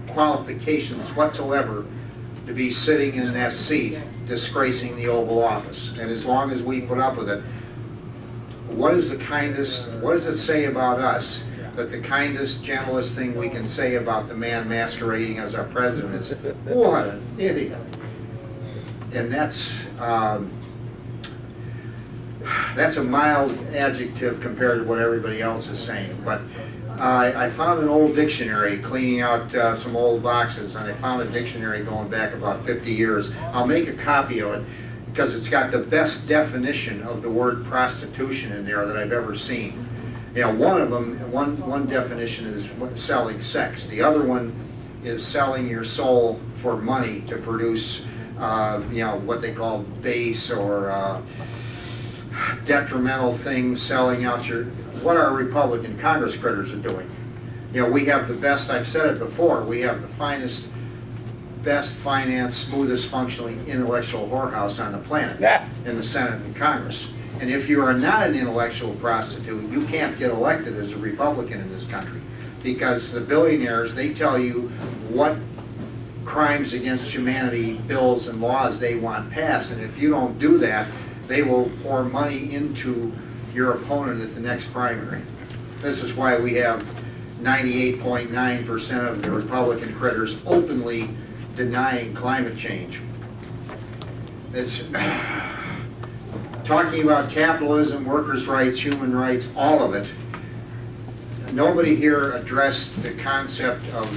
qualifications whatsoever to be sitting in that seat, disgracing the Oval Office. And as long as we put up with it, what does it say about us that the kindest, gentlest thing we can say about the man masquerading as our president is, what an idiot. And that's a mild adjective compared to what everybody else is saying. But I found an old dictionary cleaning out some old boxes, and I found a dictionary going back about 50 years. I'll make a copy of it because it's got the best definition of the word prostitution in there that I've ever seen. One of them, one definition is selling sex. The other one is selling your soul for money to produce, what they call base or detrimental things, selling out what our Republican Congress critters are doing. We have the best, I've said it before, we have the finest, best financed, smoothest functioning intellectual whorehouse on the planet in the Senate and Congress. And if you are not an intellectual prostitute, you can't get elected as a Republican in this country, because the billionaires, they tell you what crimes against humanity bills and laws they want passed, and if you don't do that, they will pour money into your opponent at the next primary. This is why we have 98.9% of the Republican critters openly denying climate change. It's talking about capitalism, workers' rights, human rights, all of it. Nobody here addressed the concept of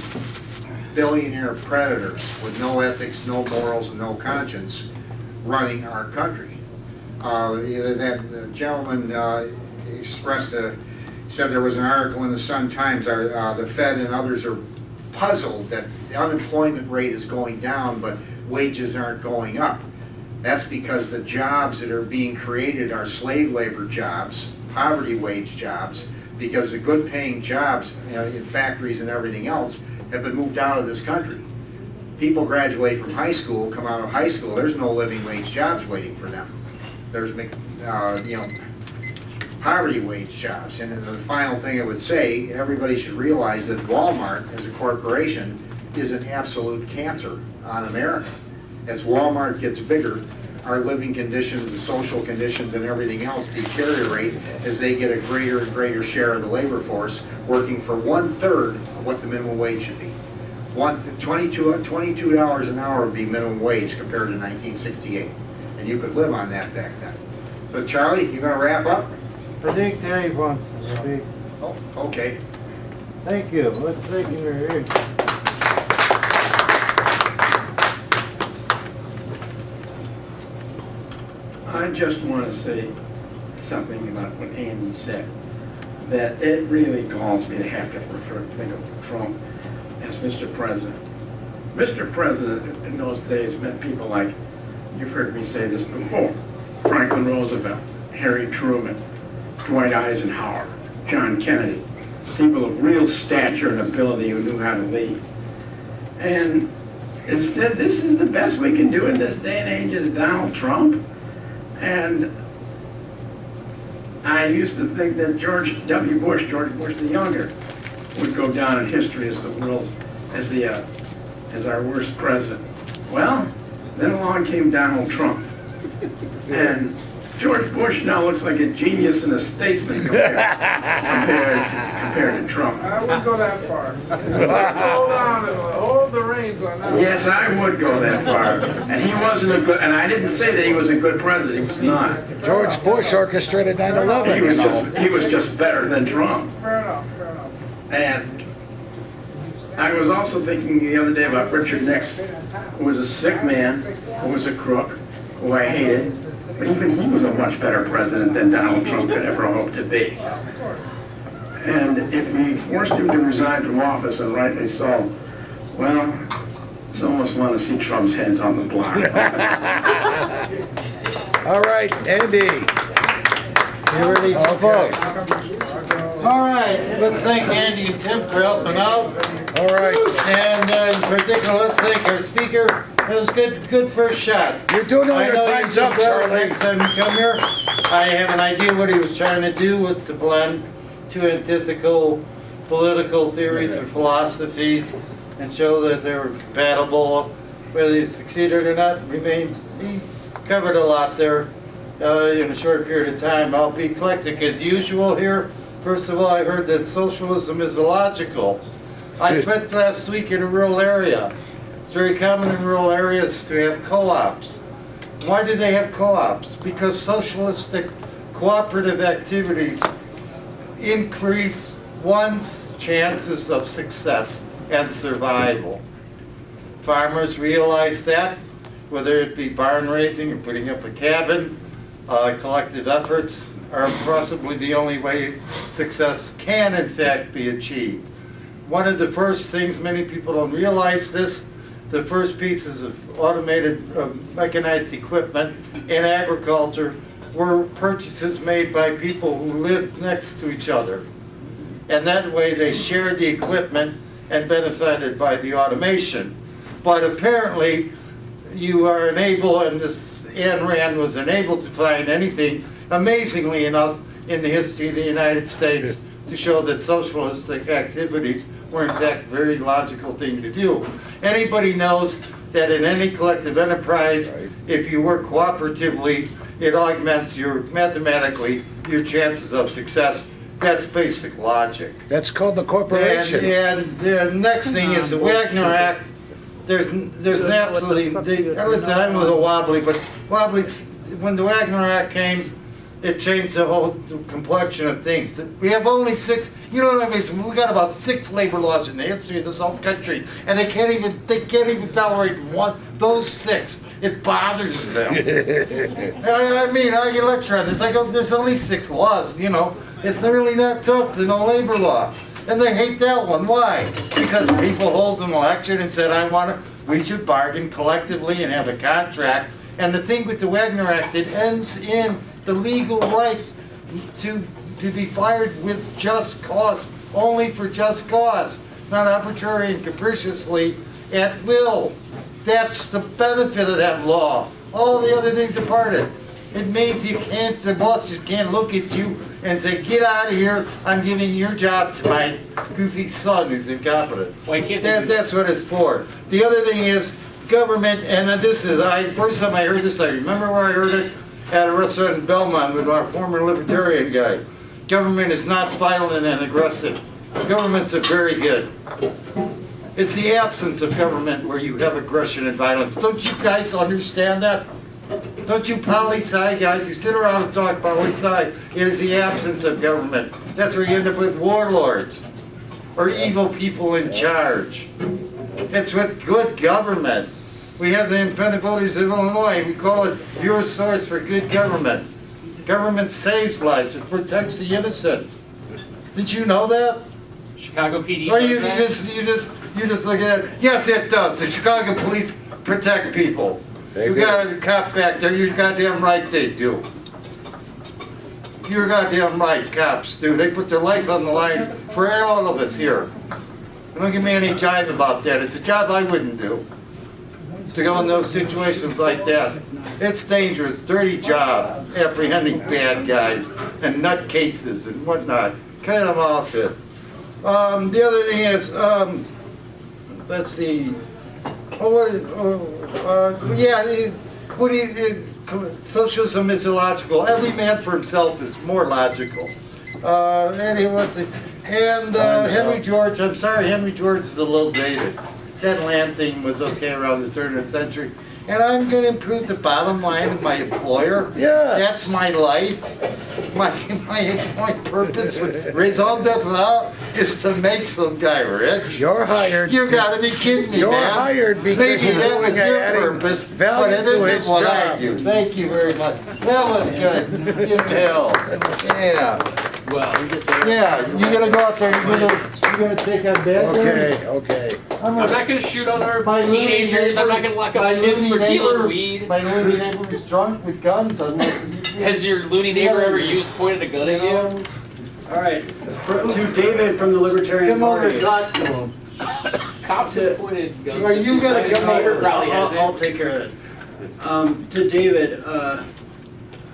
billionaire predators with no ethics, no morals, and no conscience running our country. That gentleman said there was an article in the Sun-Times, the Fed and others are puzzled that the unemployment rate is going down, but wages aren't going up. That's because the jobs that are being created are slave labor jobs, poverty wage jobs, because the good paying jobs in factories and everything else have been moved out of this country. People graduate from high school, come out of high school, there's no living wage jobs waiting for them. There's poverty wage jobs. And the final thing I would say, everybody should realize that Walmart as a corporation is an absolute cancer on America. As Walmart gets bigger, our living conditions, the social conditions, and everything else deteriorate as they get a greater and greater share of the labor force working for 1/3 of what the minimum wage should be. $22 an hour would be minimum wage compared to 1968. And you could live on that back then. So Charlie, you gonna wrap up?
I think Dave wants to speak.
Oh, okay.
Thank you. Let's take him here.
I just want to say something about what Andy said, that it really galls me to have to think of Trump as Mr. President. Mr. President in those days meant people like, you've heard me say this before, Franklin Roosevelt, Harry Truman, Dwight Eisenhower, John Kennedy, people of real stature and ability who knew how to lead. And instead, this is the best we can do in this day and age is Donald Trump. And I used to think that George Bush the Younger, would go down in history as the world's, as our worst president. Well, then along came Donald Trump. And George Bush now looks like a genius and a statesman compared to Trump.
I wouldn't go that far. Let's hold on, hold the reins on that.
Yes, I would go that far. And he wasn't a good, and I didn't say that he was a good president, he was not.
George Bush orchestrated 9/11, you know.
He was just better than Trump.
Fair enough, fair enough.
And I was also thinking the other day about Richard Nixon, who was a sick man, who was a crook, who I hated, but even he was a much better president than Donald Trump could ever hope to be. And if we forced him to resign from office, and rightly so, well, it's almost want to see Trump's head on the block.
All right, Andy. You ready to vote?
All right, let's thank Andy and Tim for helping out.
All right.
And in particular, let's thank our speaker. That was good first shot.
You're doing all your time's up, Charlie.
Next time you come here, I have an idea what he was trying to do was to blend two antithetical political theories and philosophies and show that they were compatible. Whether he succeeded or not remains, he covered a lot there in a short period of time. I'll be eclectic as usual here. First of all, I heard that socialism is illogical. I spent last week in a rural area. It's very common in rural areas to have co-ops. Why do they have co-ops? Because socialistic cooperative activities increase one's chances of success and survival. Farmers realize that, whether it be barn raising or putting up a cabin, collective efforts are possibly the only way success can in fact be achieved. One of the first things, many people don't realize this, the first pieces of automated mechanized equipment in agriculture were purchases made by people who lived next to each other. And that way they shared the equipment and benefited by the automation. But apparently you are unable, and this Ayn Rand was unable to find anything, amazingly enough, in the history of the United States to show that socialistic activities were in fact a very logical thing to do. Anybody knows that in any collective enterprise, if you work cooperatively, it augments mathematically your chances of success. That's basic logic.
That's called the corporation.
And the next thing is the Wagner Act. There's an absolutely, listen, I'm with a wobbly, but wobbly, when the Wagner Act came, it changed the whole complexion of things. We have only 6, you know what I mean, we got about 6 labor laws in the history of this whole country, and they can't even tolerate one, those 6. It bothers them. I mean, I get lecture on this, I go, there's only 6 laws, you know, it's really not tough to know labor law. And they hate that one, why? Because people hold an election and said, we should bargain collectively and have a contract. And the thing with the Wagner Act, it ends in the legal right to be fired with just cause, only for just cause, not arbitrary and capriciously at will. That's the benefit of that law. All the other things are part of it. It means you can't, the boss just can't look at you and say, get out of here, I'm giving your job to my goofy son who's incompetent.
Why can't
That's what it's for. The other thing is government, and this is, first time I heard this, I remember where I heard it at a restaurant in Belmont with our former libertarian guy. Government is not violent and aggressive. Governments are very good. It's the absence of government where you have aggression and violence. Don't you guys understand that? Don't you poli-sci guys who sit around and talk poli-sci? It is the absence of government. That's where you end up with warlords or evil people in charge. It's with good government. We have the independent voters of Illinois. We call it your source for good government. Government saves lives. It protects the innocent. Did you know that?
Chicago PD.
Or you just look at it. Yes, it does. The Chicago police protect people. You got a cop back there. You're goddamn right they do. You're goddamn right, cops do. They put their life on the line for all of us here. Don't give me any jive about that. It's a job I wouldn't do. To go in those situations like that. It's dangerous, dirty job, apprehending bad guys and nutcases and whatnot. Kind of off it. The other thing is, let's see. socialism is illogical. Every man for himself is more logical. Henry George, I'm sorry, Henry George is a little dated. That land thing was okay around the 30th century. And I'm going to improve the bottom line of my employer.
Yes.
That's my life. My purpose with raison d'etre is to make some guy rich.
You're hired.
You got to be kidding me,
You're
man.
hired because
Maybe
you're
that was
doing
your
adding
purpose,
value
but it
to
isn't
his
what I
job.
do. Thank you very much. That was good. Give him hell. Yeah.
Well,
Yeah, you gonna go out there, you're gonna take on bad guys?
Okay.
I'm not going to shoot on our
My loony
teenagers. I'm
neighbor-
not going to lock
my
up kids
loony
for dealing
neighbor-
weed.
My loony neighbor was drunk with guns.
Has your loony neighbor ever pointed a gun at you?
All right, to David from the Libertarian
Come over
Party.
and talk to him.
Cops have pointed guns.
Are you gonna come over?
Probably hasn't.
I'll take care of that. To David,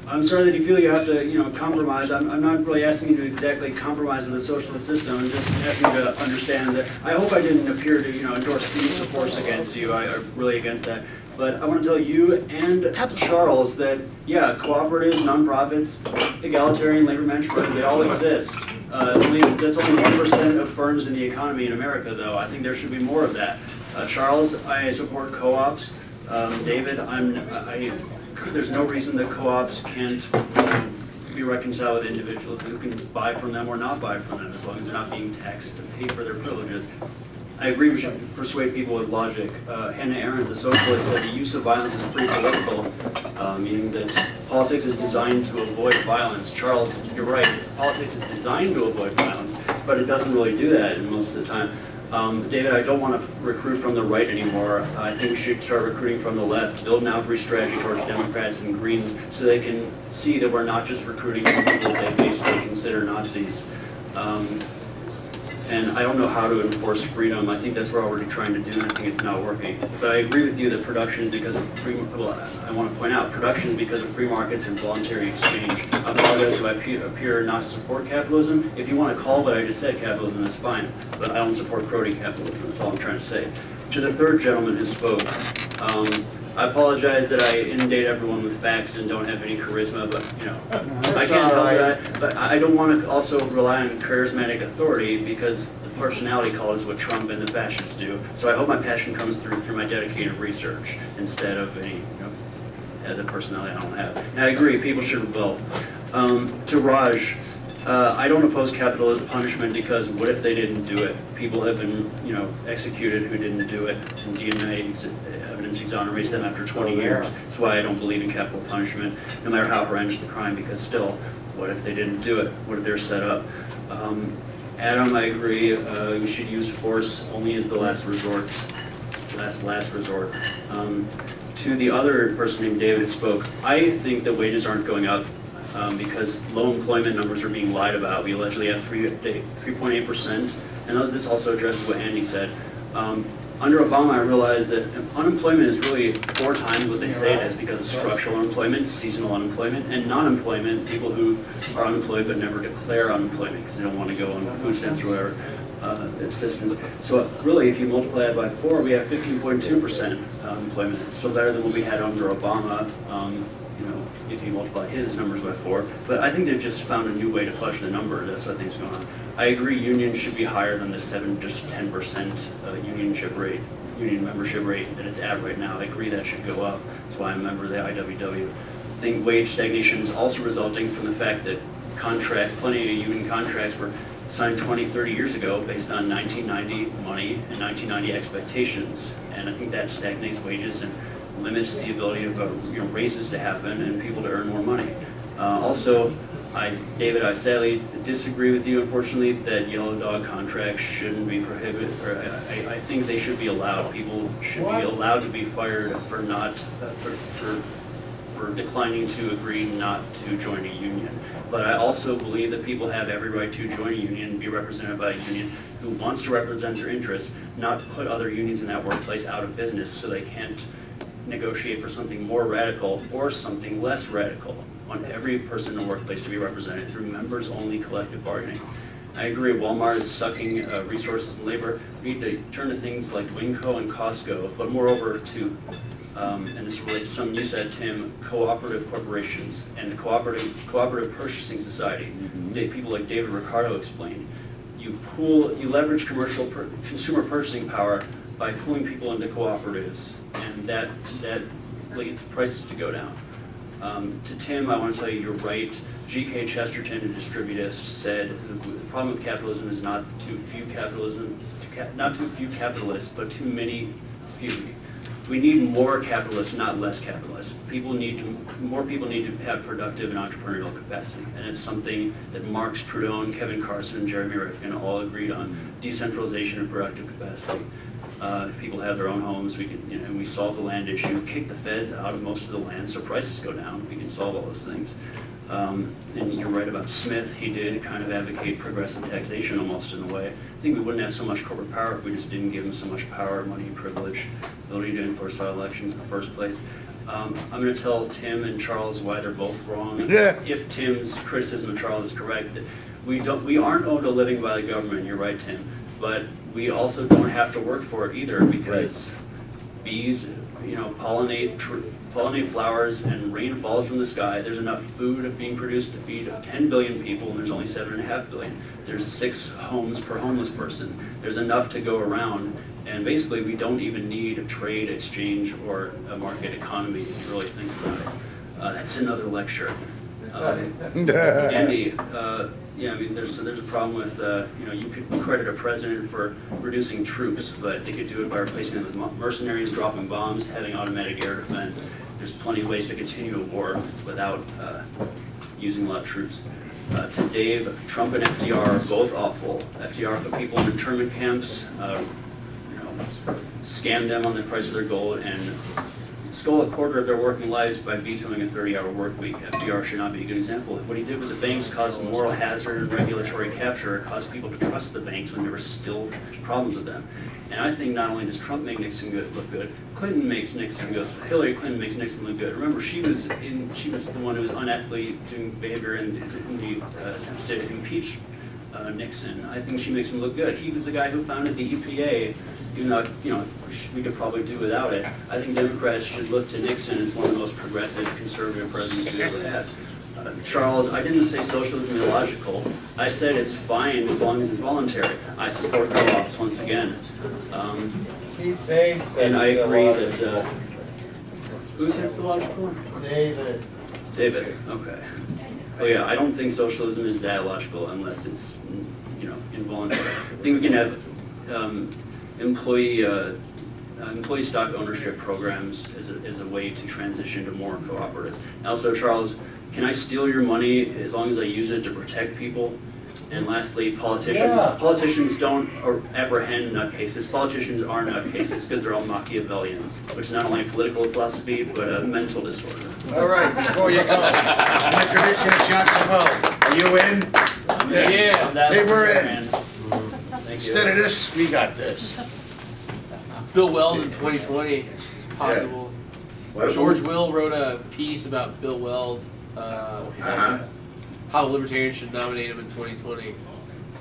I'm sorry that you feel you have to, compromise. I'm not really asking you to exactly compromise with the socialist system. I'm just asking you to understand that. I hope I didn't appear to, endorse the use of force against you. I'm really against that. But I want to tell you and Charles that, yeah, cooperatives, nonprofits, egalitarian labor management firms, they all exist. That's only 1% of firms in the economy in America, though. I think there should be more of that. Charles, I support co-ops. David, there's no reason that co-ops can't be reconciled with individuals who can buy from them or not buy from them, as long as they're not being taxed to pay for their privileges. I agree we should persuade people with logic. Hannah Arendt, the socialist, said the use of violence is pre-political, meaning that politics is designed to avoid violence. Charles, you're right, politics is designed to avoid violence, but it doesn't really do that most of the time. David, I don't want to recruit from the right anymore. I think we should start recruiting from the left, build an outreach strategy towards Democrats and Greens so they can see that we're not just recruiting people they basically consider Nazis. And I don't know how to enforce freedom. I think that's what we're already trying to do, and I think it's not working. But I agree with you that production is because of I want to point out, production is because of free markets and voluntary exchange. I apologize if I appear not to support capitalism. If you want to call what I just said capitalism, that's fine. But I don't support crony capitalism, that's all I'm trying to say. To the third gentleman who spoke, I apologize that I inundate everyone with facts and don't have any charisma, but I can't help that. But I don't want to also rely on charismatic authority because the personality cult is what Trump and the fascists do. So I hope my passion comes through my dedicated research instead of any the personality I don't have. And I agree, people should rebel. To Raj, I don't oppose capital as punishment because what if they didn't do it? People have been, executed who didn't do it, and DNA evidence exonerates them after 20 years. That's why I don't believe in capital punishment, no matter how horrendous the crime, because still, what if they didn't do it? What if they're set up? Adam, I agree, we should use force only as the last resort, last resort. To the other person named David who spoke, I think that wages aren't going up because low employment numbers are being lied about. We allegedly have 3.8%, and this also addresses what Andy said. Under Obama, I realized that unemployment is really 4 times what they say it is because of structural unemployment, seasonal unemployment, and non-employment, people who are unemployed but never declare unemployment because they don't want to go on food stamps or whatever assistance. So really, if you multiply it by 4, we have 15.2% unemployment. It's still better than what we had under Obama. If you multiply his numbers by 4. But I think they've just found a new way to fudge the number. That's what I think is going on. I agree unions should be higher than the 10% union membership rate that it's at right now. I agree that should go up. That's why I'm a member of the IWW. I think wage stagnation is also resulting from the fact that plenty of union contracts were signed 20, 30 years ago based on 1990 money and 1990 expectations. And I think that stagnates wages and limits the ability of raises to happen and people to earn more money. Also, David, I sadly disagree with you, unfortunately, that yellow dog contracts shouldn't be prohibited. I think they should be allowed. People should be allowed to be fired for for declining to agree not to join a union. But I also believe that people have every right to join a union and be represented by a union who wants to represent their interests, not put other unions in that workplace out of business so they can't negotiate for something more radical or something less radical. I want every person in the workplace to be represented through members-only collective bargaining. I agree, Walmart is sucking resources and labor. We need to turn to things like Winco and Costco, but moreover to and this relates to something you said, Tim, cooperative corporations and cooperative purchasing society. People like David Ricardo explained. You leverage consumer purchasing power by pulling people into cooperatives, and that leads prices to go down. To Tim, I want to tell you, you're right. G.K. Chesterton, a distributist, said the problem of capitalism is not too few capitalists, but too many. Excuse me. We need more capitalists, not less capitalists. More people need to have productive and entrepreneurial capacity, and it's something that Marx, Proudhon, Kevin Carson, and Jeremy Rifkin all agreed on: decentralization of productive capacity. If people have their own homes, we can, and we solve the land issue, kick the feds out of most of the land so prices go down. We can solve all those things. And you're right about Smith. He did kind of advocate progressive taxation almost in a way. I think we wouldn't have so much corporate power if we just didn't give them so much power, money, privilege, ability to enforce our elections in the first place. I'm going to tell Tim and Charles why they're both wrong.
Yeah.
If Tim's criticism of Charles is correct, that we aren't owed a living by the government. You're right, Tim. But we also don't have to work for it either, because bees, pollinate flowers, and rain falls from the sky. There's enough food being produced to feed 10 billion people, and there's only 7.5 billion. There's 6 homes per homeless person. There's enough to go around, and basically we don't even need a trade, exchange, or a market economy if you really think about it. That's another lecture. Andy, yeah, I mean, there's a problem with, you could credit a president for reducing troops, but they could do it by replacing them with mercenaries, dropping bombs, having automatic air defense. There's plenty of ways to continue a war without using a lot of troops. To Dave, Trump and FDR are both awful. FDR put people in internment camps, scammed them on the price of their gold, and stole a quarter of their working lives by vetoing a 30-hour work week. FDR should not be a good example. What he did with the banks caused moral hazard and regulatory capture. It caused people to trust the banks when there were still problems with them. And I think not only does Trump make Nixon look good, Clinton makes Nixon good. Hillary Clinton makes Nixon look good. Remember, she was the one who was unethically doing behavior in the attempts to impeach Nixon. I think she makes him look good. He was the guy who founded the EPA. Even though, we could probably do without it. I think Democrats should look to Nixon as one of the most progressive, conservative presidents we ever had. Charles, I didn't say socialism is illogical. I said it's fine as long as it's voluntary. I support co-ops once again. And I agree that, who said it's illogical?
David.
David, okay. Oh yeah, I don't think socialism is that illogical unless it's, involuntary. I think we can have employee stock ownership programs as a way to transition to more cooperatives. Also, Charles, can I steal your money as long as I use it to protect people? And lastly, politicians don't apprehend nutcases. Politicians are nutcases because they're all Machiavellians, which is not only a political philosophy, but a mental disorder.
All right, before you go, my tradition is Johnson Hall. Are you in?
Yeah.
They were in.
Thank
Instead
you.
of this, we got this.
Bill Weld in 2020 is possible.
Yeah.
George Will wrote a piece about Bill Weld, how libertarians should nominate him in 2020.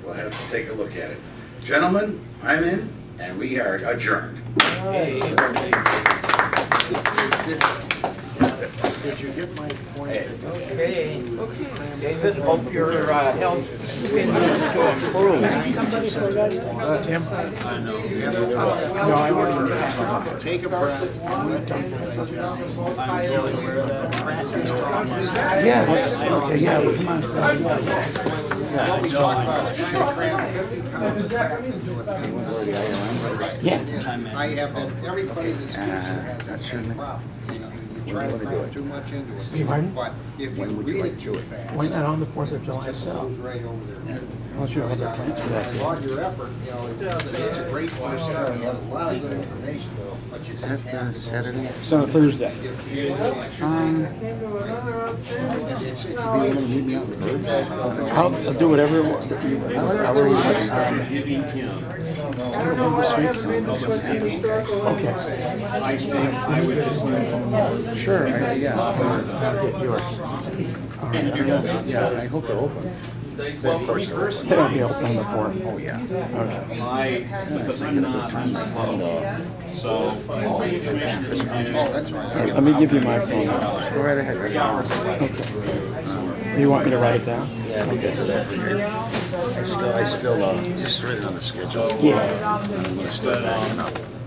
We'll have to take a look at it. Gentlemen, I'm in, and we are adjourned.
Hey.
Did you get my point?
Okay, David, hope your health continues to improve. Tim?
No, I want to take a breath. Yeah, let's, okay, yeah, well, come on.
What we talked about is trying to cram 50 pounds I have that everybody that speaks here has that same problem. You try to cram too much into it. But if you read it too fast,
Why not on the 4th of July
it just goes right over there.
Unless you have other plans for that.
And all your effort, it's a great first start. You have a lot of good information, but you just have to go.
Saturday?
It's on a Thursday. I'll do whatever you want. Okay.
I think I would just
Sure, yeah.
I'll get yours.
Yeah, I hope they're open. Well, for me personally,
That'll be open before.
Oh, yeah.
Okay.
Because I'm not on my phone. So all the information is
Oh, that's right.
Let me give you my phone.
Go right ahead.
Do you want me to write it down?
Yeah, because of that. I still, just write it on the schedule.
Yeah.
I'm gonna start backing up.